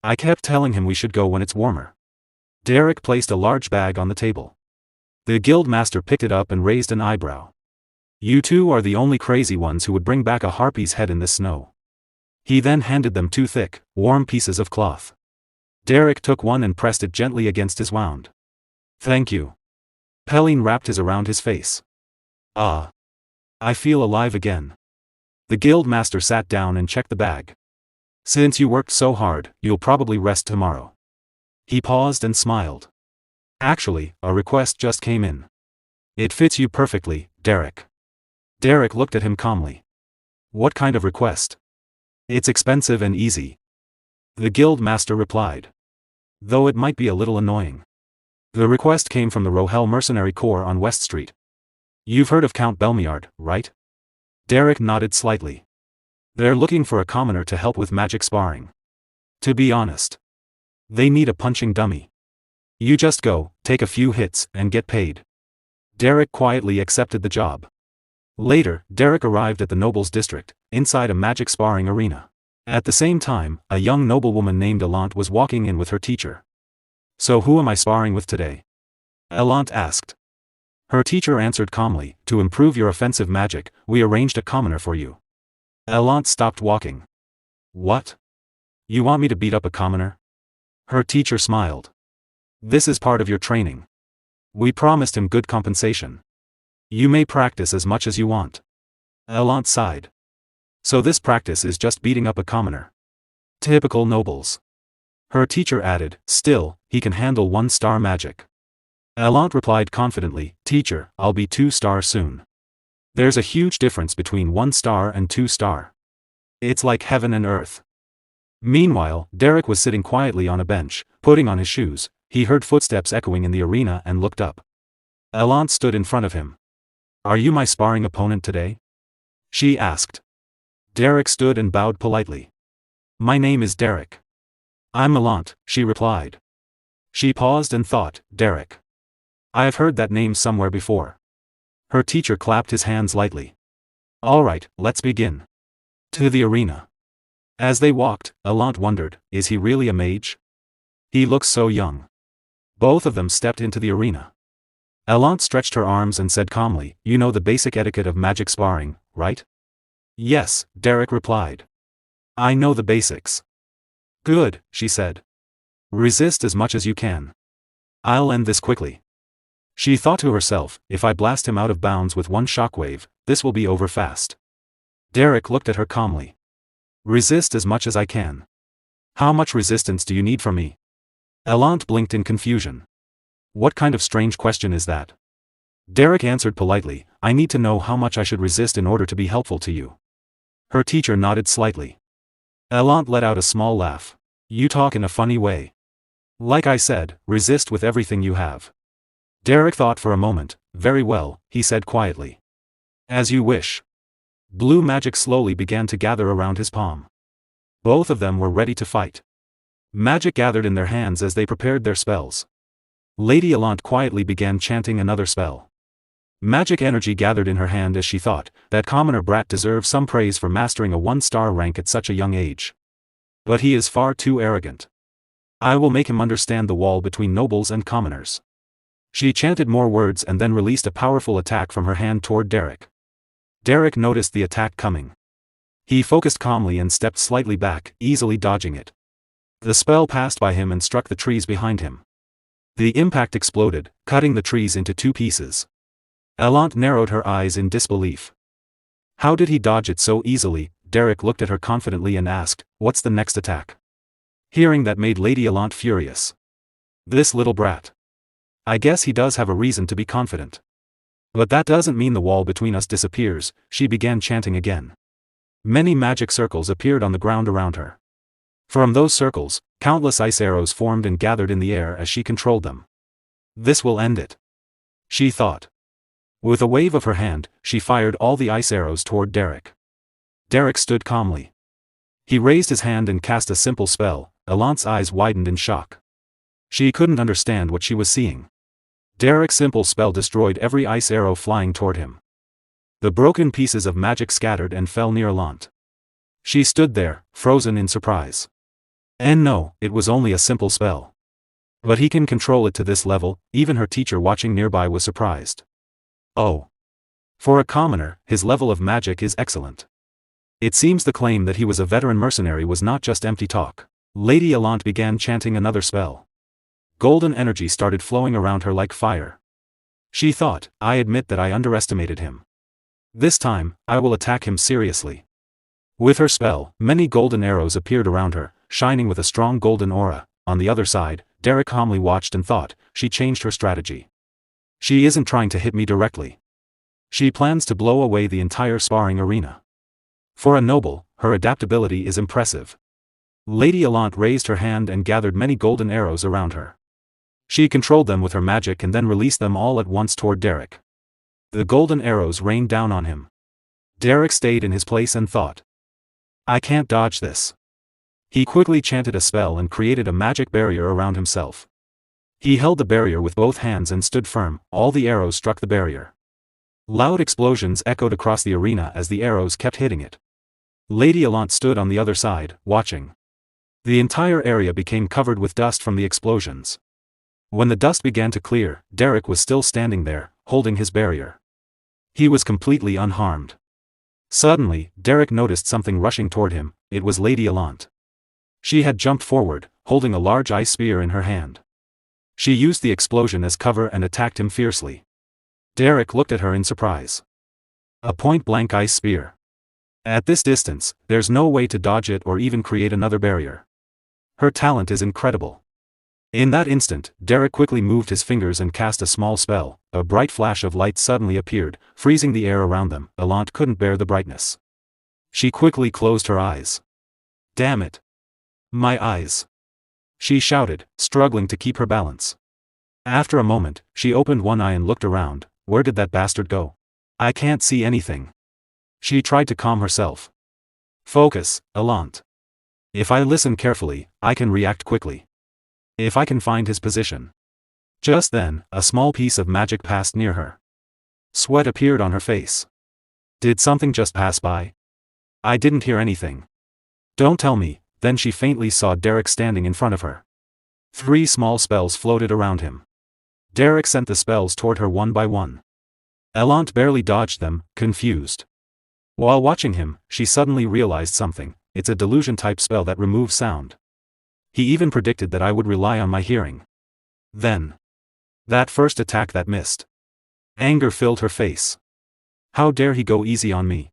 I kept telling him we should go when it's warmer. Derrick placed a large bag on the table. The guild master picked it up and raised an eyebrow. You two are the only crazy ones who would bring back a harpy's head in this snow. He then handed them 2 thick, warm pieces of cloth. Derrick took one and pressed it gently against his wound. Thank you. Helene wrapped his around his face. Ah. I feel alive again. The guild master sat down and checked the bag. Since you worked so hard, you'll probably rest tomorrow. He paused and smiled. Actually, a request just came in. It fits you perfectly, Derrick. Derrick looked at him calmly. What kind of request? It's expensive and easy. The guild master replied. Though it might be a little annoying. The request came from the Rohel Mercenary Corps on West Street. You've heard of Count Belmiard, right? Derrick nodded slightly. They're looking for a commoner to help with magic sparring. To be honest, they need a punching dummy. You just go, take a few hits, and get paid. Derrick quietly accepted the job. Later, Derrick arrived at the nobles' district, inside a magic sparring arena. At the same time, a young noblewoman named Elant was walking in with her teacher. So who am I sparring with today? Elant asked. Her teacher answered calmly, to improve your offensive magic, we arranged a commoner for you. Elant stopped walking. What? You want me to beat up a commoner? Her teacher smiled. This is part of your training. We promised him good compensation. You may practice as much as you want. Elant sighed. So this practice is just beating up a commoner. Typical nobles. Her teacher added, still, he can handle 1-star magic. Elant replied confidently, Teacher, I'll be 2-star soon. There's a huge difference between 1-star and 2-star. It's like heaven and earth. Meanwhile, Derrick was sitting quietly on a bench, putting on his shoes. He heard footsteps echoing in the arena and looked up. Elant stood in front of him. Are you my sparring opponent today? She asked. Derrick stood and bowed politely. My name is Derrick. I'm Elant, she replied. She paused and thought, Derrick. I have heard that name somewhere before. Her teacher clapped his hands lightly. All right, let's begin. To the arena. As they walked, Elant wondered, is he really a mage? He looks so young. Both of them stepped into the arena. Elant stretched her arms and said calmly, you know the basic etiquette of magic sparring, right? Yes, Derrick replied. I know the basics. Good, she said. Resist as much as you can. I'll end this quickly. She thought to herself, if I blast him out of bounds with one shockwave, this will be over fast. Derrick looked at her calmly. Resist as much as I can. How much resistance do you need from me? Elant blinked in confusion. What kind of strange question is that? Derrick answered politely, I need to know how much I should resist in order to be helpful to you. Her teacher nodded slightly. Elant let out a small laugh. You talk in a funny way. Like I said, resist with everything you have. Derrick thought for a moment. Very well, he said quietly. As you wish. Blue magic slowly began to gather around his palm. Both of them were ready to fight. Magic gathered in their hands as they prepared their spells. Lady Elant quietly began chanting another spell. Magic energy gathered in her hand as she thought, that commoner brat deserves some praise for mastering a 1-star rank at such a young age. But he is far too arrogant. I will make him understand the wall between nobles and commoners. She chanted more words and then released a powerful attack from her hand toward Derrick. Derrick noticed the attack coming. He focused calmly and stepped slightly back, easily dodging it. The spell passed by him and struck the trees behind him. The impact exploded, cutting the trees into 2 pieces. Elant narrowed her eyes in disbelief. How did he dodge it so easily? Derrick looked at her confidently and asked, what's the next attack? Hearing that made Lady Elant furious. This little brat. I guess he does have a reason to be confident. But that doesn't mean the wall between us disappears, she began chanting again. Many magic circles appeared on the ground around her. From those circles, countless ice arrows formed and gathered in the air as she controlled them. This will end it. She thought. With a wave of her hand, she fired all the ice arrows toward Derrick. Derrick stood calmly. He raised his hand and cast a simple spell. Elant's eyes widened in shock. She couldn't understand what she was seeing. Derrick's simple spell destroyed every ice arrow flying toward him. The broken pieces of magic scattered and fell near Elant. She stood there, frozen in surprise. And no, it was only a simple spell. But he can control it to this level. Even her teacher watching nearby was surprised. Oh. For a commoner, his level of magic is excellent. It seems the claim that he was a veteran mercenary was not just empty talk. Lady Elant began chanting another spell. Golden energy started flowing around her like fire. She thought, I admit that I underestimated him. This time, I will attack him seriously. With her spell, many golden arrows appeared around her, shining with a strong golden aura. On the other side, Derrick calmly watched and thought, she changed her strategy. She isn't trying to hit me directly. She plans to blow away the entire sparring arena. For a noble, her adaptability is impressive. Lady Allant raised her hand and gathered many golden arrows around her. She controlled them with her magic and then released them all at once toward Derrick. The golden arrows rained down on him. Derrick stayed in his place and thought, I can't dodge this. He quickly chanted a spell and created a magic barrier around himself. He held the barrier with both hands and stood firm. All the arrows struck the barrier. Loud explosions echoed across the arena as the arrows kept hitting it. Lady Allant stood on the other side, watching. The entire area became covered with dust from the explosions. When the dust began to clear, Derrick was still standing there, holding his barrier. He was completely unharmed. Suddenly, Derrick noticed something rushing toward him. It was Lady Allant. She had jumped forward, holding a large ice spear in her hand. She used the explosion as cover and attacked him fiercely. Derrick looked at her in surprise. A point-blank ice spear. At this distance, there's no way to dodge it or even create another barrier. Her talent is incredible. In that instant, Derrick quickly moved his fingers and cast a small spell. A bright flash of light suddenly appeared, freezing the air around them. Allant couldn't bear the brightness. She quickly closed her eyes. Damn it! My eyes! She shouted, struggling to keep her balance. After a moment, she opened one eye and looked around. Where did that bastard go? I can't see anything. She tried to calm herself. Focus, Allant. If I listen carefully, I can react quickly. If I can find his position. Just then, a small piece of magic passed near her. Sweat appeared on her face. Did something just pass by? I didn't hear anything. Don't tell me. Then she faintly saw Derrick standing in front of her. 3 small spells floated around him. Derrick sent the spells toward her one by one. Allant barely dodged them, confused. While watching him, she suddenly realized something. It's a delusion-type spell that removes sound. He even predicted that I would rely on my hearing. Then. That first attack that missed. Anger filled her face. How dare he go easy on me?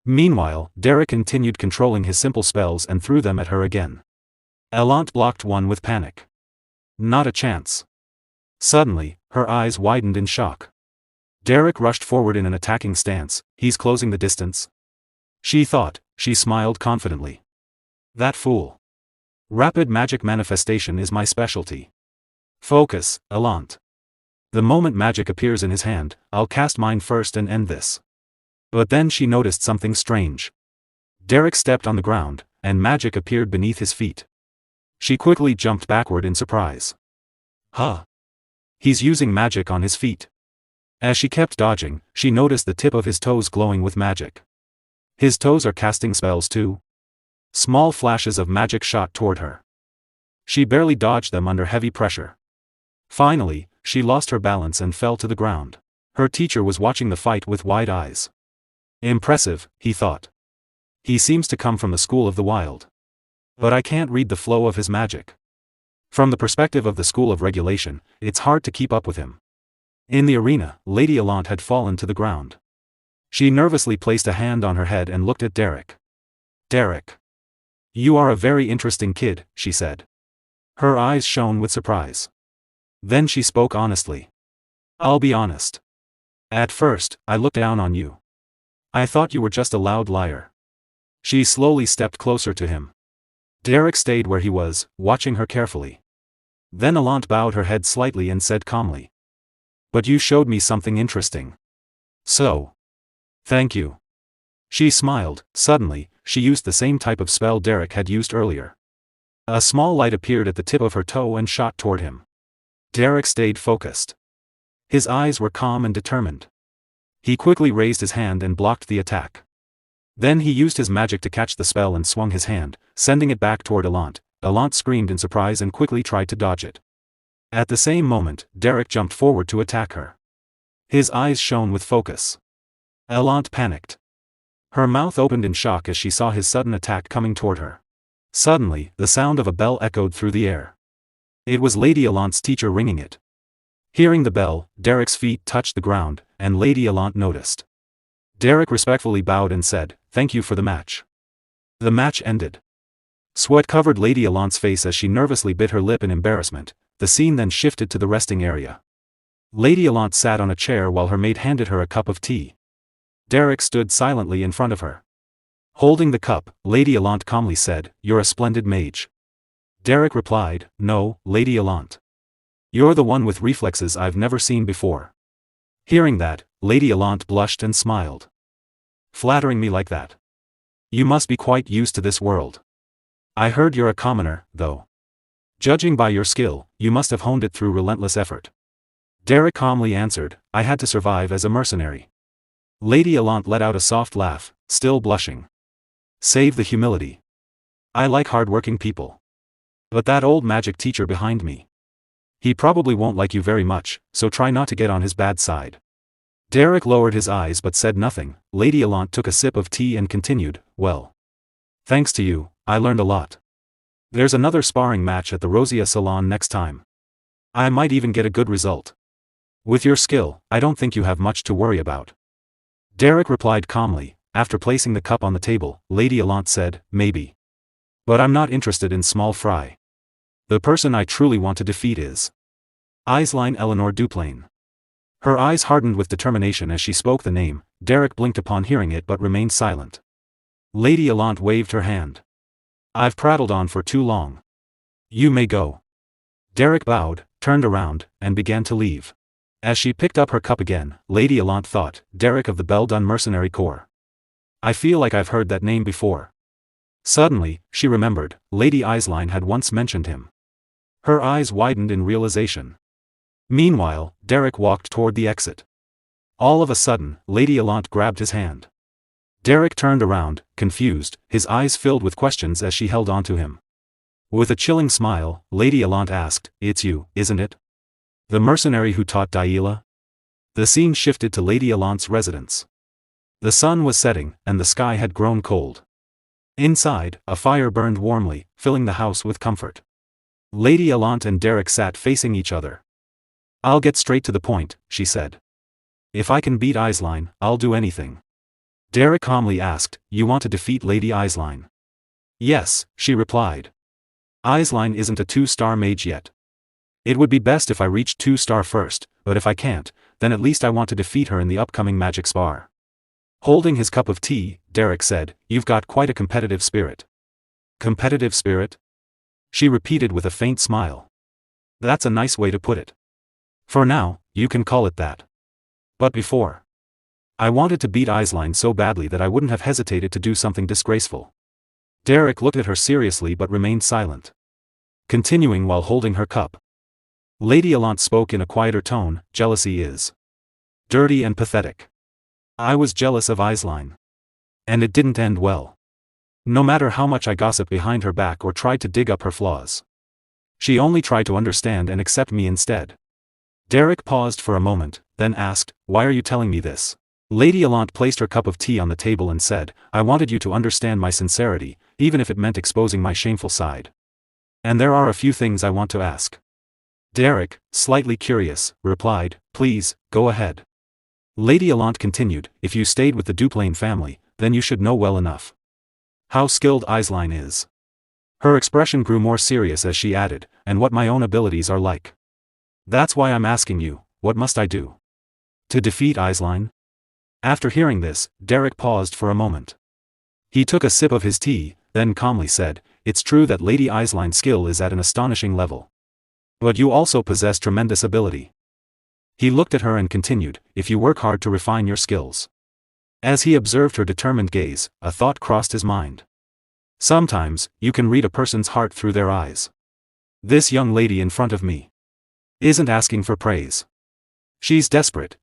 Meanwhile, Derrick continued controlling his simple spells and threw them at her again. Allant blocked one with panic. Not a chance. Suddenly, her eyes widened in shock. Derrick rushed forward in an attacking stance. He's closing the distance. She thought. She smiled confidently. That fool. Rapid magic manifestation is my specialty. Focus, Allant. The moment magic appears in his hand, I'll cast mine first and end this. But then she noticed something strange. Derrick stepped on the ground, and magic appeared beneath his feet. She quickly jumped backward in surprise. Huh. He's using magic on his feet. As she kept dodging, she noticed the tip of his toes glowing with magic. His toes are casting spells too. Small flashes of magic shot toward her. She barely dodged them under heavy pressure. Finally, she lost her balance and fell to the ground. Her teacher was watching the fight with wide eyes. Impressive, he thought. He seems to come from the school of the wild. But I can't read the flow of his magic. From the perspective of the school of regulation, it's hard to keep up with him. In the arena, Lady Allant had fallen to the ground. She nervously placed a hand on her head and looked at Derrick. Derrick. You are a very interesting kid, she said. Her eyes shone with surprise. Then she spoke honestly. I'll be honest. At first, I looked down on you. I thought you were just a loud liar. She slowly stepped closer to him. Derrick stayed where he was, watching her carefully. Then Allant bowed her head slightly and said calmly. But you showed me something interesting. So. Thank you. She smiled. Suddenly, she used the same type of spell Derrick had used earlier. A small light appeared at the tip of her toe and shot toward him. Derrick stayed focused. His eyes were calm and determined. He quickly raised his hand and blocked the attack. Then he used his magic to catch the spell and swung his hand, sending it back toward Allant. Allant screamed in surprise and quickly tried to dodge it. At the same moment, Derrick jumped forward to attack her. His eyes shone with focus. Allant panicked. Her mouth opened in shock as she saw his sudden attack coming toward her. Suddenly, the sound of a bell echoed through the air. It was Lady Allant's teacher ringing it. Hearing the bell, Derrick's feet touched the ground, and Lady Allant noticed. Derrick respectfully bowed and said, "Thank you for the match." The match ended. Sweat covered Lady Allant's face as she nervously bit her lip in embarrassment. The scene then shifted to the resting area. Lady Allant sat on a chair while her maid handed her a cup of tea. Derrick stood silently in front of her. Holding the cup, Lady Allant calmly said, "You're a splendid mage." Derrick replied, "No, Lady Allant. You're the one with reflexes I've never seen before." Hearing that, Lady Allant blushed and smiled. "Flattering me like that? You must be quite used to this world. I heard you're a commoner, though. Judging by your skill, you must have honed it through relentless effort." Derrick calmly answered, "I had to survive as a mercenary." Lady Allant let out a soft laugh, still blushing. "Save the humility. I like hard-working people. But that old magic teacher behind me. He probably won't like you very much, so try not to get on his bad side." Derrick lowered his eyes but said nothing. Lady Allant took a sip of tea and continued, "Well. Thanks to you, I learned a lot. There's another sparring match at the Rosia Salon next time. I might even get a good result. With your skill, I don't think you have much to worry about." Derrick replied calmly. After placing the cup on the table, Lady Allant said, "Maybe. But I'm not interested in small fry. The person I truly want to defeat is Aisline Eleanor Duplain." Her eyes hardened with determination as she spoke the name. Derrick blinked upon hearing it but remained silent. Lady Allant waved her hand. "I've prattled on for too long. You may go." Derrick bowed, turned around, and began to leave. As she picked up her cup again, Lady Allant thought, "Derrick of the Beldun Mercenary Corps. I feel like I've heard that name before." Suddenly, she remembered, Lady Aisline had once mentioned him. Her eyes widened in realization. Meanwhile, Derrick walked toward the exit. All of a sudden, Lady Allant grabbed his hand. Derrick turned around, confused, his eyes filled with questions as she held on to him. With a chilling smile, Lady Allant asked, "It's you, isn't it? The mercenary who taught Daila?" The scene shifted to Lady Allant's residence. The sun was setting, and the sky had grown cold. Inside, a fire burned warmly, filling the house with comfort. Lady Allant and Derrick sat facing each other. "I'll get straight to the point," she said. "If I can beat Aisline, I'll do anything." Derrick calmly asked, "You want to defeat Lady Aisline?" "Yes," she replied. "Aisline isn't a 2-star mage yet. It would be best if I reached 2-star first, but if I can't, then at least I want to defeat her in the upcoming magic spar." Holding his cup of tea, Derrick said, "You've got quite a competitive spirit." "Competitive spirit?" she repeated with a faint smile. "That's a nice way to put it. For now, you can call it that. But before, I wanted to beat Aisline so badly that I wouldn't have hesitated to do something disgraceful." Derrick looked at her seriously but remained silent. Continuing while holding her cup, Lady Allant spoke in a quieter tone, "Jealousy is dirty and pathetic. I was jealous of Aisline. And it didn't end well. No matter how much I gossiped behind her back or tried to dig up her flaws, she only tried to understand and accept me instead." Derrick paused for a moment, then asked, "Why are you telling me this?" Lady Allant placed her cup of tea on the table and said, "I wanted you to understand my sincerity, even if it meant exposing my shameful side. And there are a few things I want to ask." Derrick, slightly curious, replied, "Please, go ahead." Lady Allant continued, "If you stayed with the Duplain family, then you should know well enough how skilled Aisline is." Her expression grew more serious as she added, "And what my own abilities are like. That's why I'm asking you, what must I do to defeat Aisline?" After hearing this, Derrick paused for a moment. He took a sip of his tea, then calmly said, "It's true that Lady Aisline's skill is at an astonishing level. But you also possess tremendous ability." He looked at her and continued, "If you work hard to refine your skills." As he observed her determined gaze, a thought crossed his mind. Sometimes, you can read a person's heart through their eyes. This young lady in front of me isn't asking for praise. She's desperate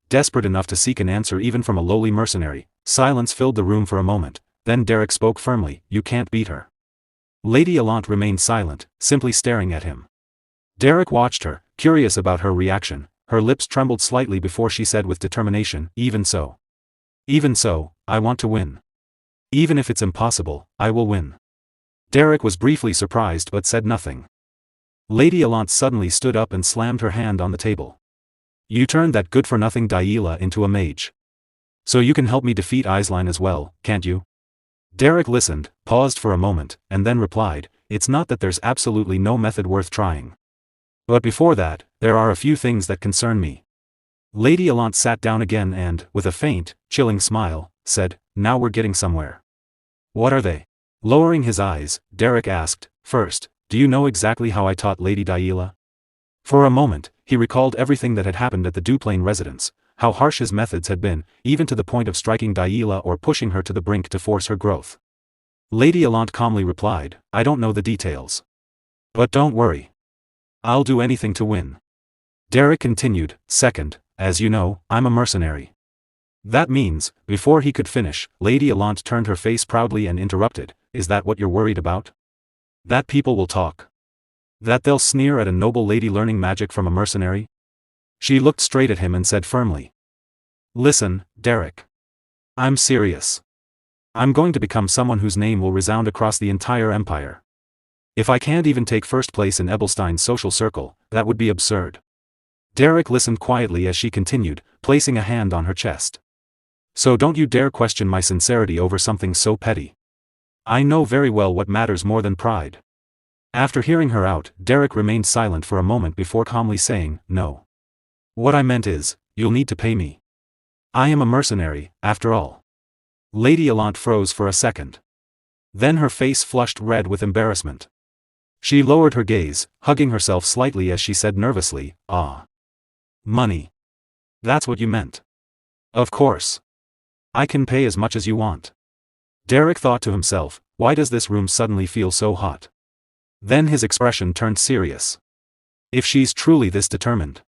enough to seek an answer even from a lowly mercenary. Silence filled the room for a moment, then Derrick spoke firmly, "You can't beat her." Lady Allant remained silent, simply staring at him. Derrick watched her, curious about her reaction. Her lips trembled slightly before she said with determination, "Even so. Even so, I want to win. Even if it's impossible, I will win." Derrick was briefly surprised but said nothing. Lady Allant suddenly stood up and slammed her hand on the table. "You turned that good-for-nothing Daila into a mage. So you can help me defeat Aisline as well, can't you?" Derrick listened, paused for a moment, and then replied, "It's not that there's absolutely no method worth trying. But before that, there are a few things that concern me." Lady Allant sat down again and, with a faint, chilling smile, said, "Now we're getting somewhere. What are they? Lowering his eyes, Derrick asked, first, do you know exactly how I taught Lady Daila? For a moment, he recalled everything that had happened at the Duplain residence, how harsh his methods had been, even to the point of striking Daila or pushing her to the brink to force her growth. Lady Allant calmly replied, I don't know the details. But don't worry. I'll do anything to win. Derrick continued, second, as you know, I'm a mercenary. That means, before he could finish, Lady Allant turned her face proudly and interrupted, is that what you're worried about? That people will talk. That they'll sneer at a noble lady learning magic from a mercenary? She looked straight at him and said firmly. Listen, Derrick. I'm serious. I'm going to become someone whose name will resound across the entire empire. If I can't even take first place in Ebelstein's social circle, that would be absurd. Derrick listened quietly as she continued, placing a hand on her chest. So don't you dare question my sincerity over something so petty. I know very well what matters more than pride. After hearing her out, Derrick remained silent for a moment before calmly saying, no. What I meant is, you'll need to pay me. I am a mercenary, after all. Lady Allant froze for a second. Then her face flushed red with embarrassment. She lowered her gaze, hugging herself slightly as she said nervously, money. That's what you meant. Of course. I can pay as much as you want. Derrick thought to himself, why does this room suddenly feel so hot? Then his expression turned serious. If she's truly this determined,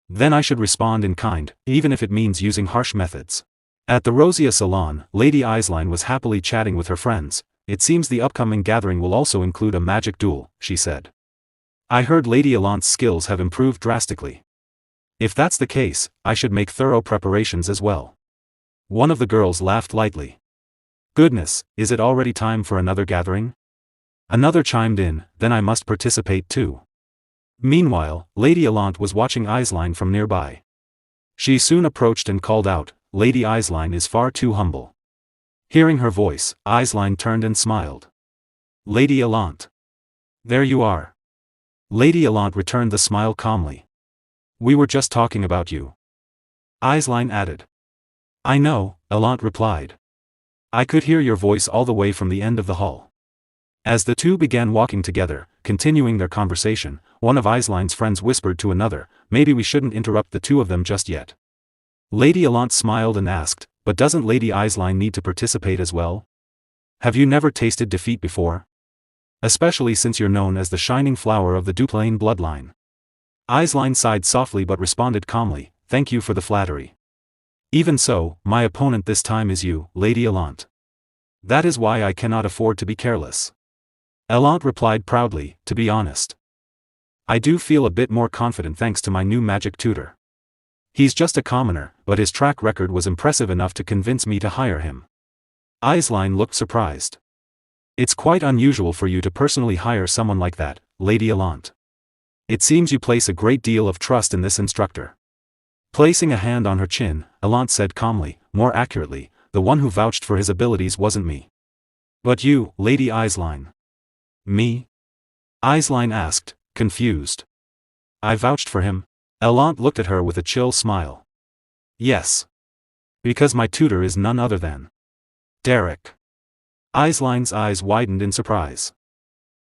then I should respond in kind, even if it means using harsh methods. At the Rosia salon, Lady Aisline was happily chatting with her friends. It seems the upcoming gathering will also include a magic duel, she said. I heard Lady Allant's skills have improved drastically. If that's the case, I should make thorough preparations as well. One of the girls laughed lightly. Goodness, is it already time for another gathering? Another chimed in, then I must participate too. Meanwhile, Lady Allant was watching Aisline from nearby. She soon approached and called out, Lady Aisline is far too humble. Hearing her voice, Aisline turned and smiled. Lady Allant. There you are. Lady Allant returned the smile calmly. We were just talking about you. Aisline added. I know, Allant replied. I could hear your voice all the way from the end of the hall. As the two began walking together, continuing their conversation, one of Aisline's friends whispered to another, maybe we shouldn't interrupt the two of them just yet. Lady Allant smiled and asked, but doesn't Lady Aisline need to participate as well? Have you never tasted defeat before? Especially since you're known as the shining flower of the Duplain bloodline. Aisline sighed softly but responded calmly, thank you for the flattery. Even so, my opponent this time is you, Lady Allant. That is why I cannot afford to be careless. Allant replied proudly, to be honest. I do feel a bit more confident thanks to my new magic tutor. He's just a commoner, but his track record was impressive enough to convince me to hire him. Aisline looked surprised. It's quite unusual for you to personally hire someone like that, Lady Allant. It seems you place a great deal of trust in this instructor. Placing a hand on her chin, Allant said calmly, more accurately, the one who vouched for his abilities wasn't me. But you, Lady Aisline. Me? Aisline asked, confused. I vouched for him? Allant looked at her with a chill smile. Yes. Because my tutor is none other than Derrick. Aisline's eyes widened in surprise.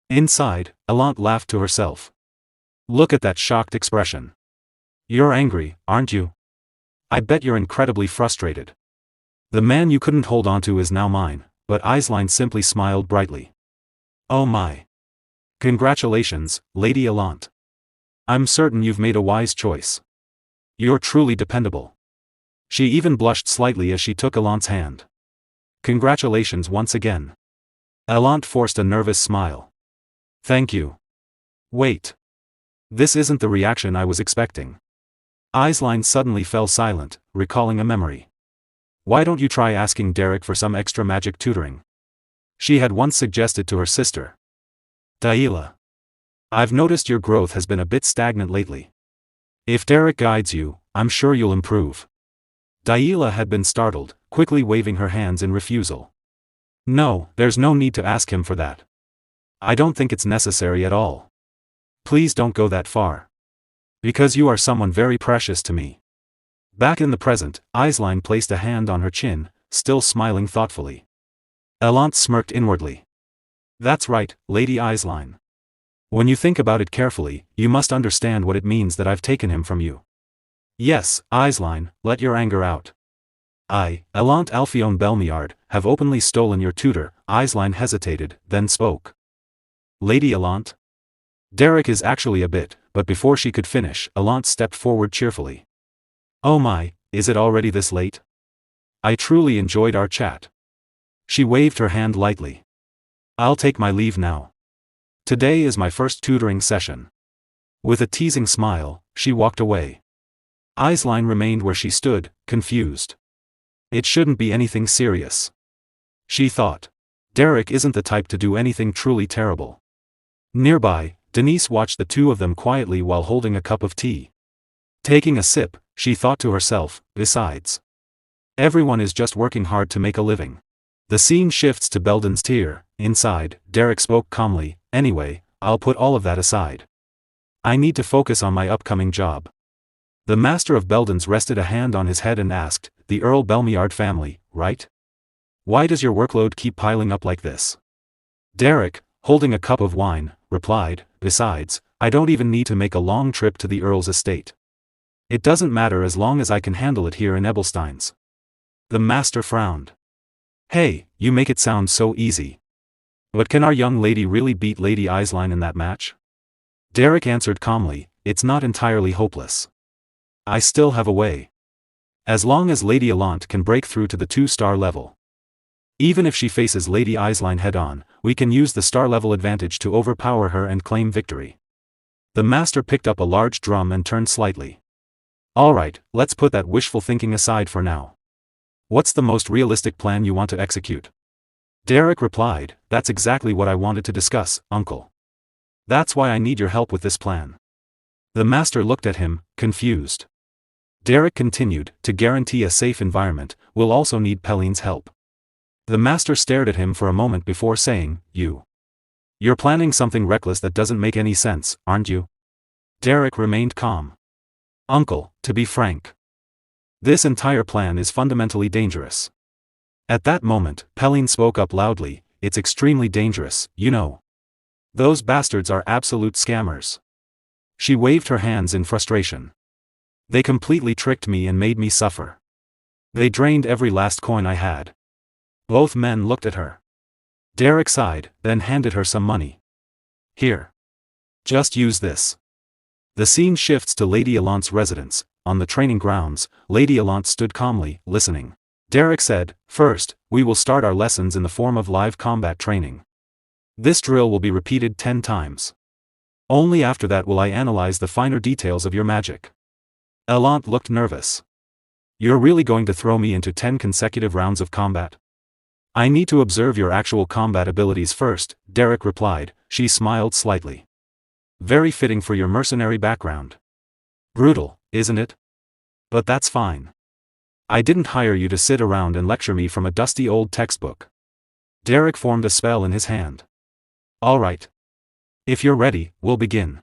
Inside, Allant laughed to herself. Look at that shocked expression. You're angry, aren't you? I bet you're incredibly frustrated. The man you couldn't hold onto is now mine, but Aisline simply smiled brightly. Oh my. Congratulations, Lady Allant. I'm certain you've made a wise choice. You're truly dependable. She even blushed slightly as she took Allant's hand. Congratulations once again. Allant forced a nervous smile. Thank you. Wait. This isn't the reaction I was expecting. Aisline suddenly fell silent, recalling a memory. Why don't you try asking Derrick for some extra magic tutoring? She had once suggested to her sister. Daila. I've noticed your growth has been a bit stagnant lately. If Derrick guides you, I'm sure you'll improve. Daila had been startled, quickly waving her hands in refusal. No, there's no need to ask him for that. I don't think it's necessary at all. Please don't go that far. Because you are someone very precious to me. Back in the present, Aisline placed a hand on her chin, still smiling thoughtfully. Elant smirked inwardly. That's right, Lady Eislein. When you think about it carefully, you must understand what it means that I've taken him from you. Yes, Eislein, let your anger out. I, Elant Alphion Belmiard, have openly stolen your tutor. Eislein hesitated, then spoke. Lady Elant? Derrick is actually a bit, but before she could finish, Elant stepped forward cheerfully. Oh my, is it already this late? I truly enjoyed our chat. She waved her hand lightly. I'll take my leave now. Today is my first tutoring session. With a teasing smile, she walked away. Eislein remained where she stood, confused. It shouldn't be anything serious. She thought. Derrick isn't the type to do anything truly terrible. Nearby, Denise watched the two of them quietly while holding a cup of tea. Taking a sip, she thought to herself, besides. Everyone is just working hard to make a living. The scene shifts to Belden's tier. Inside, Derrick spoke calmly, anyway, I'll put all of that aside. I need to focus on my upcoming job. The master of Belden's rested a hand on his head and asked, the Earl Belmiard family, right? Why does your workload keep piling up like this? Derrick, holding a cup of wine, replied, besides, I don't even need to make a long trip to the Earl's estate. It doesn't matter as long as I can handle it here in Ebelstein's. The master frowned. Hey, you make it sound so easy. But can our young lady really beat Lady Eislein in that match? Derrick answered calmly, it's not entirely hopeless. I still have a way. As long as Lady Elant can break through to the 2-star level. Even if she faces Lady Eislein head-on, we can use the star-level advantage to overpower her and claim victory. The master picked up a large drum and turned slightly. Alright, let's put that wishful thinking aside for now. What's the most realistic plan you want to execute? Derrick replied, that's exactly what I wanted to discuss, uncle. That's why I need your help with this plan. The master looked at him, confused. Derrick continued, to guarantee a safe environment, we'll also need Pelline's help. The master stared at him for a moment before saying, You're planning something reckless that doesn't make any sense, aren't you? Derrick remained calm. Uncle, to be frank. This entire plan is fundamentally dangerous. At that moment, Pelline spoke up loudly, it's extremely dangerous, you know. Those bastards are absolute scammers. She waved her hands in frustration. They completely tricked me and made me suffer. They drained every last coin I had. Both men looked at her. Derrick sighed, then handed her some money. Here. Just use this. The scene shifts to Lady Elant's residence. On the training grounds, Lady Elant stood calmly, listening. Derrick said, first, we will start our lessons in the form of live combat training. This drill will be repeated 10 times. Only after that will I analyze the finer details of your magic. Elant looked nervous. You're really going to throw me into 10 consecutive rounds of combat? I need to observe your actual combat abilities first, Derrick replied. She smiled slightly. Very fitting for your mercenary background. Brutal, isn't it? But that's fine. I didn't hire you to sit around and lecture me from a dusty old textbook. Derrick formed a spell in his hand. All right. If you're ready, we'll begin.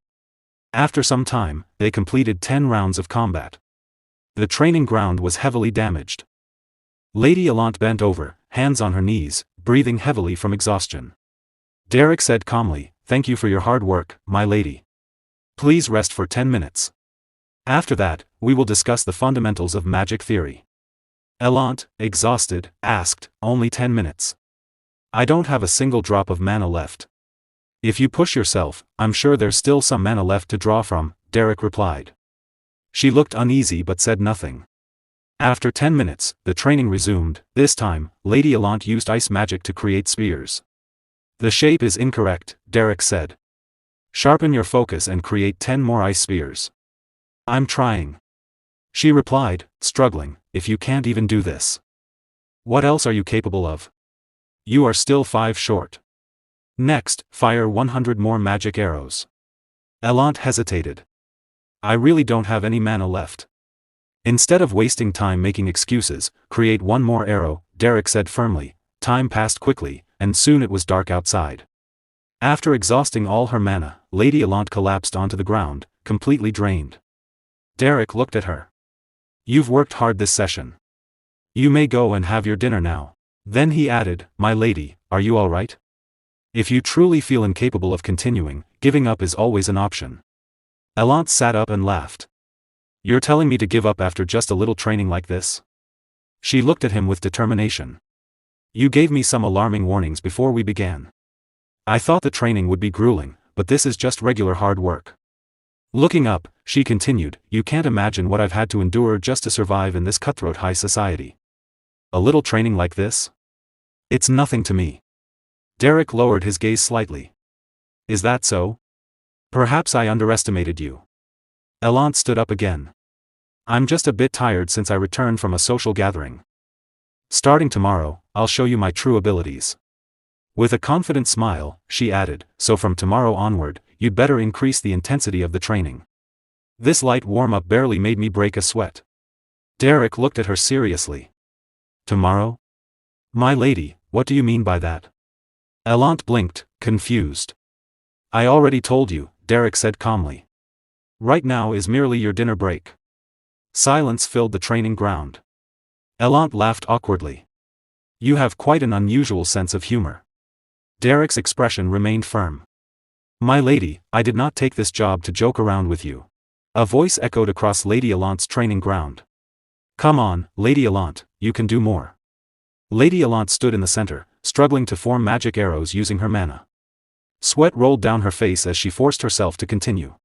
After some time, they completed 10 rounds of combat. The training ground was heavily damaged. Lady Elant bent over, hands on her knees, breathing heavily from exhaustion. Derrick said calmly, thank you for your hard work, my lady. Please rest for 10 minutes. After that, we will discuss the fundamentals of magic theory. Elant, exhausted, asked, only 10 minutes. I don't have a single drop of mana left. If you push yourself, I'm sure there's still some mana left to draw from, Derrick replied. She looked uneasy but said nothing. After 10 minutes, the training resumed. This time, Lady Elant used ice magic to create spears. The shape is incorrect, Derrick said. Sharpen your focus and create 10 more ice spears. I'm trying. She replied, struggling, if you can't even do this. What else are you capable of? You are still 5 short. Next, fire 100 more magic arrows. Elant hesitated. I really don't have any mana left. Instead of wasting time making excuses, create 1 more arrow, Derrick said firmly. Time passed quickly, and soon it was dark outside. After exhausting all her mana, Lady Elant collapsed onto the ground, completely drained. Derrick looked at her. You've worked hard this session. You may go and have your dinner now. Then he added, my lady, are you all right? If you truly feel incapable of continuing, giving up is always an option. Elant sat up and laughed. You're telling me to give up after just a little training like this? She looked at him with determination. You gave me some alarming warnings before we began. I thought the training would be grueling, but this is just regular hard work. Looking up, she continued, you can't imagine what I've had to endure just to survive in this cutthroat high society. A little training like this? It's nothing to me. Derrick lowered his gaze slightly. Is that so? Perhaps I underestimated you. Elant stood up again. I'm just a bit tired since I returned from a social gathering. Starting tomorrow, I'll show you my true abilities. With a confident smile, she added, so from tomorrow onward, you'd better increase the intensity of the training. This light warm-up barely made me break a sweat. Derrick looked at her seriously. Tomorrow? My lady, what do you mean by that? Elant blinked, confused. I already told you, Derrick said calmly. Right now is merely your dinner break. Silence filled the training ground. Elant laughed awkwardly. You have quite an unusual sense of humor. Derrick's expression remained firm. My lady, I did not take this job to joke around with you. A voice echoed across Lady Elant's training ground. Come on, Lady Elant, you can do more. Lady Elant stood in the center, struggling to form magic arrows using her mana. Sweat rolled down her face as she forced herself to continue.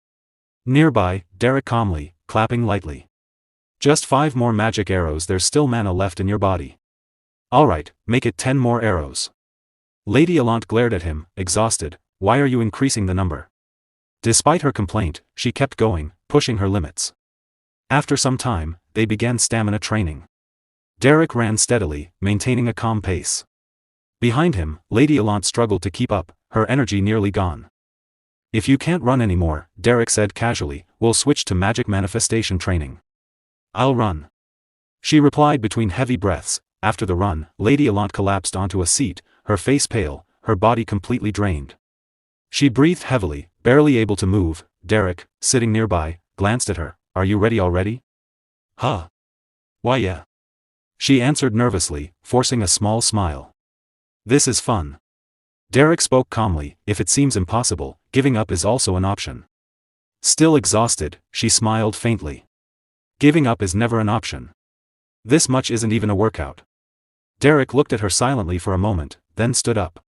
Nearby, Derrick calmly, clapping lightly. Just 5 more magic arrows, there's still mana left in your body. Alright, make it 10 more arrows. Lady Elant glared at him, exhausted, why are you increasing the number? Despite her complaint, she kept going, pushing her limits. After some time, they began stamina training. Derrick ran steadily, maintaining a calm pace. Behind him, Lady Elant struggled to keep up, her energy nearly gone. If you can't run anymore, Derrick said casually, we'll switch to magic manifestation training. I'll run. She replied between heavy breaths. After the run, Lady Elant collapsed onto a seat, her face pale, her body completely drained. She breathed heavily, barely able to move. Derrick, sitting nearby, glanced at her. Are you ready already? Huh? Why yeah. She answered nervously, forcing a small smile. This is fun. Derrick spoke calmly, if it seems impossible, giving up is also an option. Still exhausted, she smiled faintly. Giving up is never an option. This much isn't even a workout. Derrick looked at her silently for a moment, then stood up.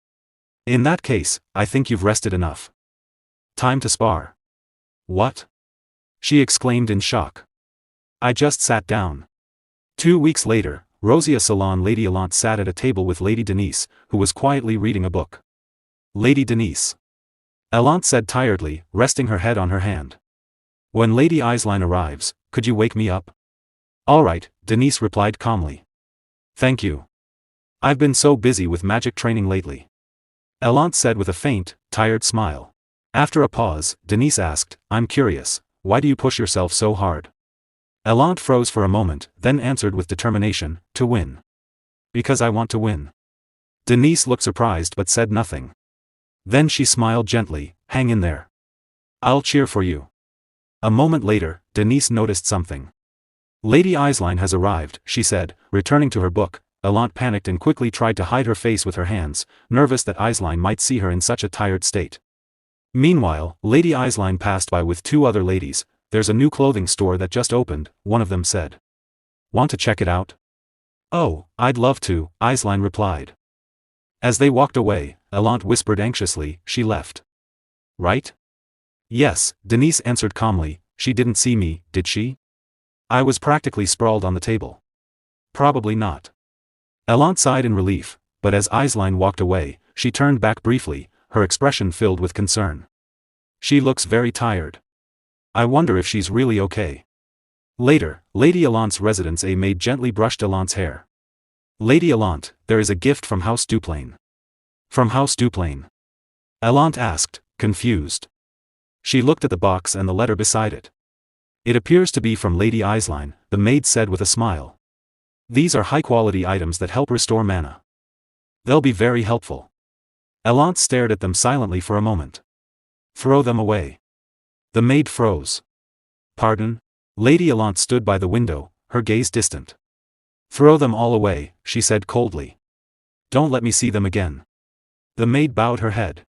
In that case, I think you've rested enough. Time to spar. What? She exclaimed in shock. I just sat down. 2 weeks later, Rosia Salon Lady Elant sat at a table with Lady Denise, who was quietly reading a book. Lady Denise. Elant said tiredly, resting her head on her hand. When Lady Eislein arrives, could you wake me up? All right, Denise replied calmly. Thank you. I've been so busy with magic training lately. Elant said with a faint, tired smile. After a pause, Denise asked, I'm curious, why do you push yourself so hard? Elant froze for a moment, then answered with determination, to win. Because I want to win. Denise looked surprised but said nothing. Then she smiled gently, hang in there. I'll cheer for you. A moment later, Denise noticed something. Lady Eislein has arrived, she said, returning to her book. Elant panicked and quickly tried to hide her face with her hands, nervous that Eislein might see her in such a tired state. Meanwhile, Lady Eislein passed by with 2 other ladies. There's a new clothing store that just opened, one of them said. Want to check it out? Oh, I'd love to, Eislein replied. As they walked away, Elant whispered anxiously, she left. Right? Yes, Denise answered calmly, she didn't see me, did she? I was practically sprawled on the table. Probably not. Elant sighed in relief, but as Eislein walked away, she turned back briefly, her expression filled with concern. She looks very tired. I wonder if she's really okay. Later, Lady Elant's residence a maid gently brushed Elant's hair. Lady Elant, there is a gift from House Duplain. From House Duplain? Elant asked, confused. She looked at the box and the letter beside it. It appears to be from Lady Eislein, the maid said with a smile. These are high-quality items that help restore mana. They'll be very helpful. Elant stared at them silently for a moment. Throw them away. The maid froze. Pardon? Lady Elant stood by the window, her gaze distant. Throw them all away, she said coldly. Don't let me see them again. The maid bowed her head.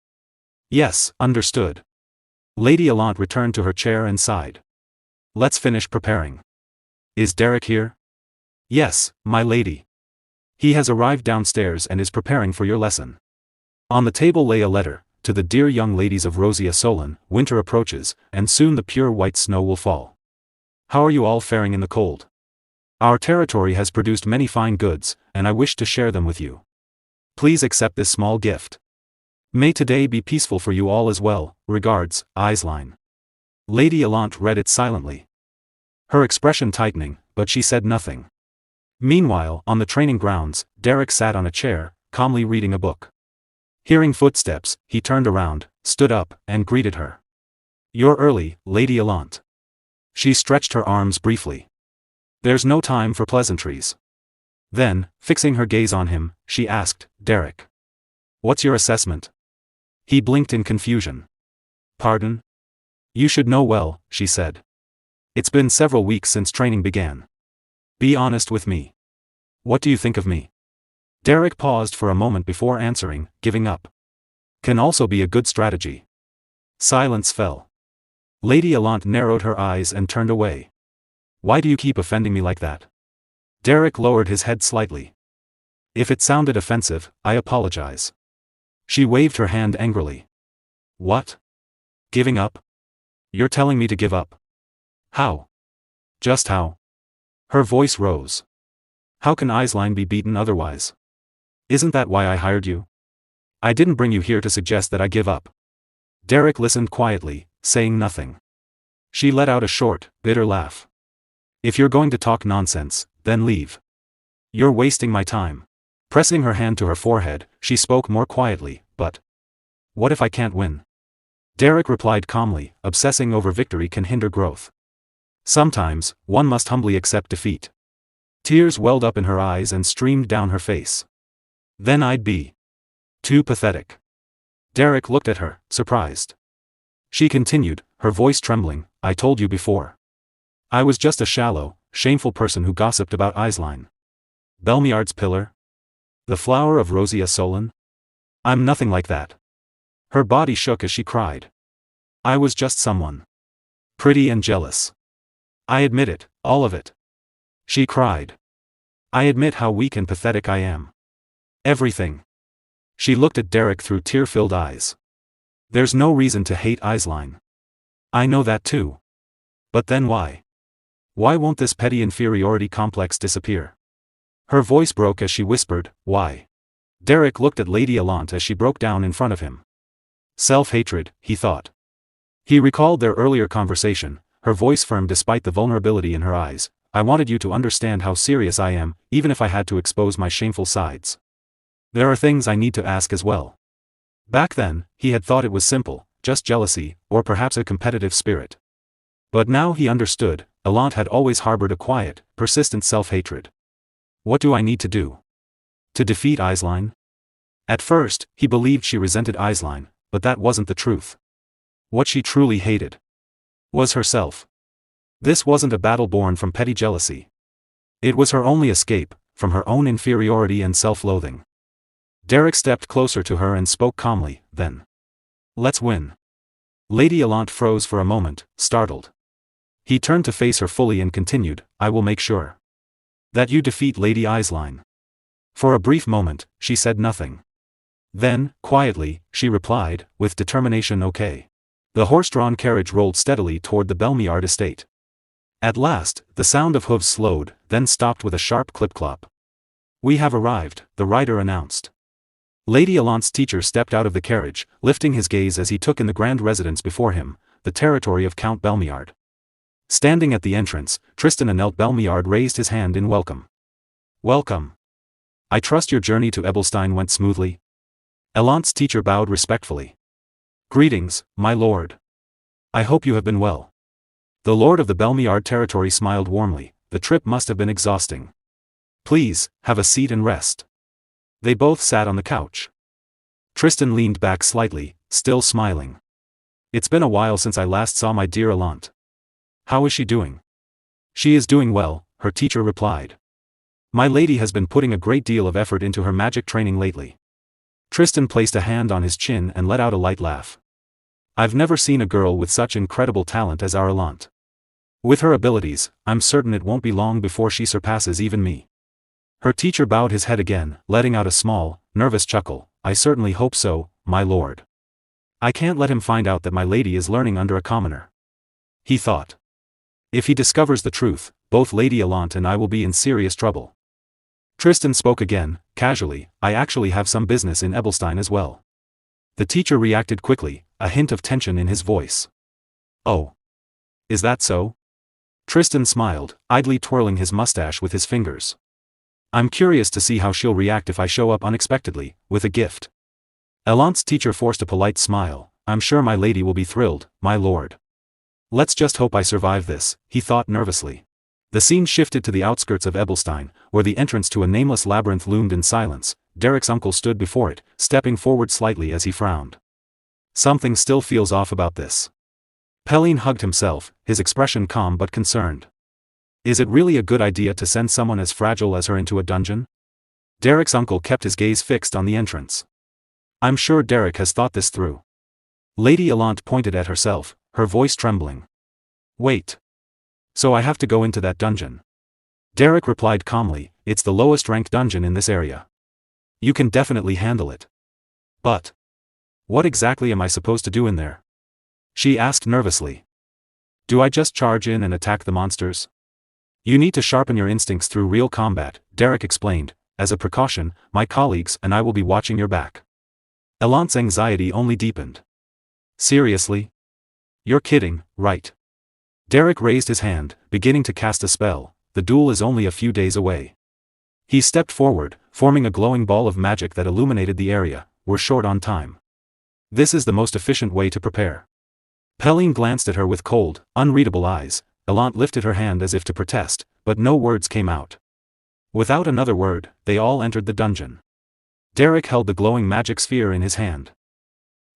Yes, understood. Lady Allant returned to her chair and sighed. Let's finish preparing. Is Derrick here? Yes, my lady. He has arrived downstairs and is preparing for your lesson. On the table lay a letter, to the dear young ladies of Rosia Solon, winter approaches, and soon the pure white snow will fall. How are you all faring in the cold? Our territory has produced many fine goods, and I wish to share them with you. Please accept this small gift. May today be peaceful for you all as well. Regards, Aisline. Lady Allant read it silently. Her expression tightening, but she said nothing. Meanwhile, on the training grounds, Derrick sat on a chair, calmly reading a book. Hearing footsteps, he turned around, stood up, and greeted her. You're early, Lady Allant. She stretched her arms briefly. There's no time for pleasantries. Then, fixing her gaze on him, she asked, Derrick. What's your assessment? He blinked in confusion. Pardon? You should know well, she said. It's been several weeks since training began. Be honest with me. What do you think of me? Derrick paused for a moment before answering, giving up. Can also be a good strategy. Silence fell. Lady Allant narrowed her eyes and turned away. Why do you keep offending me like that? Derrick lowered his head slightly. If it sounded offensive, I apologize. She waved her hand angrily. What? Giving up? You're telling me to give up? How? Just how? Her voice rose. How can Aisline be beaten otherwise? Isn't that why I hired you? I didn't bring you here to suggest that I give up. Derrick listened quietly, saying nothing. She let out a short, bitter laugh. If you're going to talk nonsense, then leave. You're wasting my time. Pressing her hand to her forehead, she spoke more quietly, but what if I can't win? Derrick replied calmly, obsessing over victory can hinder growth. Sometimes, one must humbly accept defeat. Tears welled up in her eyes and streamed down her face. Then I'd be too pathetic. Derrick looked at her, surprised. She continued, her voice trembling, I told you before. I was just a shallow, shameful person who gossiped about Aisline. Belmiard's pillar? The flower of Rosia Solon? I'm nothing like that. Her body shook as she cried. I was just someone. Pretty and jealous. I admit it, all of it. She cried. I admit how weak and pathetic I am. Everything. She looked at Derrick through tear-filled eyes. There's no reason to hate Aisline. I know that too. But then why? Why won't this petty inferiority complex disappear? Her voice broke as she whispered, why? Derrick looked at Lady Allant as she broke down in front of him. Self-hatred, he thought. He recalled their earlier conversation, her voice firm despite the vulnerability in her eyes. I wanted you to understand how serious I am, even if I had to expose my shameful sides. There are things I need to ask as well. Back then, he had thought it was simple, just jealousy, or perhaps a competitive spirit. But now he understood, Allant had always harbored a quiet, persistent self-hatred. What do I need to do? To defeat Aisline? At first, he believed she resented Aisline, but that wasn't the truth. What she truly hated was herself. This wasn't a battle born from petty jealousy. It was her only escape, from her own inferiority and self-loathing. Derrick stepped closer to her and spoke calmly, then. Let's win. Lady Allant froze for a moment, startled. He turned to face her fully and continued, I will make sure that you defeat Lady Aisline. For a brief moment, she said nothing. Then, quietly, she replied, with determination okay. The horse-drawn carriage rolled steadily toward the Belmiard estate. At last, the sound of hooves slowed, then stopped with a sharp clip-clop. We have arrived, the rider announced. Lady Allant's teacher stepped out of the carriage, lifting his gaze as he took in the grand residence before him, the territory of Count Belmiard. Standing at the entrance, Tristan Anelt Belmiard raised his hand in welcome. Welcome. I trust your journey to Ebelstein went smoothly? Allant's teacher bowed respectfully. Greetings, my lord. I hope you have been well. The lord of the Belmiard territory smiled warmly, the trip must have been exhausting. Please, have a seat and rest. They both sat on the couch. Tristan leaned back slightly, still smiling. It's been a while since I last saw my dear Allant. How is she doing? She is doing well, her teacher replied. My lady has been putting a great deal of effort into her magic training lately. Tristan placed a hand on his chin and let out a light laugh. I've never seen a girl with such incredible talent as our Elant. With her abilities, I'm certain it won't be long before she surpasses even me. Her teacher bowed his head again, letting out a small, nervous chuckle. I certainly hope so, my lord. I can't let him find out that my lady is learning under a commoner. He thought. If he discovers the truth, both Lady Elant and I will be in serious trouble. Tristan spoke again, casually. I actually have some business in Ebelstein as well. The teacher reacted quickly, a hint of tension in his voice. Oh. Is that so? Tristan smiled, idly twirling his mustache with his fingers. I'm curious to see how she'll react if I show up unexpectedly, with a gift. Elant's teacher forced a polite smile. I'm sure my lady will be thrilled, my lord. Let's just hope I survive this, he thought nervously. The scene shifted to the outskirts of Ebelstein, where the entrance to a nameless labyrinth loomed in silence. Derrick's uncle stood before it, stepping forward slightly as he frowned. Something still feels off about this. Pelin hugged himself, his expression calm but concerned. Is it really a good idea to send someone as fragile as her into a dungeon? Derrick's uncle kept his gaze fixed on the entrance. I'm sure Derrick has thought this through. Lady Elant pointed at herself, her voice trembling. Wait. So I have to go into that dungeon? Derrick replied calmly, it's the lowest ranked dungeon in this area. You can definitely handle it. But what exactly am I supposed to do in there? She asked nervously. Do I just charge in and attack the monsters? You need to sharpen your instincts through real combat, Derrick explained. As a precaution, my colleagues and I will be watching your back. Elant's anxiety only deepened. Seriously? You're kidding, right? Derrick raised his hand, beginning to cast a spell. The duel is only a few days away. He stepped forward, forming a glowing ball of magic that illuminated the area. We're short on time. This is the most efficient way to prepare. Pelin glanced at her with cold, unreadable eyes. Elant lifted her hand as if to protest, but no words came out. Without another word, they all entered the dungeon. Derrick held the glowing magic sphere in his hand,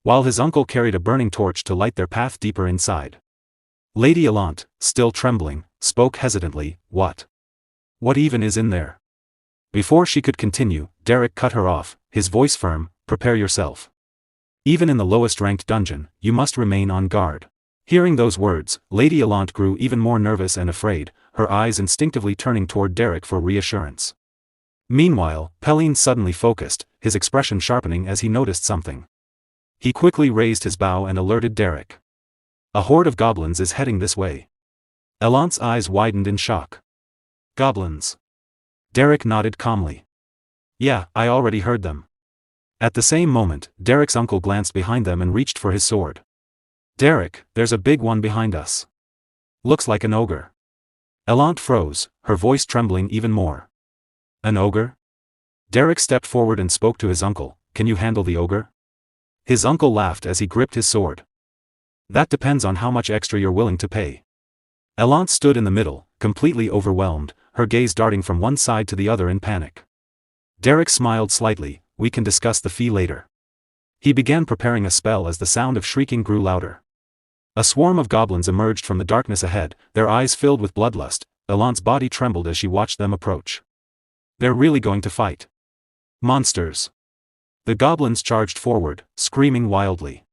while his uncle carried a burning torch to light their path deeper inside. Lady Elant, still trembling, spoke hesitantly. What even is in there? Before she could continue, Derrick cut her off, his voice firm. Prepare yourself. Even in the lowest ranked dungeon, you must remain on guard. Hearing those words, Lady Elant grew even more nervous and afraid, her eyes instinctively turning toward Derrick for reassurance. Meanwhile, Pelin suddenly focused, his expression sharpening as he noticed something. He quickly raised his bow and alerted Derrick. A horde of goblins is heading this way. Elant's eyes widened in shock. Goblins. Derrick nodded calmly. Yeah, I already heard them. At the same moment, Derrick's uncle glanced behind them and reached for his sword. Derrick, there's a big one behind us. Looks like an ogre. Elant froze, her voice trembling even more. An ogre? Derrick stepped forward and spoke to his uncle. Can you handle the ogre? His uncle laughed as he gripped his sword. That depends on how much extra you're willing to pay. Elant stood in the middle, completely overwhelmed, her gaze darting from one side to the other in panic. Derrick smiled slightly. We can discuss the fee later. He began preparing a spell as the sound of shrieking grew louder. A swarm of goblins emerged from the darkness ahead, their eyes filled with bloodlust. Elant's body trembled as she watched them approach. They're really going to fight. Monsters. The goblins charged forward, screaming wildly.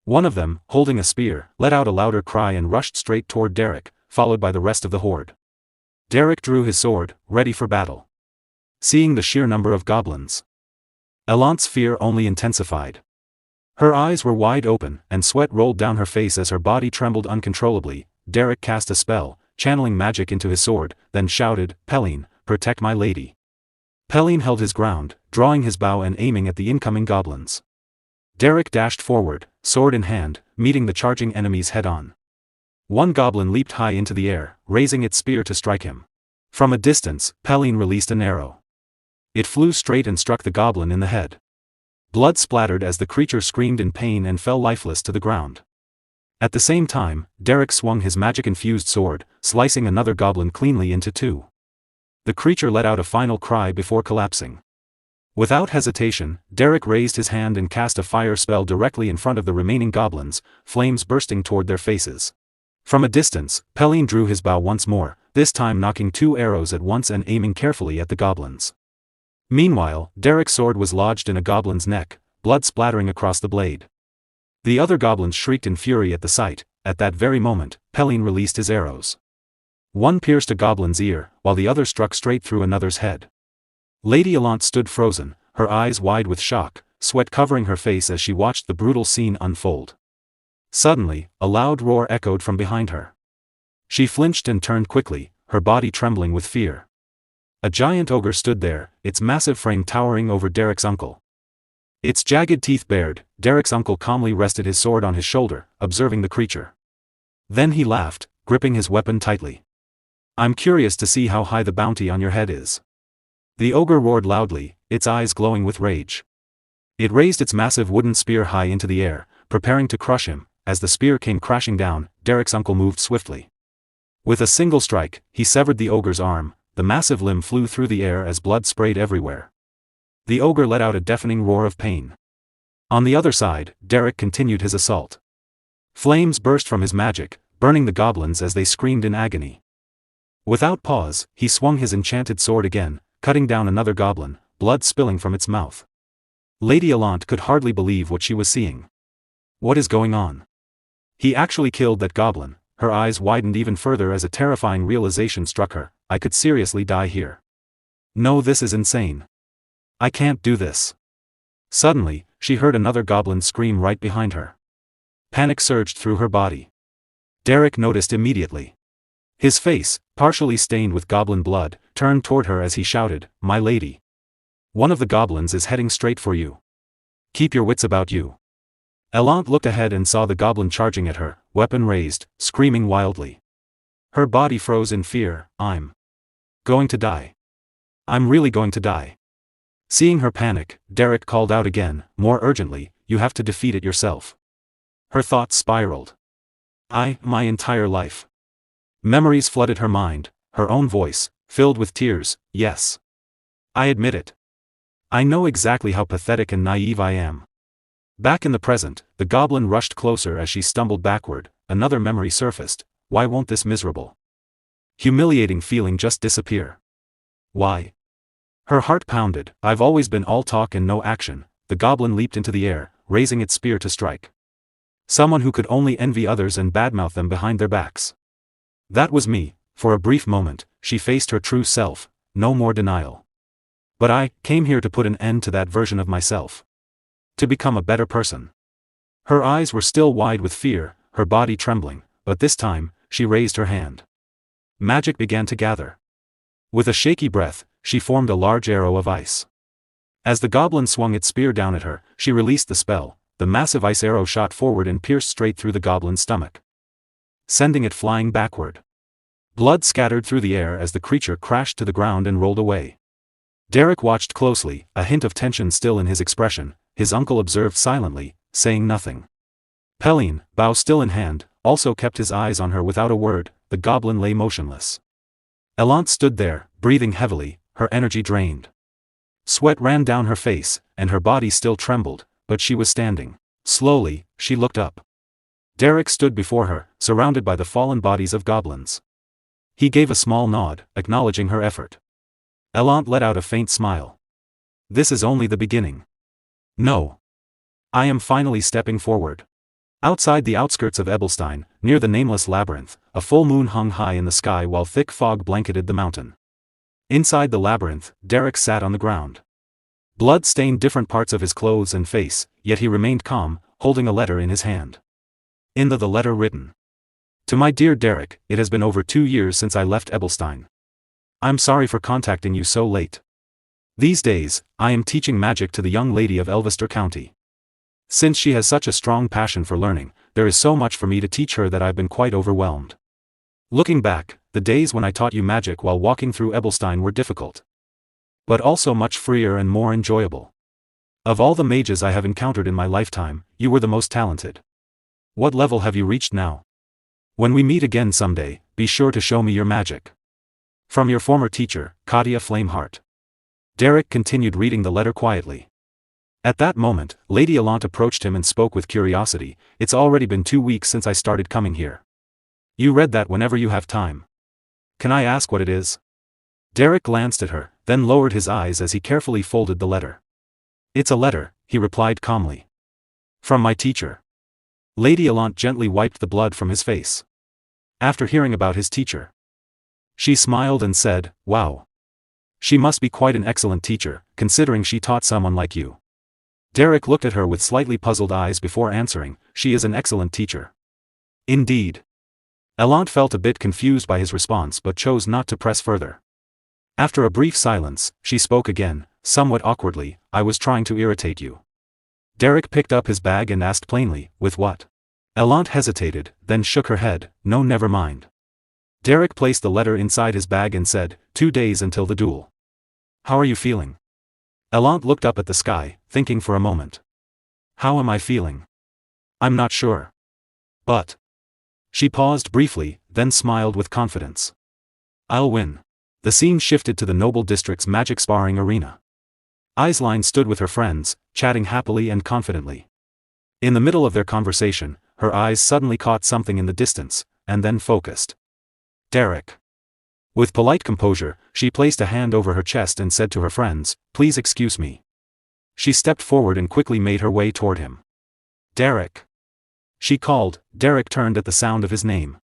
One of them, holding a spear, let out a louder cry and rushed straight toward Derrick, followed by the rest of the horde. Derrick drew his sword, ready for battle. Seeing the sheer number of goblins, Elant's fear only intensified. Her eyes were wide open, and sweat rolled down her face as her body trembled uncontrollably. Derrick cast a spell, channeling magic into his sword, then shouted, Pelin, protect my lady. Pelin held his ground, drawing his bow and aiming at the incoming goblins. Derrick dashed forward, sword in hand, meeting the charging enemies head-on. One goblin leaped high into the air, raising its spear to strike him. From a distance, Pelin released an arrow. It flew straight and struck the goblin in the head. Blood splattered as the creature screamed in pain and fell lifeless to the ground. At the same time, Derrick swung his magic-infused sword, slicing another goblin cleanly into two. The creature let out a final cry before collapsing. Without hesitation, Derrick raised his hand and cast a fire spell directly in front of the remaining goblins, flames bursting toward their faces. From a distance, Pelin drew his bow once more, this time knocking 2 arrows at once and aiming carefully at the goblins. Meanwhile, Derrick's sword was lodged in a goblin's neck, blood splattering across the blade. The other goblins shrieked in fury at the sight. At that very moment, Pelin released his arrows. One pierced a goblin's ear, while the other struck straight through another's head. Lady Allant stood frozen, her eyes wide with shock, sweat covering her face as she watched the brutal scene unfold. Suddenly, a loud roar echoed from behind her. She flinched and turned quickly, her body trembling with fear. A giant ogre stood there, its massive frame towering over Derrick's uncle. Its jagged teeth bared, Derrick's uncle calmly rested his sword on his shoulder, observing the creature. Then he laughed, gripping his weapon tightly. "I'm curious to see how high the bounty on your head is." The ogre roared loudly, its eyes glowing with rage. It raised its massive wooden spear high into the air, preparing to crush him. As the spear came crashing down, Derrick's uncle moved swiftly. With a single strike, he severed the ogre's arm. The massive limb flew through the air as blood sprayed everywhere. The ogre let out a deafening roar of pain. On the other side, Derrick continued his assault. Flames burst from his magic, burning the goblins as they screamed in agony. Without pause, he swung his enchanted sword again, cutting down another goblin, blood spilling from its mouth. Lady Allant could hardly believe what she was seeing. What is going on? He actually killed that goblin. Her eyes widened even further as a terrifying realization struck her. I could seriously die here. No, this is insane. I can't do this. Suddenly, she heard another goblin scream right behind her. Panic surged through her body. Derrick noticed immediately. His face, partially stained with goblin blood, turned toward her as he shouted, "My lady! One of the goblins is heading straight for you. Keep your wits about you." Allant looked ahead and saw the goblin charging at her, weapon raised, screaming wildly. Her body froze in fear. "I'm going to die. I'm really going to die." Seeing her panic, Derrick called out again, more urgently, "You have to defeat it yourself." Her thoughts spiraled. My entire life. Memories flooded her mind, her own voice, filled with tears. "Yes. I admit it. I know exactly how pathetic and naive I am." Back in the present, the goblin rushed closer as she stumbled backward. Another memory surfaced. Why won't this miserable, humiliating feeling just disappear? Why? Her heart pounded. I've always been all talk and no action. The goblin leaped into the air, raising its spear to strike. Someone who could only envy others and badmouth them behind their backs. That was me. For a brief moment, she faced her true self. No more denial. But I came here to put an end to that version of myself. To become a better person. Her eyes were still wide with fear, her body trembling, but this time, she raised her hand. Magic began to gather. With a shaky breath, she formed a large arrow of ice. As the goblin swung its spear down at her, she released the spell. The massive ice arrow shot forward and pierced straight through the goblin's stomach, sending it flying backward. Blood scattered through the air as the creature crashed to the ground and rolled away. Derrick watched closely, a hint of tension still in his expression. His uncle observed silently, saying nothing. Pelin, bow still in hand, also kept his eyes on her without a word. The goblin lay motionless. Allant stood there, breathing heavily, her energy drained. Sweat ran down her face, and her body still trembled, but she was standing. Slowly, she looked up. Derrick stood before her, surrounded by the fallen bodies of goblins. He gave a small nod, acknowledging her effort. Allant let out a faint smile. This is only the beginning. No. I am finally stepping forward. Outside the outskirts of Ebelstein, near the nameless labyrinth, a full moon hung high in the sky while thick fog blanketed the mountain. Inside the labyrinth, Derrick sat on the ground. Blood stained different parts of his clothes and face, yet he remained calm, holding a letter in his hand. In the letter written. To my dear Derrick, it has been over 2 years since I left Ebelstein. I'm sorry for contacting you so late. These days, I am teaching magic to the young lady of Elvester County. Since she has such a strong passion for learning, there is so much for me to teach her that I've been quite overwhelmed. Looking back, the days when I taught you magic while walking through Ebelstein were difficult. But also much freer and more enjoyable. Of all the mages I have encountered in my lifetime, you were the most talented. What level have you reached now? When we meet again someday, be sure to show me your magic. From your former teacher, Katia Flameheart. Derrick continued reading the letter quietly. At that moment, Lady Allant approached him and spoke with curiosity. It's already been 2 weeks since I started coming here. You read that whenever you have time. Can I ask what it is? Derrick glanced at her, then lowered his eyes as he carefully folded the letter. It's a letter, he replied calmly. From my teacher. Lady Allant gently wiped the blood from his face. After hearing about his teacher, she smiled and said, wow. She must be quite an excellent teacher, considering she taught someone like you. Derrick looked at her with slightly puzzled eyes before answering, she is an excellent teacher. Indeed. Allant felt a bit confused by his response but chose not to press further. After a brief silence, she spoke again, somewhat awkwardly, I was trying to irritate you. Derrick picked up his bag and asked plainly, with what? Allant hesitated, then shook her head, no, never mind. Derrick placed the letter inside his bag and said, 2 days until the duel. How are you feeling? Allant looked up at the sky, thinking for a moment. How am I feeling? I'm not sure. But. She paused briefly, then smiled with confidence. I'll win. The scene shifted to the Noble District's magic sparring arena. Aisline stood with her friends, chatting happily and confidently. In the middle of their conversation, her eyes suddenly caught something in the distance, and then focused. Derrick. With polite composure, she placed a hand over her chest and said to her friends, please excuse me. She stepped forward and quickly made her way toward him. Derrick. She called. Derrick turned at the sound of his name.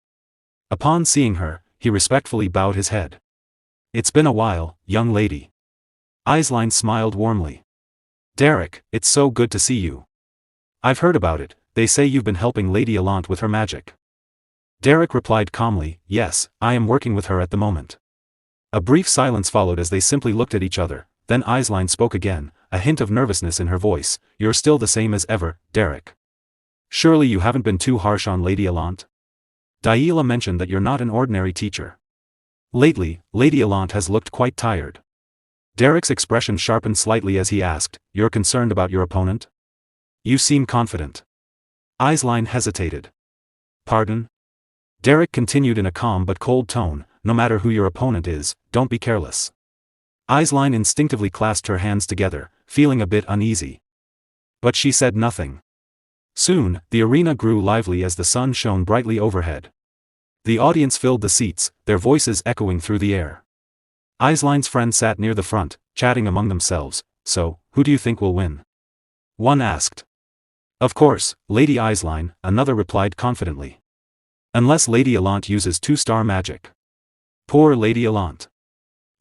Upon seeing her, he respectfully bowed his head. It's been a while, young lady. Aisline smiled warmly. Derrick, it's so good to see you. I've heard about it, they say you've been helping Lady Allant with her magic. Derrick replied calmly, yes, I am working with her at the moment. A brief silence followed as they simply looked at each other, then Aisline spoke again, a hint of nervousness in her voice, you're still the same as ever, Derrick. Surely you haven't been too harsh on Lady Allant? Daila mentioned that you're not an ordinary teacher. Lately, Lady Allant has looked quite tired. Derrick's expression sharpened slightly as he asked, you're concerned about your opponent? You seem confident. Aisline hesitated. Pardon? Derrick continued in a calm but cold tone, no matter who your opponent is, don't be careless. Aisline instinctively clasped her hands together, feeling a bit uneasy. But she said nothing. Soon, the arena grew lively as the sun shone brightly overhead. The audience filled the seats, their voices echoing through the air. Aisline's friends sat near the front, chatting among themselves, so, who do you think will win? One asked. Of course, Lady Aisline, another replied confidently. Unless Lady Allant uses 2-star magic. Poor Lady Allant.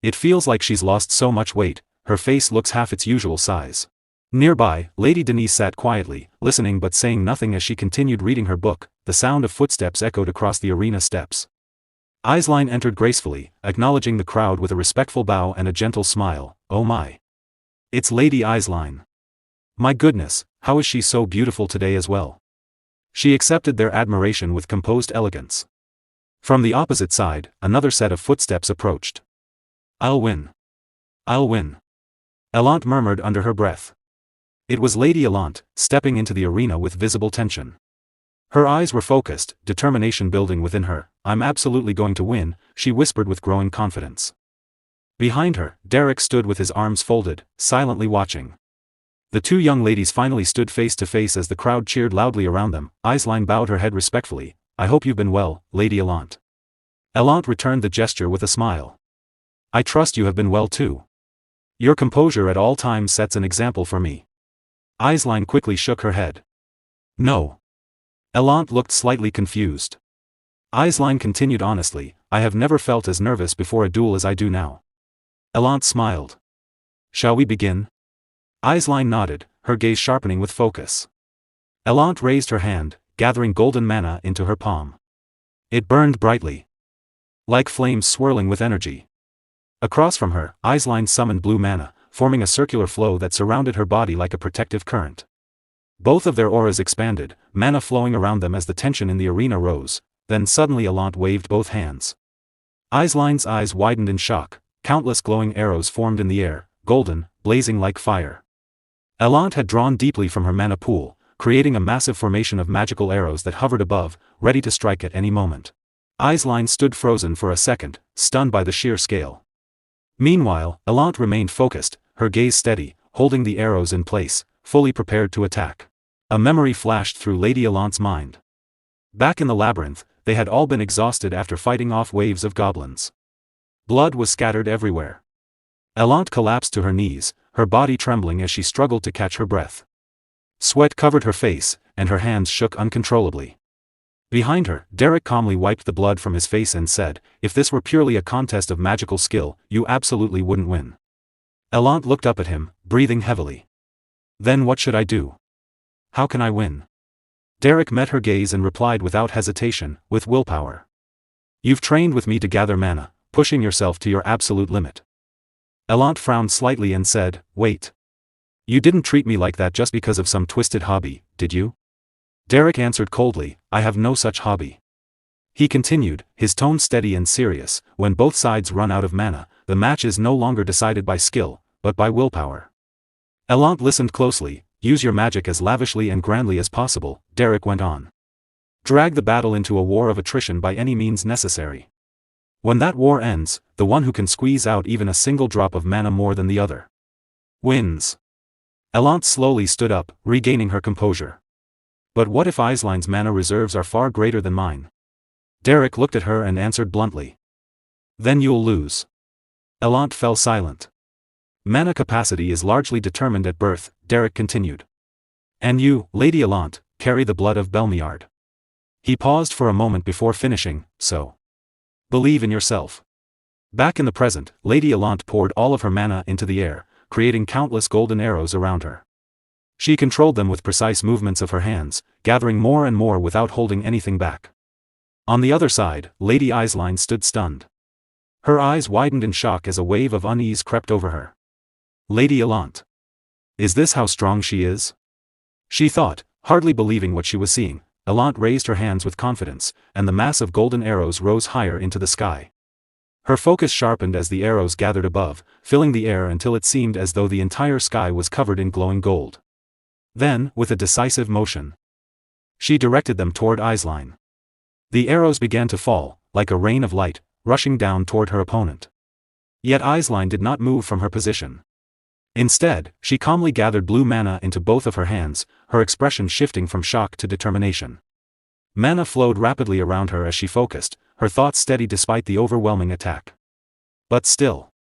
It feels like she's lost so much weight, her face looks half its usual size. Nearby, Lady Denise sat quietly, listening but saying nothing as she continued reading her book, the sound of footsteps echoed across the arena steps. Aisline entered gracefully, acknowledging the crowd with a respectful bow and a gentle smile, oh my. It's Lady Aisline. My goodness, how is she so beautiful today as well? She accepted their admiration with composed elegance. From the opposite side, another set of footsteps approached. I'll win. I'll win. Allant murmured under her breath. It was Lady Allant, stepping into the arena with visible tension. Her eyes were focused, determination building within her. I'm absolutely going to win, she whispered with growing confidence. Behind her, Derrick stood with his arms folded, silently watching. The two young ladies finally stood face to face as the crowd cheered loudly around them. Aisline bowed her head respectfully. I hope you've been well, Lady Allant. Allant returned the gesture with a smile. I trust you have been well too. Your composure at all times sets an example for me. Aisline quickly shook her head. No. Allant looked slightly confused. Aisline continued honestly, I have never felt as nervous before a duel as I do now. Allant smiled. Shall we begin? Aisline nodded, her gaze sharpening with focus. Allant raised her hand, gathering golden mana into her palm. It burned brightly. Like flames swirling with energy. Across from her, Aisline summoned blue mana, forming a circular flow that surrounded her body like a protective current. Both of their auras expanded, mana flowing around them as the tension in the arena rose, then suddenly Allant waved both hands. Aisline's eyes widened in shock, countless glowing arrows formed in the air, golden, blazing like fire. Allant had drawn deeply from her mana pool, creating a massive formation of magical arrows that hovered above, ready to strike at any moment. Aisline stood frozen for a second, stunned by the sheer scale. Meanwhile, Allant remained focused, her gaze steady, holding the arrows in place, fully prepared to attack. A memory flashed through Lady Allant's mind. Back in the labyrinth, they had all been exhausted after fighting off waves of goblins. Blood was scattered everywhere. Elant collapsed to her knees, her body trembling as she struggled to catch her breath. Sweat covered her face, and her hands shook uncontrollably. Behind her, Derrick calmly wiped the blood from his face and said, "If this were purely a contest of magical skill, you absolutely wouldn't win." Elant looked up at him, breathing heavily. "Then what should I do? How can I win?" Derrick met her gaze and replied without hesitation, "With willpower. You've trained with me to gather mana, pushing yourself to your absolute limit." Elant frowned slightly and said, "Wait. You didn't treat me like that just because of some twisted hobby, did you?" Derrick answered coldly, "I have no such hobby." He continued, his tone steady and serious, "When both sides run out of mana, the match is no longer decided by skill, but by willpower." Elant listened closely. "Use your magic as lavishly and grandly as possible," Derrick went on. "Drag the battle into a war of attrition by any means necessary. When that war ends, the one who can squeeze out even a single drop of mana more than the other wins." Elant slowly stood up, regaining her composure. "But what if Eisline's mana reserves are far greater than mine?" Derrick looked at her and answered bluntly. "Then you'll lose." Elant fell silent. "Mana capacity is largely determined at birth," Derrick continued. "And you, Lady Elant, carry the blood of Belmiard." He paused for a moment before finishing, "So believe in yourself." Back in the present, Lady Elant poured all of her mana into the air, creating countless golden arrows around her. She controlled them with precise movements of her hands, gathering more and more without holding anything back. On the other side, Lady Eisline stood stunned. Her eyes widened in shock as a wave of unease crept over her. "Lady Elant. Is this how strong she is?" she thought, hardly believing what she was seeing. Elant raised her hands with confidence, and the mass of golden arrows rose higher into the sky. Her focus sharpened as the arrows gathered above, filling the air until it seemed as though the entire sky was covered in glowing gold. Then, with a decisive motion, she directed them toward Eisline. The arrows began to fall, like a rain of light, rushing down toward her opponent. Yet Eisline did not move from her position. Instead, she calmly gathered blue mana into both of her hands, her expression shifting from shock to determination. Mana flowed rapidly around her as she focused, her thoughts steady despite the overwhelming attack. But still,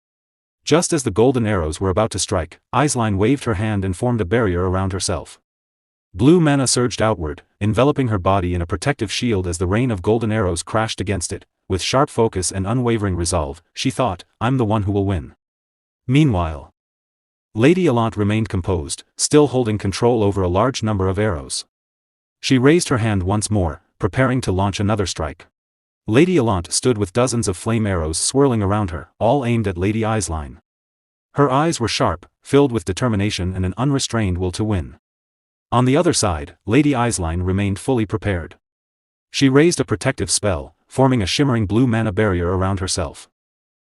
just as the golden arrows were about to strike, Eisline waved her hand and formed a barrier around herself. Blue mana surged outward, enveloping her body in a protective shield as the rain of golden arrows crashed against it. With sharp focus and unwavering resolve, she thought, "I'm the one who will win." Meanwhile, Lady Elant remained composed, still holding control over a large number of arrows. She raised her hand once more, preparing to launch another strike. Lady Elant stood with dozens of flame arrows swirling around her, all aimed at Lady Eisline. Her eyes were sharp, filled with determination and an unrestrained will to win. On the other side, Lady Eisline remained fully prepared. She raised a protective spell, forming a shimmering blue mana barrier around herself.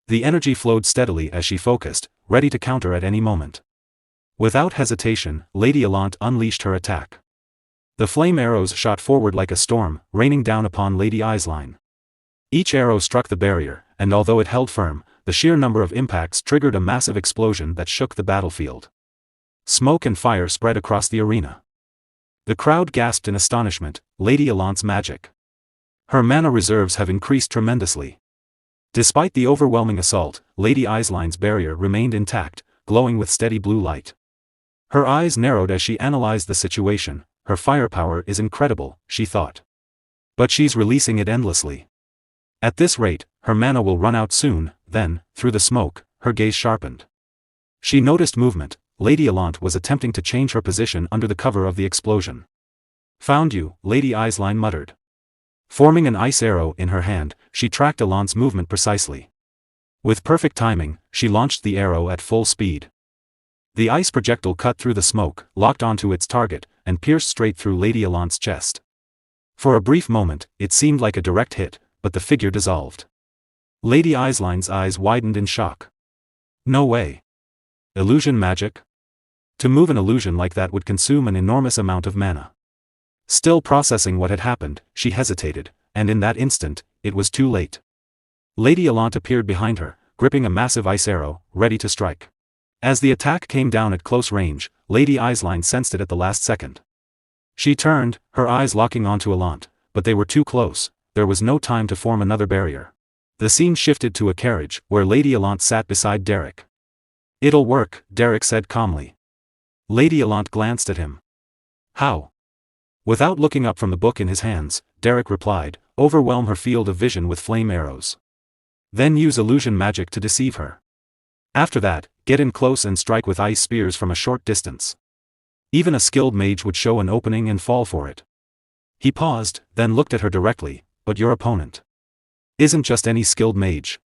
The energy flowed steadily as she focused, ready to counter at any moment. Without hesitation, Lady Elant unleashed her attack. The flame arrows shot forward like a storm, raining down upon Lady Eisline. Each arrow struck the barrier, and although it held firm, the sheer number of impacts triggered a massive explosion that shook the battlefield. Smoke and fire spread across the arena. The crowd gasped in astonishment. "Lady Elant's magic. Her mana reserves have increased tremendously." Despite the overwhelming assault, Lady Eisline's barrier remained intact, glowing with steady blue light. Her eyes narrowed as she analyzed the situation. "Her firepower is incredible," she thought. "But she's releasing it endlessly. At this rate, her mana will run out soon." Then, through the smoke, her gaze sharpened. She noticed movement. Lady Elant was attempting to change her position under the cover of the explosion. "Found you," Lady Eisline muttered. Forming an ice arrow in her hand, she tracked Elant's movement precisely. With perfect timing, she launched the arrow at full speed. The ice projectile cut through the smoke, locked onto its target, and pierced straight through Lady Elant's chest. For a brief moment, it seemed like a direct hit, but the figure dissolved. Lady Eisline's eyes widened in shock. "No way. Illusion magic?" To move an illusion like that would consume an enormous amount of mana. Still processing what had happened, she hesitated, and in that instant, it was too late. Lady Elant appeared behind her, gripping a massive ice arrow, ready to strike. As the attack came down at close range, Lady Eisline sensed it at the last second. She turned, her eyes locking onto Elant, but they were too close. There was no time to form another barrier. The scene shifted to a carriage, where Lady Allant sat beside Derrick. "It'll work," Derrick said calmly. Lady Allant glanced at him. "How?" Without looking up from the book in his hands, Derrick replied, "Overwhelm her field of vision with flame arrows. Then use illusion magic to deceive her. After that, get in close and strike with ice spears from a short distance. Even a skilled mage would show an opening and fall for it." He paused, then looked at her directly. "But your opponent isn't just any skilled mage."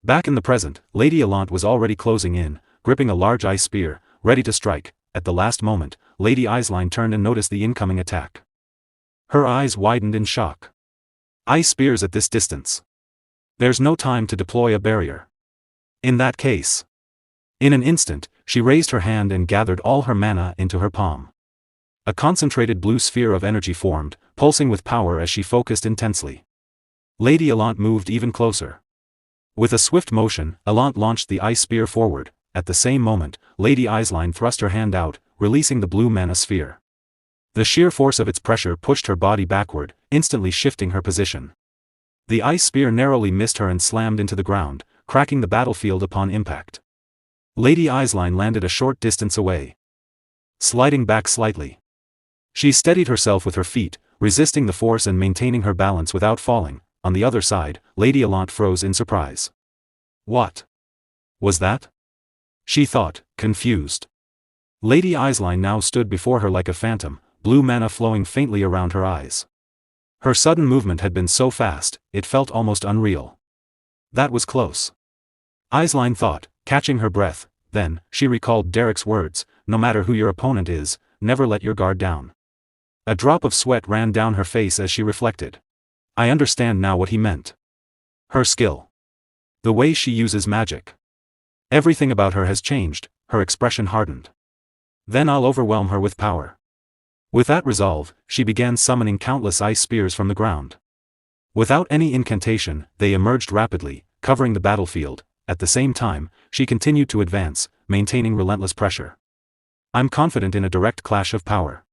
Back in the present, Lady Allant was already closing in, gripping a large ice spear, ready to strike. At the last moment, Lady Eislein turned and noticed the incoming attack. Her eyes widened in shock. Ice spears at this distance. There's no time to deploy a barrier. In that case. In an instant, she raised her hand and gathered all her mana into her palm. A concentrated blue sphere of energy formed, pulsing with power as she focused intensely. Lady Allant moved even closer. With a swift motion, Allant launched the ice spear forward. At the same moment, Lady Eislein thrust her hand out, releasing the blue mana sphere. The sheer force of its pressure pushed her body backward, instantly shifting her position. The ice spear narrowly missed her and slammed into the ground, cracking the battlefield upon impact. Lady Eislein landed a short distance away, sliding back slightly. She steadied herself with her feet, resisting the force and maintaining her balance without falling. On the other side, Lady Allant froze in surprise. What was that? She thought, confused. Lady Eislein now stood before her like a phantom, blue mana flowing faintly around her eyes. Her sudden movement had been so fast, it felt almost unreal. That was close. Eislein thought, catching her breath. Then, she recalled Derrick's words, "No matter who your opponent is, never let your guard down." A drop of sweat ran down her face as she reflected. I understand now what he meant. Her skill. The way she uses magic. Everything about her has changed, her expression hardened. Then I'll overwhelm her with power. With that resolve, she began summoning countless ice spears from the ground. Without any incantation, they emerged rapidly, covering the battlefield. At the same time, she continued to advance, maintaining relentless pressure. I'm confident in a direct clash of power.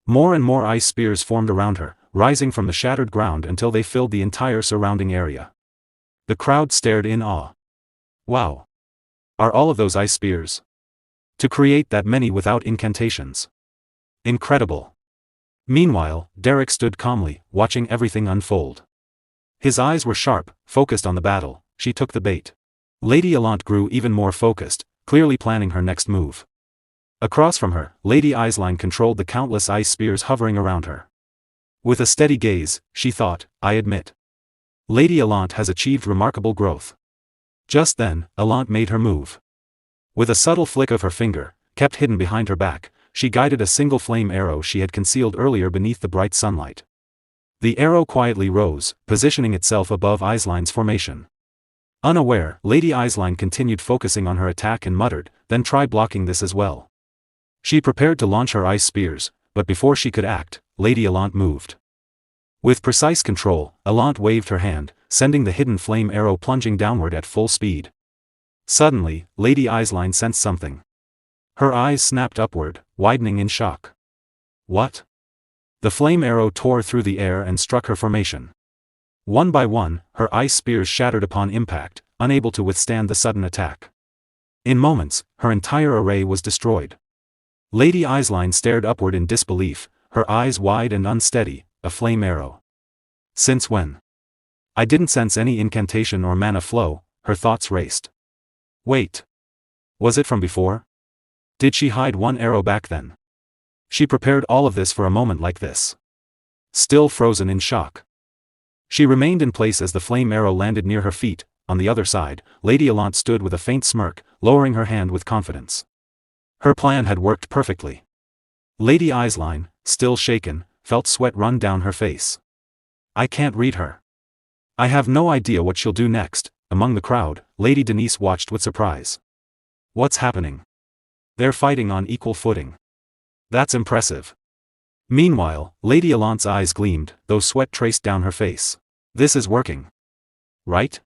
More and more ice spears formed around her, rising from the shattered ground until they filled the entire surrounding area. The crowd stared in awe. Wow! Are all of those ice spears? To create that many without incantations. Incredible. Meanwhile, Derrick stood calmly, watching everything unfold. His eyes were sharp, focused on the battle. She took the bait. Lady Allant grew even more focused, clearly planning her next move. Across from her, Lady Eislein controlled the countless ice spears hovering around her. With a steady gaze, she thought, I admit. Lady Allant has achieved remarkable growth. Just then, Allant made her move. With a subtle flick of her finger, kept hidden behind her back, she guided a single flame arrow she had concealed earlier beneath the bright sunlight. The arrow quietly rose, positioning itself above Eislein's formation. Unaware, Lady Eislein continued focusing on her attack and muttered, "Then try blocking this as well." She prepared to launch her ice spears, but before she could act, Lady Allant moved. With precise control, Allant waved her hand, sending the hidden flame arrow plunging downward at full speed. Suddenly, Lady Eislein sensed something. Her eyes snapped upward, widening in shock. What? The flame arrow tore through the air and struck her formation. One by one, her ice spears shattered upon impact, unable to withstand the sudden attack. In moments, her entire array was destroyed. Lady Eislein stared upward in disbelief, her eyes wide and unsteady. A flame arrow. Since when? I didn't sense any incantation or mana flow. Her thoughts raced. Wait. Was it from before? Did she hide one arrow back then? She prepared all of this for a moment like this. Still frozen in shock. She remained in place as the flame arrow landed near her feet. On the other side, Lady Allant stood with a faint smirk, lowering her hand with confidence. Her plan had worked perfectly. Lady Eislein, still shaken, felt sweat run down her face. I can't read her. I have no idea what she'll do next. Among the crowd, Lady Denise watched with surprise. What's happening? They're fighting on equal footing. That's impressive. Meanwhile, Lady Allant's eyes gleamed, though sweat traced down her face. This is working. Right?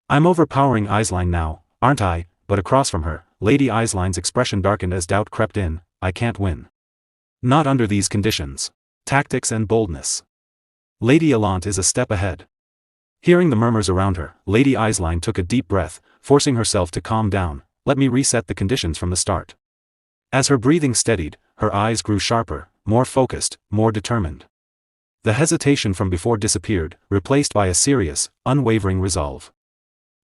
I'm overpowering Eislein now, aren't I? But across from her, Lady Eislein's expression darkened as doubt crept in. I can't win. Not under these conditions. Tactics and boldness. Lady Allant is a step ahead. Hearing the murmurs around her, Lady Eislein took a deep breath, forcing herself to calm down. Let me reset the conditions from the start. As her breathing steadied, her eyes grew sharper, more focused, more determined. The hesitation from before disappeared, replaced by a serious, unwavering resolve.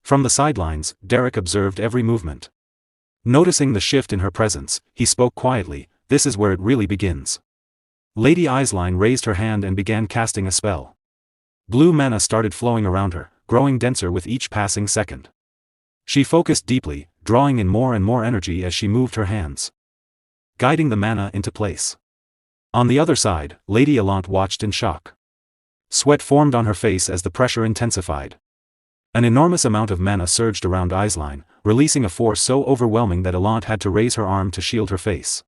From the sidelines, Derrick observed every movement. Noticing the shift in her presence, he spoke quietly, "This is where it really begins." Lady Eislein raised her hand and began casting a spell. Blue mana started flowing around her, growing denser with each passing second. She focused deeply, drawing in more and more energy as she moved her hands, guiding the mana into place. On the other side, Lady Allant watched in shock. Sweat formed on her face as the pressure intensified. An enormous amount of mana surged around Eislein, releasing a force so overwhelming that Allant had to raise her arm to shield her face.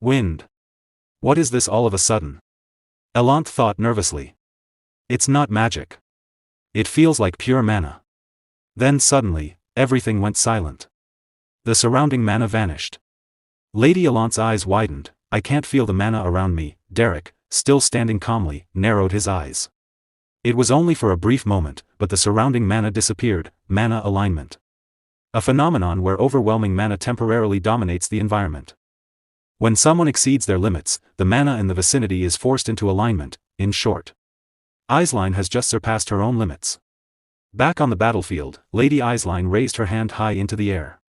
Wind. What is this all of a sudden? Allant thought nervously. It's not magic. It feels like pure mana. Then suddenly, everything went silent. The surrounding mana vanished. Lady Allant's eyes widened. I can't feel the mana around me. Derrick, still standing calmly, narrowed his eyes. It was only for a brief moment, but the surrounding mana disappeared. Mana alignment. A phenomenon where overwhelming mana temporarily dominates the environment. When someone exceeds their limits, the mana in the vicinity is forced into alignment. In short, Eislein has just surpassed her own limits. Back on the battlefield, Lady Eislein raised her hand high into the air.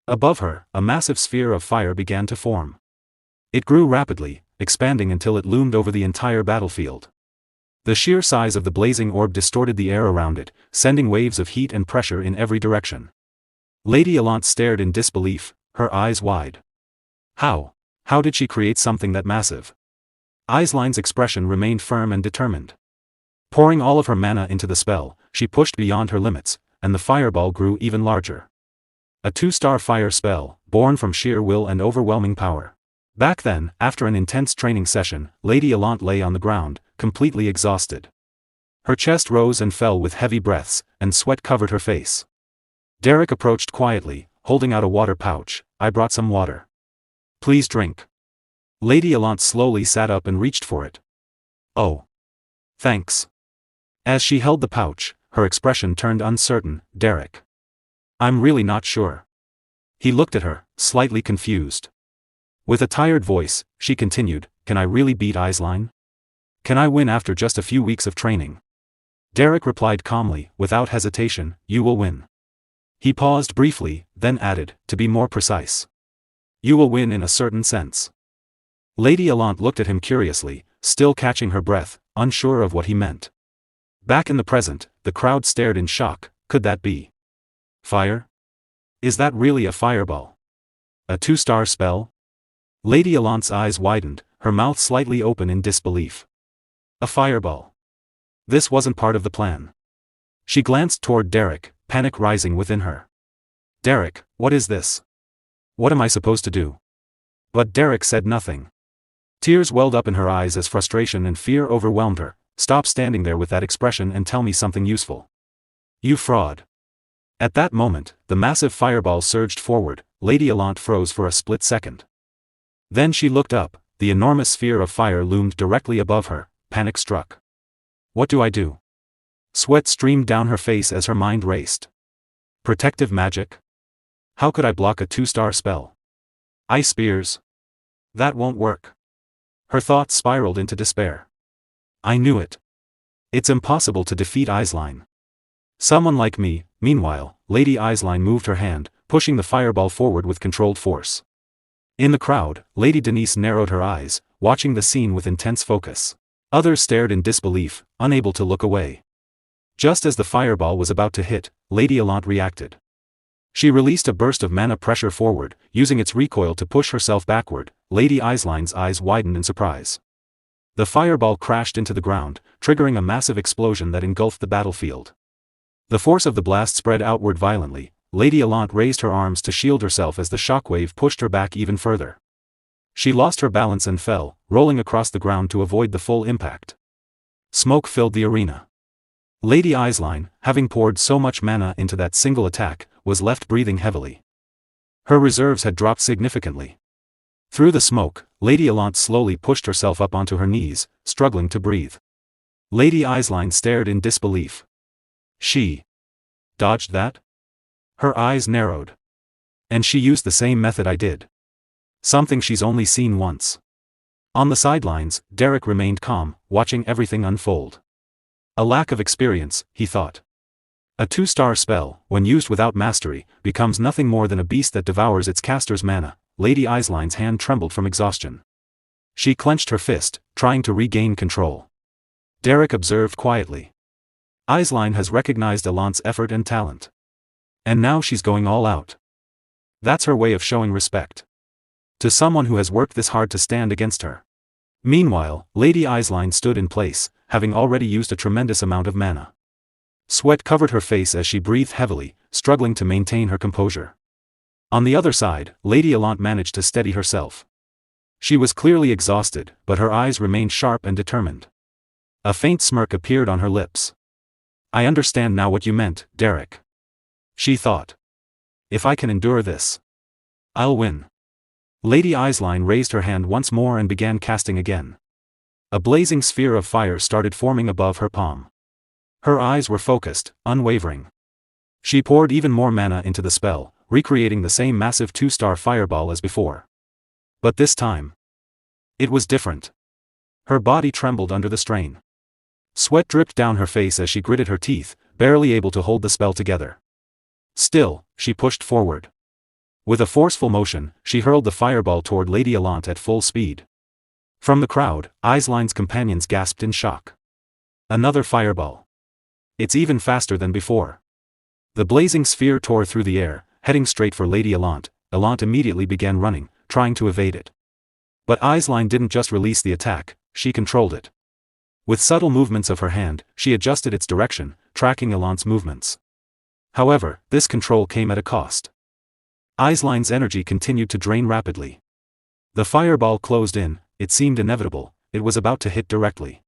Above her, a massive sphere of fire began to form. It grew rapidly, expanding until it loomed over the entire battlefield. The sheer size of the blazing orb distorted the air around it, sending waves of heat and pressure in every direction. Lady Allant stared in disbelief, her eyes wide. How did she create something that massive? Eislein's expression remained firm and determined. Pouring all of her mana into the spell, she pushed beyond her limits, and the fireball grew even larger. A 2-star fire spell, born from sheer will and overwhelming power. Back then, after an intense training session, Lady Allant lay on the ground, completely exhausted. Her chest rose and fell with heavy breaths, and sweat covered her face. Derrick approached quietly, holding out a water pouch. I brought some water. Please drink. Lady Allant slowly sat up and reached for it. Oh. Thanks. As she held the pouch, her expression turned uncertain. Derrick. I'm really not sure. He looked at her, slightly confused. With a tired voice, she continued, Can I really beat Eislein? Can I win after just a few weeks of training? Derrick replied calmly, without hesitation, You will win. He paused briefly, then added, To be more precise. You will win in a certain sense. Lady Allant looked at him curiously, still catching her breath, unsure of what he meant. Back in the present, the crowd stared in shock. Could that be fire? Is that really a fireball? A 2-star spell? Lady Allant's eyes widened, her mouth slightly open in disbelief. A fireball. This wasn't part of the plan. She glanced toward Derrick, panic rising within her. Derrick, what is this? What am I supposed to do? But Derrick said nothing. Tears welled up in her eyes as frustration and fear overwhelmed her. Stop standing there with that expression and tell me something useful. You fraud. At that moment, the massive fireball surged forward. Lady Allant froze for a split second. Then she looked up. The enormous sphere of fire loomed directly above her. Panic struck. What do I do? Sweat streamed down her face as her mind raced. Protective magic? How could I block a 2-star spell? Ice spears? That won't work. Her thoughts spiraled into despair. I knew it. It's impossible to defeat Eislein. Someone like me. Meanwhile, Lady Eislein moved her hand, pushing the fireball forward with controlled force. In the crowd, Lady Denise narrowed her eyes, watching the scene with intense focus. Others stared in disbelief, unable to look away. Just as the fireball was about to hit, Lady Allant reacted. She released a burst of mana pressure forward, using its recoil to push herself backward. Lady Eislein's eyes widened in surprise. The fireball crashed into the ground, triggering a massive explosion that engulfed the battlefield. The force of the blast spread outward violently. Lady Allant raised her arms to shield herself as the shockwave pushed her back even further. She lost her balance and fell, rolling across the ground to avoid the full impact. Smoke filled the arena. Lady Eislein, having poured so much mana into that single attack, was left breathing heavily. Her reserves had dropped significantly. Through the smoke, Lady Allant slowly pushed herself up onto her knees, struggling to breathe. Lady Eislein stared in disbelief. She dodged that? Her eyes narrowed. And she used the same method I did. Something she's only seen once. On the sidelines, Derrick remained calm, watching everything unfold. A lack of experience, he thought. A 2-star spell, when used without mastery, becomes nothing more than a beast that devours its caster's mana. Lady Eiseline's hand trembled from exhaustion. She clenched her fist, trying to regain control. Derrick observed quietly. Eiseline has recognized Alant's effort and talent. And now she's going all out. That's her way of showing respect to someone who has worked this hard to stand against her. Meanwhile, Lady Eiseline stood in place, having already used a tremendous amount of mana. Sweat covered her face as she breathed heavily, struggling to maintain her composure. On the other side, Lady Alant managed to steady herself. She was clearly exhausted, but her eyes remained sharp and determined. A faint smirk appeared on her lips. I understand now what you meant, Derrick. She thought. If I can endure this, I'll win. Lady Eiseline raised her hand once more and began casting again. A blazing sphere of fire started forming above her palm. Her eyes were focused, unwavering. She poured even more mana into the spell, recreating the same massive 2-star fireball as before. But this time, it was different. Her body trembled under the strain. Sweat dripped down her face as she gritted her teeth, barely able to hold the spell together. Still, she pushed forward. With a forceful motion, she hurled the fireball toward Lady Alant at full speed. From the crowd, Eiseline's companions gasped in shock. Another fireball. It's even faster than before. The blazing sphere tore through the air, heading straight for Lady Alant. Alant immediately began running, trying to evade it. But Eiseline didn't just release the attack, she controlled it. With subtle movements of her hand, she adjusted its direction, tracking Alant's movements. However, this control came at a cost. Eiseline's energy continued to drain rapidly. The fireball closed in, it seemed inevitable, it was about to hit directly.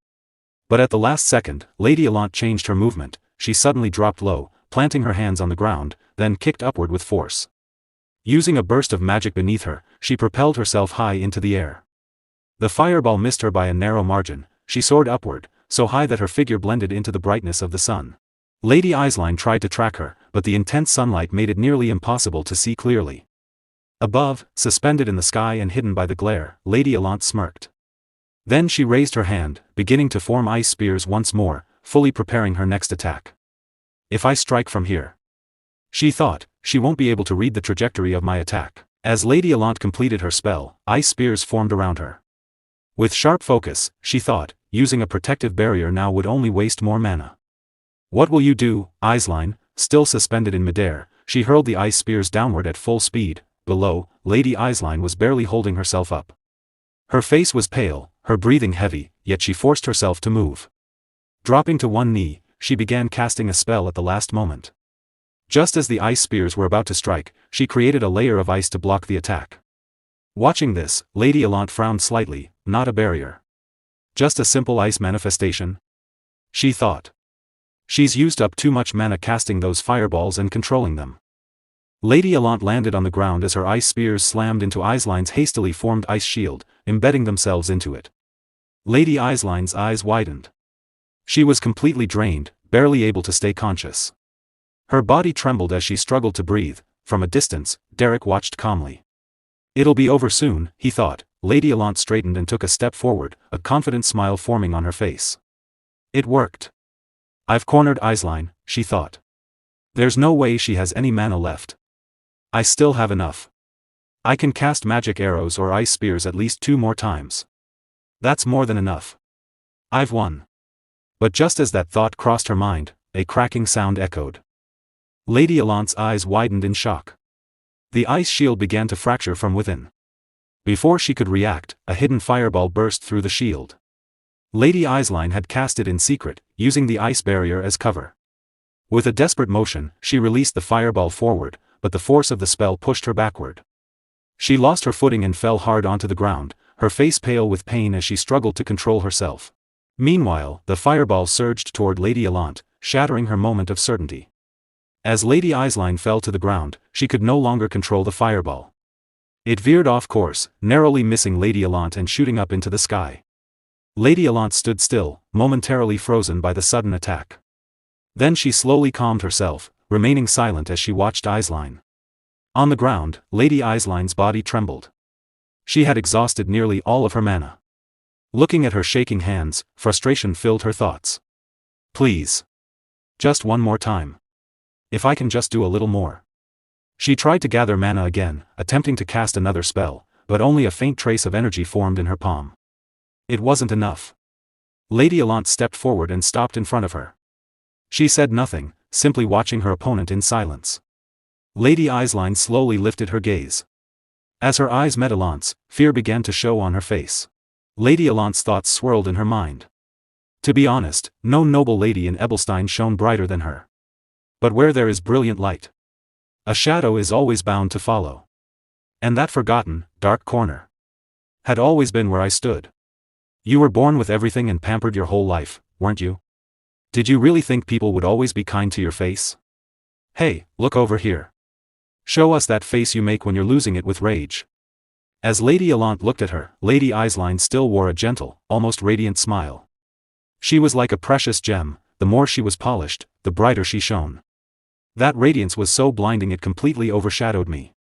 But at the last second, Lady Alant changed her movement. She suddenly dropped low, planting her hands on the ground, then kicked upward with force. Using a burst of magic beneath her, she propelled herself high into the air. The fireball missed her by a narrow margin. She soared upward, so high that her figure blended into the brightness of the sun. Lady Eiseline tried to track her, but the intense sunlight made it nearly impossible to see clearly. Above, suspended in the sky and hidden by the glare, Lady Alant smirked. Then she raised her hand, beginning to form ice spears once more, fully preparing her next attack. If I strike from here, she thought, she won't be able to read the trajectory of my attack. As Lady Alant completed her spell, ice spears formed around her. With sharp focus, she thought, using a protective barrier now would only waste more mana. What will you do, Eiseline? Still suspended in midair, she hurled the ice spears downward at full speed. Below, Lady Eiseline was barely holding herself up. Her face was pale, her breathing heavy, yet she forced herself to move. Dropping to one knee, she began casting a spell at the last moment. Just as the ice spears were about to strike, she created a layer of ice to block the attack. Watching this, Lady Alant frowned slightly. Not a barrier. Just a simple ice manifestation? She thought. She's used up too much mana casting those fireballs and controlling them. Lady Alant landed on the ground as her ice spears slammed into Eiseline's hastily formed ice shield, embedding themselves into it. Lady Eiseline's eyes widened. She was completely drained, barely able to stay conscious. Her body trembled as she struggled to breathe. From a distance, Derrick watched calmly. It'll be over soon, he thought. Lady Alant straightened and took a step forward, a confident smile forming on her face. It worked. I've cornered Eiseline, she thought. There's no way she has any mana left. I still have enough. I can cast magic arrows or ice spears at least 2 more times. That's more than enough. I've won. But just as that thought crossed her mind, a cracking sound echoed. Lady Alant's eyes widened in shock. The ice shield began to fracture from within. Before she could react, a hidden fireball burst through the shield. Lady Eiseline had cast it in secret, using the ice barrier as cover. With a desperate motion, she released the fireball forward, but the force of the spell pushed her backward. She lost her footing and fell hard onto the ground, her face pale with pain as she struggled to control herself. Meanwhile, the fireball surged toward Lady Alant, shattering her moment of certainty. As Lady Eiseline fell to the ground, she could no longer control the fireball. It veered off course, narrowly missing Lady Alant and shooting up into the sky. Lady Alant stood still, momentarily frozen by the sudden attack. Then she slowly calmed herself, remaining silent as she watched Eislein. On the ground, Lady Eislein's body trembled. She had exhausted nearly all of her mana. Looking at her shaking hands, frustration filled her thoughts. Please. Just one more time. If I can just do a little more. She tried to gather mana again, attempting to cast another spell, but only a faint trace of energy formed in her palm. It wasn't enough. Lady Allant stepped forward and stopped in front of her. She said nothing, simply watching her opponent in silence. Lady Eislein slowly lifted her gaze. As her eyes met Allant's, fear began to show on her face. Lady Allant's thoughts swirled in her mind. To be honest, no noble lady in Ebelstein shone brighter than her. But where there is brilliant light, a shadow is always bound to follow. And that forgotten, dark corner had always been where I stood. You were born with everything and pampered your whole life, weren't you? Did you really think people would always be kind to your face? Hey, look over here. Show us that face you make when you're losing it with rage. As Lady Allant looked at her, Lady Eislein still wore a gentle, almost radiant smile. She was like a precious gem, the more she was polished, the brighter she shone. That radiance was so blinding it completely overshadowed me,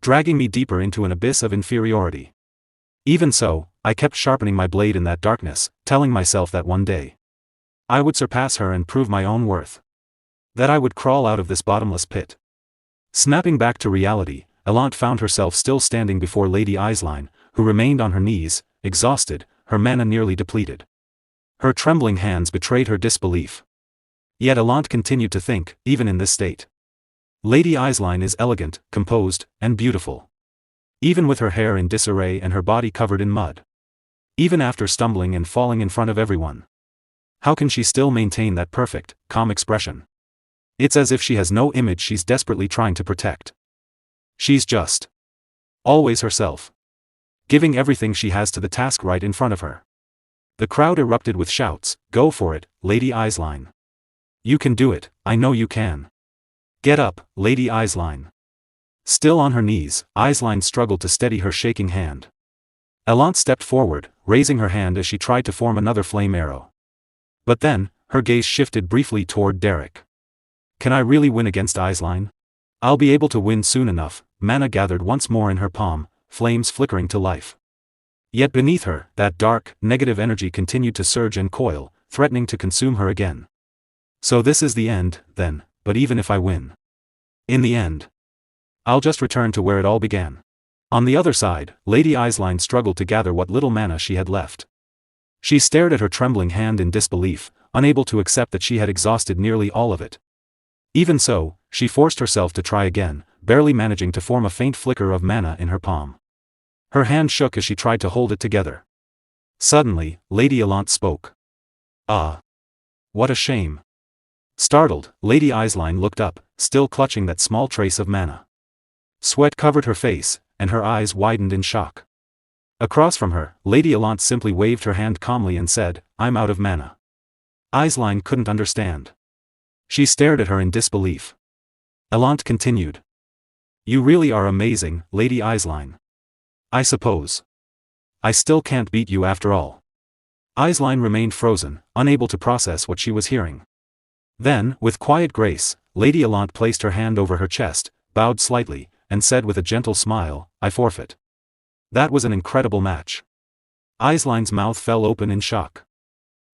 dragging me deeper into an abyss of inferiority. Even so, I kept sharpening my blade in that darkness, telling myself that one day I would surpass her and prove my own worth. That I would crawl out of this bottomless pit. Snapping back to reality, Allant found herself still standing before Lady Eislein, who remained on her knees, exhausted, her mana nearly depleted. Her trembling hands betrayed her disbelief. Yet Allant continued to think, even in this state. Lady Eislein is elegant, composed, and beautiful. Even with her hair in disarray and her body covered in mud. Even after stumbling and falling in front of everyone. How can she still maintain that perfect, calm expression? It's as if she has no image she's desperately trying to protect. She's just always herself, giving everything she has to the task right in front of her. The crowd erupted with shouts, "Go for it, Lady Eislein. You can do it, I know you can. Get up, Lady Eislein." Still on her knees, Eislein struggled to steady her shaking hand. Allant stepped forward, raising her hand as she tried to form another flame arrow. But then, her gaze shifted briefly toward Derrick. Can I really win against Eislein? I'll be able to win soon enough. Mana gathered once more in her palm, flames flickering to life. Yet beneath her, that dark, negative energy continued to surge and coil, threatening to consume her again. So this is the end, then, but even if I win, in the end, I'll just return to where it all began. On the other side, Lady Eislein struggled to gather what little mana she had left. She stared at her trembling hand in disbelief, unable to accept that she had exhausted nearly all of it. Even so, she forced herself to try again, barely managing to form a faint flicker of mana in her palm. Her hand shook as she tried to hold it together. Suddenly, Lady Allant spoke. "Ah. What a shame." Startled, Lady Eislein looked up, still clutching that small trace of mana. Sweat covered her face, and her eyes widened in shock. Across from her, Lady Allant simply waved her hand calmly and said, "I'm out of mana." Eislein couldn't understand. She stared at her in disbelief. Allant continued. "You really are amazing, Lady Eislein. I suppose I still can't beat you after all." Eislein remained frozen, unable to process what she was hearing. Then, with quiet grace, Lady Allant placed her hand over her chest, bowed slightly, and said with a gentle smile, "I forfeit." That was an incredible match. Eislein's mouth fell open in shock.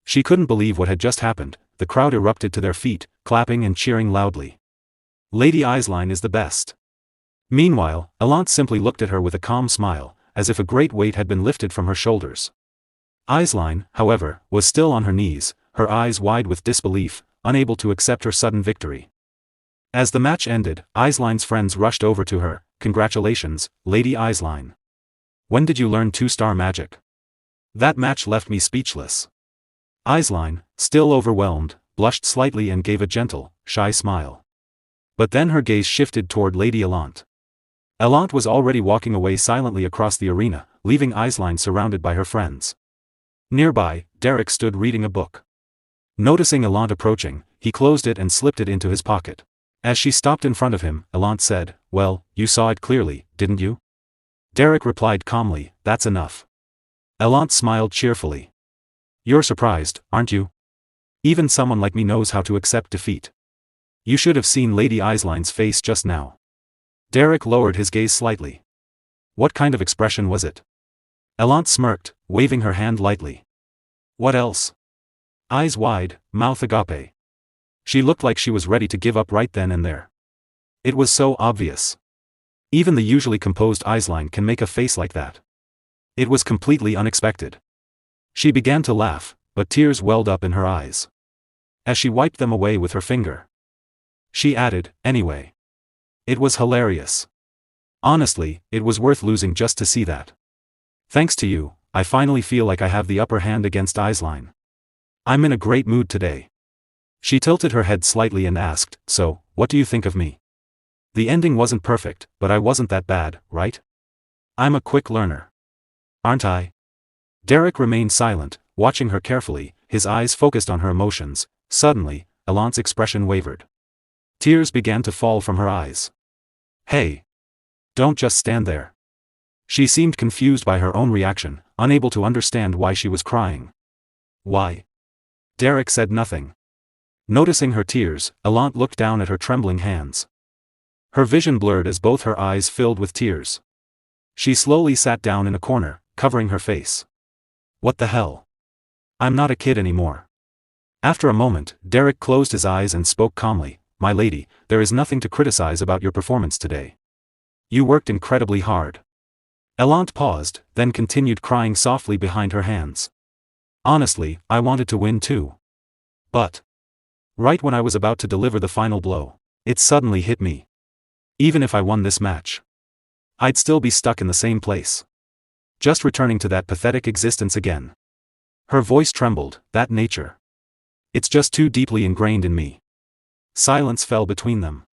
She couldn't believe what had just happened. The crowd erupted to their feet, clapping and cheering loudly. Lady Eislein is the best. Meanwhile, Allant simply looked at her with a calm smile, as if a great weight had been lifted from her shoulders. Eislein, however, was still on her knees, her eyes wide with disbelief, unable to accept her sudden victory. As the match ended, Eislein's friends rushed over to her. "Congratulations, Lady Eislein. When did you learn 2-star magic? That match left me speechless." Eislein, still overwhelmed, blushed slightly and gave a gentle, shy smile. But then her gaze shifted toward Lady Allant. Allant was already walking away silently across the arena, leaving Eislein surrounded by her friends. Nearby, Derrick stood reading a book. Noticing Allant approaching, he closed it and slipped it into his pocket. As she stopped in front of him, Allant said, "Well, you saw it clearly, didn't you?" Derrick replied calmly, "That's enough." Allant smiled cheerfully. "You're surprised, aren't you?" Even someone like me knows how to accept defeat. You should have seen Lady Eiseline's face just now. Derrick lowered his gaze slightly. What kind of expression was it? Elant smirked, waving her hand lightly. What else? Eyes wide, mouth agape. She looked like she was ready to give up right then and there. It was so obvious. Even the usually composed Eisline can make a face like that. It was completely unexpected. She began to laugh, but tears welled up in her eyes. As she wiped them away with her finger, she added, anyway. It was hilarious. Honestly, it was worth losing just to see that. Thanks to you, I finally feel like I have the upper hand against Eisline. I'm in a great mood today. She tilted her head slightly and asked, so, what do you think of me? The ending wasn't perfect, but I wasn't that bad, right? I'm a quick learner. Aren't I? Derrick remained silent, watching her carefully, his eyes focused on her emotions. Suddenly, Elant's expression wavered. Tears began to fall from her eyes. Hey! Don't just stand there. She seemed confused by her own reaction, unable to understand why she was crying. Why? Derrick said nothing. Noticing her tears, Elant looked down at her trembling hands. Her vision blurred as both her eyes filled with tears. She slowly sat down in a corner, covering her face. What the hell? I'm not a kid anymore. After a moment, Derrick closed his eyes and spoke calmly. My lady, there is nothing to criticize about your performance today. You worked incredibly hard. Elant paused, then continued crying softly behind her hands. Honestly, I wanted to win too. But right when I was about to deliver the final blow, it suddenly hit me. Even if I won this match, I'd still be stuck in the same place. Just returning to that pathetic existence again. Her voice trembled, that nature. It's just too deeply ingrained in me. Silence fell between them.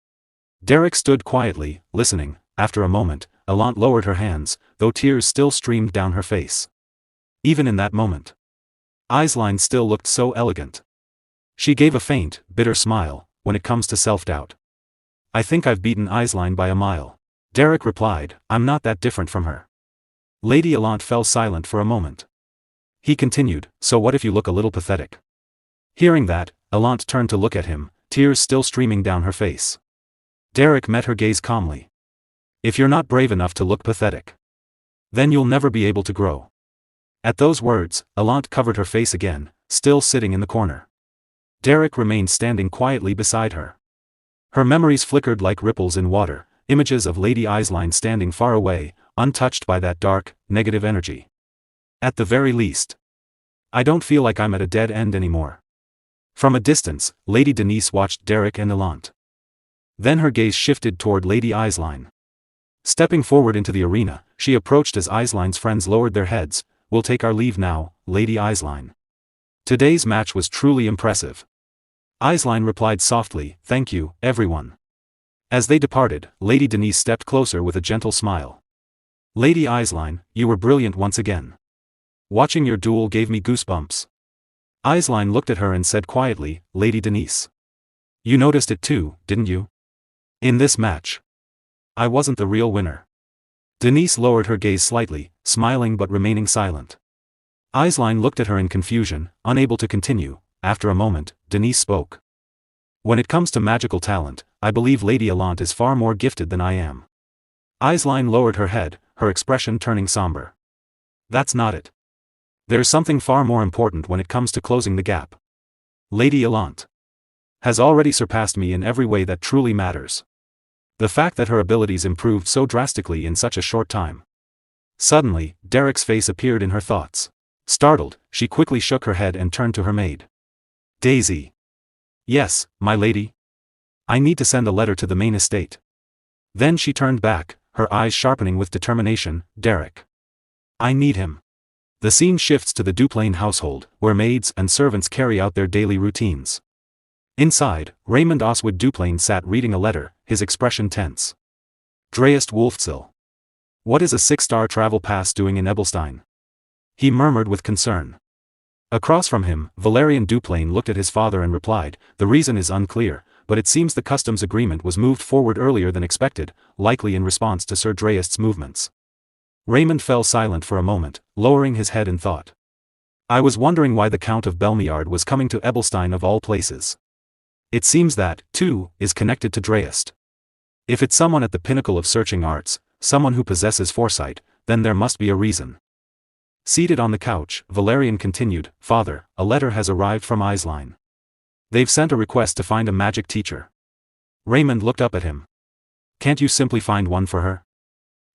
Derrick stood quietly, listening. After a moment, Elant lowered her hands, though tears still streamed down her face. Even in that moment, Eisline still looked so elegant. She gave a faint, bitter smile. When it comes to self-doubt, I think I've beaten Eisline by a mile. Derrick replied, I'm not that different from her. Lady Elant fell silent for a moment. He continued, so what if you look a little pathetic? Hearing that, Elant turned to look at him, tears still streaming down her face. Derrick met her gaze calmly. If you're not brave enough to look pathetic, then you'll never be able to grow. At those words, Elant covered her face again, still sitting in the corner. Derrick remained standing quietly beside her. Her memories flickered like ripples in water, images of Lady Eisline standing far away, untouched by that dark, negative energy. At the very least, I don't feel like I'm at a dead end anymore. From a distance, Lady Denise watched Derrick and Elant. Then her gaze shifted toward Lady Eisline. Stepping forward into the arena, she approached as Eisline's friends lowered their heads. We'll take our leave now, Lady Eisline. Today's match was truly impressive. Eisline replied softly, thank you, everyone. As they departed, Lady Denise stepped closer with a gentle smile. Lady Eisline, you were brilliant once again. Watching your duel gave me goosebumps. Eisline looked at her and said quietly, Lady Denise. You noticed it too, didn't you? In this match, I wasn't the real winner. Denise lowered her gaze slightly, smiling but remaining silent. Eisline looked at her in confusion, unable to continue. After a moment, Denise spoke. When it comes to magical talent, I believe Lady Elant is far more gifted than I am. Eisline lowered her head, her expression turning somber. That's not it. There's something far more important when it comes to closing the gap. Lady Elant has already surpassed me in every way that truly matters. The fact that her abilities improved so drastically in such a short time. Suddenly, Derrick's face appeared in her thoughts. Startled, she quickly shook her head and turned to her maid. Daisy. Yes, my lady. I need to send a letter to the main estate. Then she turned back, her eyes sharpening with determination. Derrick. I need him. The scene shifts to the Duplain household, where maids and servants carry out their daily routines. Inside, Raymond Oswald Duplain sat reading a letter, his expression tense. Dreist Wolfzil. What is a 6-star travel pass doing in Ebelstein? He murmured with concern. Across from him, Valerian Duplain looked at his father and replied, the reason is unclear, but it seems the customs agreement was moved forward earlier than expected, likely in response to Sir Dreist's movements. Raymond fell silent for a moment, lowering his head in thought. I was wondering why the Count of Belmiard was coming to Ebelstein of all places. It seems that, too, is connected to Dreist. If it's someone at the pinnacle of searching arts, someone who possesses foresight, then there must be a reason. Seated on the couch, Valerian continued, Father, a letter has arrived from Eislein. They've sent a request to find a magic teacher. Raymond looked up at him. Can't you simply find one for her?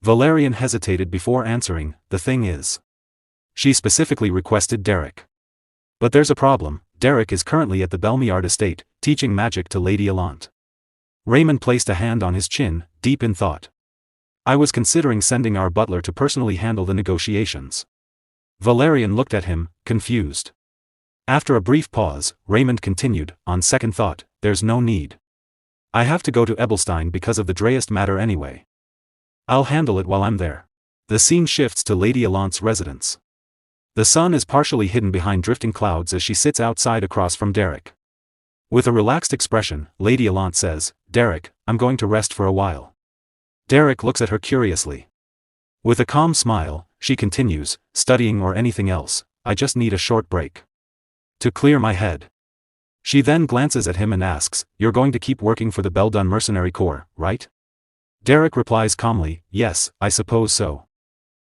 Valerian hesitated before answering, the thing is. She specifically requested Derrick. But there's a problem, Derrick is currently at the Belmiard estate, teaching magic to Lady Allant. Raymond placed a hand on his chin, deep in thought. I was considering sending our butler to personally handle the negotiations. Valerian looked at him, confused. After a brief pause, Raymond continued, on second thought, there's no need. I have to go to Ebelstein because of the Dreist matter anyway. I'll handle it while I'm there. The scene shifts to Lady Allant's residence. The sun is partially hidden behind drifting clouds as she sits outside across from Derrick. With a relaxed expression, Lady Allant says, Derrick, I'm going to rest for a while. Derrick looks at her curiously. With a calm smile, she continues, studying or anything else, I just need a short break. To clear my head. She then glances at him and asks, You're going to keep working for the Beldun Mercenary Corps, right? Derrick replies calmly, Yes, I suppose so.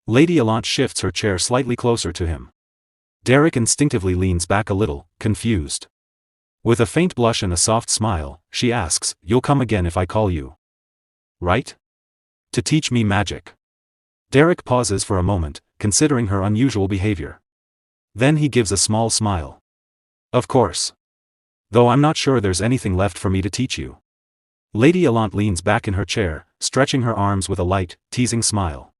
Lady Allant shifts her chair slightly closer to him. Derrick instinctively leans back a little, confused. With a faint blush and a soft smile, she asks, You'll come again if I call you. Right? To teach me magic. Derrick pauses for a moment, considering her unusual behavior. Then he gives a small smile. Of course. Though I'm not sure there's anything left for me to teach you. Lady Allant leans back in her chair, stretching her arms with a light, teasing smile.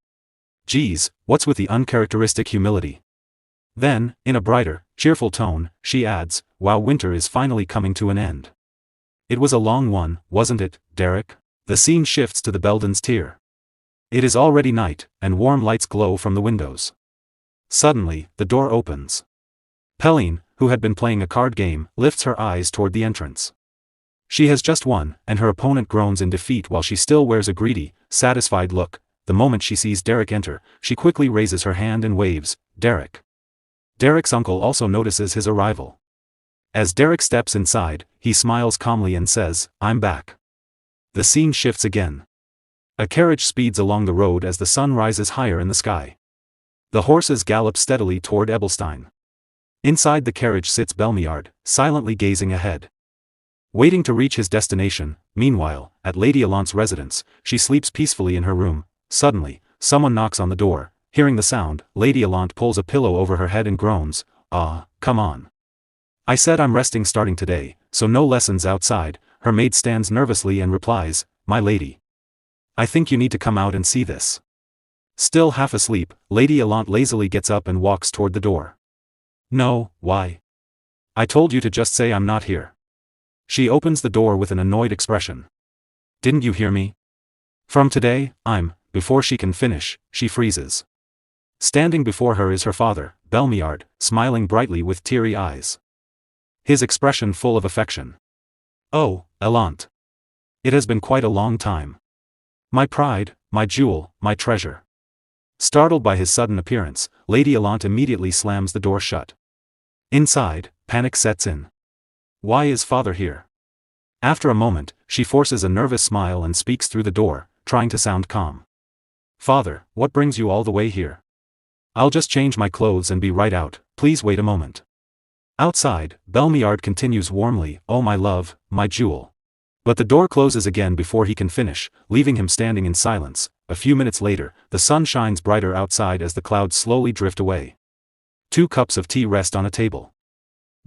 Geez, what's with the uncharacteristic humility? Then, in a brighter, cheerful tone, she adds, Wow, winter is finally coming to an end. It was a long one, wasn't it, Derrick? The scene shifts to the Beldun's tier. It is already night, and warm lights glow from the windows. Suddenly, the door opens. Pelline, who had been playing a card game, lifts her eyes toward the entrance. She has just won, and her opponent groans in defeat while she still wears a greedy, satisfied look. The moment she sees Derrick enter, she quickly raises her hand and waves, Derrick. Derrick's uncle also notices his arrival. As Derrick steps inside, he smiles calmly and says, I'm back. The scene shifts again. A carriage speeds along the road as the sun rises higher in the sky. The horses gallop steadily toward Ebelstein. Inside the carriage sits Belmiard, silently gazing ahead. Waiting to reach his destination, meanwhile, at Lady Allant's residence, she sleeps peacefully in her room. Suddenly, someone knocks on the door. Hearing the sound, Lady Allant pulls a pillow over her head and groans, come on. I said I'm resting starting today, so no lessons outside. Her maid stands nervously and replies, My lady. I think you need to come out and see this. Still half asleep, Lady Allant lazily gets up and walks toward the door. No, why? I told you to just say I'm not here. She opens the door with an annoyed expression. Didn't you hear me? From today, before she can finish, she freezes. Standing before her is her father, Belmiard, smiling brightly with teary eyes. His expression full of affection. Oh, Allant. It has been quite a long time. My pride, my jewel, my treasure. Startled by his sudden appearance, Lady Allant immediately slams the door shut. Inside, panic sets in. Why is father here? After a moment, she forces a nervous smile and speaks through the door, trying to sound calm. Father, what brings you all the way here? I'll just change my clothes and be right out, please wait a moment. Outside, Belmiard continues warmly, Oh my love, my jewel. But the door closes again before he can finish, leaving him standing in silence. A few minutes later, the sun shines brighter outside as the clouds slowly drift away. 2 cups of tea rest on a table.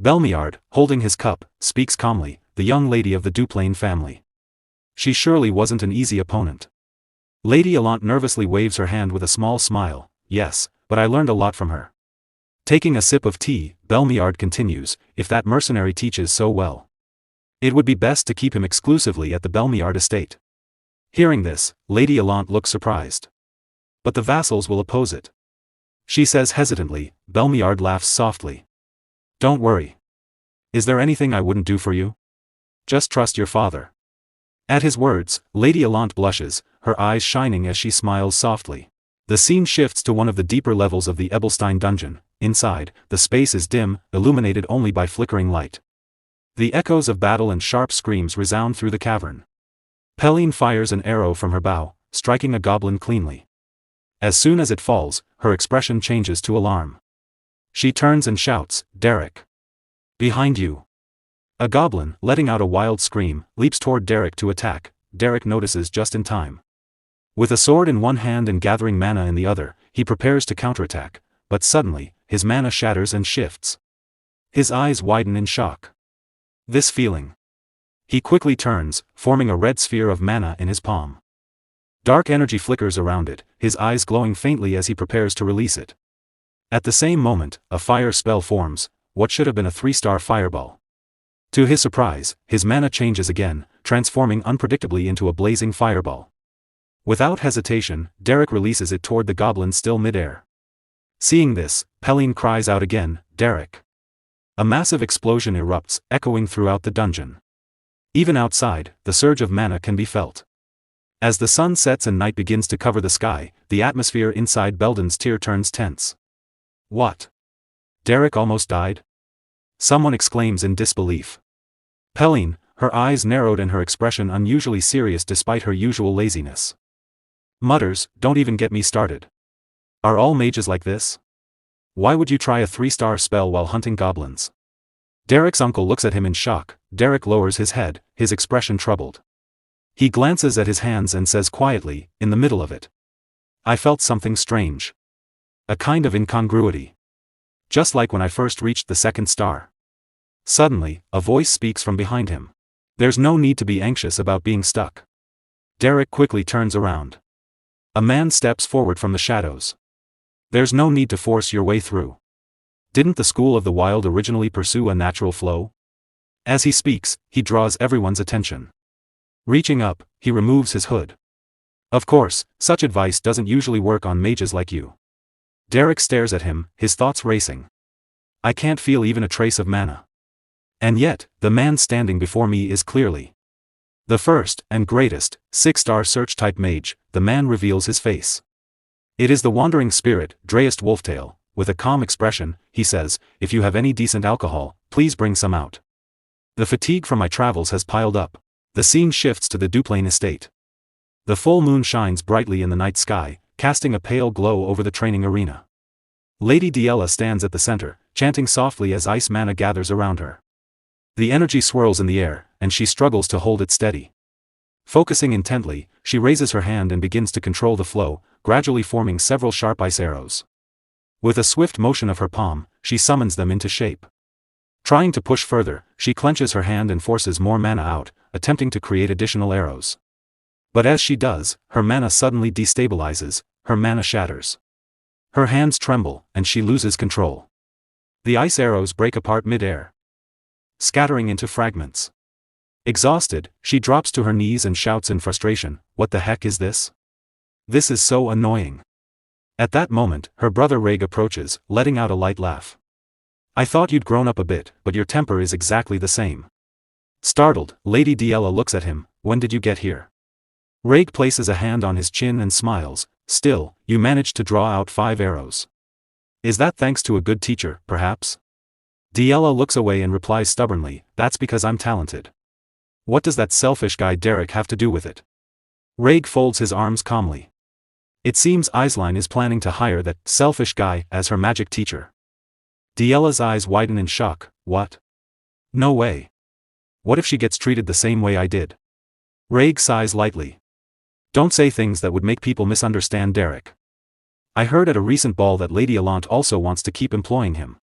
Belmiard, holding his cup, speaks calmly, the young lady of the Duplain family. She surely wasn't an easy opponent. Lady Allant nervously waves her hand with a small smile, Yes, but I learned a lot from her. Taking a sip of tea, Belmiard continues, If that mercenary teaches so well, it would be best to keep him exclusively at the Belmiard estate. Hearing this, Lady Allant looks surprised. But the vassals will oppose it. She says hesitantly. Belmiard laughs softly. Don't worry. Is there anything I wouldn't do for you? Just trust your father. At his words, Lady Allant blushes, her eyes shining as she smiles softly. The scene shifts to one of the deeper levels of the Ebelstein dungeon. inside, the space is dim, illuminated only by flickering light. The echoes of battle and sharp screams resound through the cavern. Peline fires an arrow from her bow, striking a goblin cleanly. As soon as it falls, her expression changes to alarm. She turns and shouts, "Derrick! Behind you!" A goblin, letting out a wild scream, leaps toward Derrick to attack. Derrick notices just in time. With a sword in one hand and gathering mana in the other, he prepares to counterattack, but suddenly, his mana shatters and shifts. His eyes widen in shock. This feeling. He quickly turns, forming a red sphere of mana in his palm. Dark energy flickers around it, his eyes glowing faintly as he prepares to release it. At the same moment, a fire spell forms, what should have been a 3-star fireball. To his surprise, his mana changes again, transforming unpredictably into a blazing fireball. Without hesitation, Derrick releases it toward the goblin still mid-air. Seeing this, Peline cries out again, "Derrick!" A massive explosion erupts, echoing throughout the dungeon. Even outside, the surge of mana can be felt. As the sun sets and night begins to cover the sky, the atmosphere inside Belden's Tier turns tense. What? Derrick almost died? Someone exclaims in disbelief. Peline, her eyes narrowed and her expression unusually serious despite her usual laziness, mutters, "Don't even get me started. Are all mages like this? Why would you try a 3-star spell while hunting goblins?" Derrick's uncle looks at him in shock. Derrick lowers his head, his expression troubled. He glances at his hands and says quietly, in the middle of it, "I felt something strange. A kind of incongruity. Just like when I first reached the 2nd star." Suddenly, a voice speaks from behind him. "There's no need to be anxious about being stuck." Derrick quickly turns around. A man steps forward from the shadows. "There's no need to force your way through. Didn't the School of the Wild originally pursue a natural flow?" As he speaks, he draws everyone's attention. Reaching up, he removes his hood. "Of course, such advice doesn't usually work on mages like you." Derrick stares at him, his thoughts racing. "I can't feel even a trace of mana. And yet, the man standing before me is clearly the first and greatest 6-star search-type mage." The man reveals his face. It is the wandering spirit, Dreist Wolftail. With a calm expression, he says, "If you have any decent alcohol, please bring some out. The fatigue from my travels has piled up." The scene shifts to the Duplain estate. The full moon shines brightly in the night sky, casting a pale glow over the training arena. Lady Diella stands at the center, chanting softly as ice mana gathers around her. The energy swirls in the air, and she struggles to hold it steady. Focusing intently, she raises her hand and begins to control the flow, gradually forming several sharp ice arrows. With a swift motion of her palm, she summons them into shape. Trying to push further, she clenches her hand and forces more mana out, attempting to create additional arrows. But as she does, her mana suddenly destabilizes, her mana shatters. Her hands tremble, and she loses control. The ice arrows break apart mid-air, scattering into fragments. Exhausted, she drops to her knees and shouts in frustration, "What the heck is this? This is so annoying." At that moment, her brother Reg approaches, letting out a light laugh. "I thought you'd grown up a bit, but your temper is exactly the same." Startled, Lady Diella looks at him, "When did you get here?" Reg places a hand on his chin and smiles, "Still, you managed to draw out 5 arrows. Is that thanks to a good teacher, perhaps?" Diella looks away and replies stubbornly, "That's because I'm talented. What does that selfish guy Derrick have to do with it?" Reg folds his arms calmly. It seems Aisline is planning to hire that selfish guy as her magic teacher. Diella's eyes widen in shock. "What? No way. What if she gets treated the same way I did?" Reg sighs lightly. "Don't say things that would make people misunderstand Derrick. I heard at a recent ball that Lady Allant also wants to keep employing him."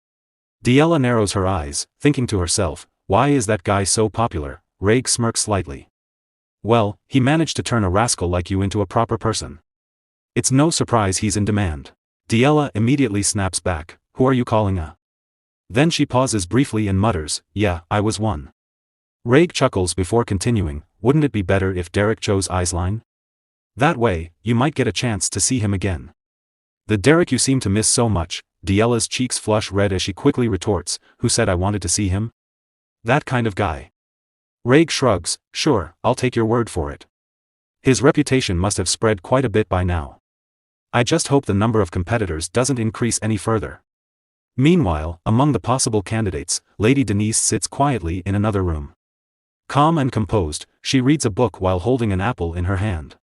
Diella narrows her eyes, thinking to herself, "Why is that guy so popular?" Reg smirks slightly. "Well, he managed to turn a rascal like you into a proper person. It's no surprise he's in demand." Diella immediately snaps back, "Who are you calling a?" Then she pauses briefly and mutters, "Yeah, I was one." Reg chuckles before continuing, "Wouldn't it be better if Derrick chose Aisline? That way, you might get a chance to see him again. The Derrick you seem to miss so much." Diella's cheeks flush red as she quickly retorts, "Who said I wanted to see him? That kind of guy." Reg shrugs, "Sure, I'll take your word for it. His reputation must have spread quite a bit by now. I just hope the number of competitors doesn't increase any further." Meanwhile, among the possible candidates, Lady Denise sits quietly in another room. Calm and composed, she reads a book while holding an apple in her hand.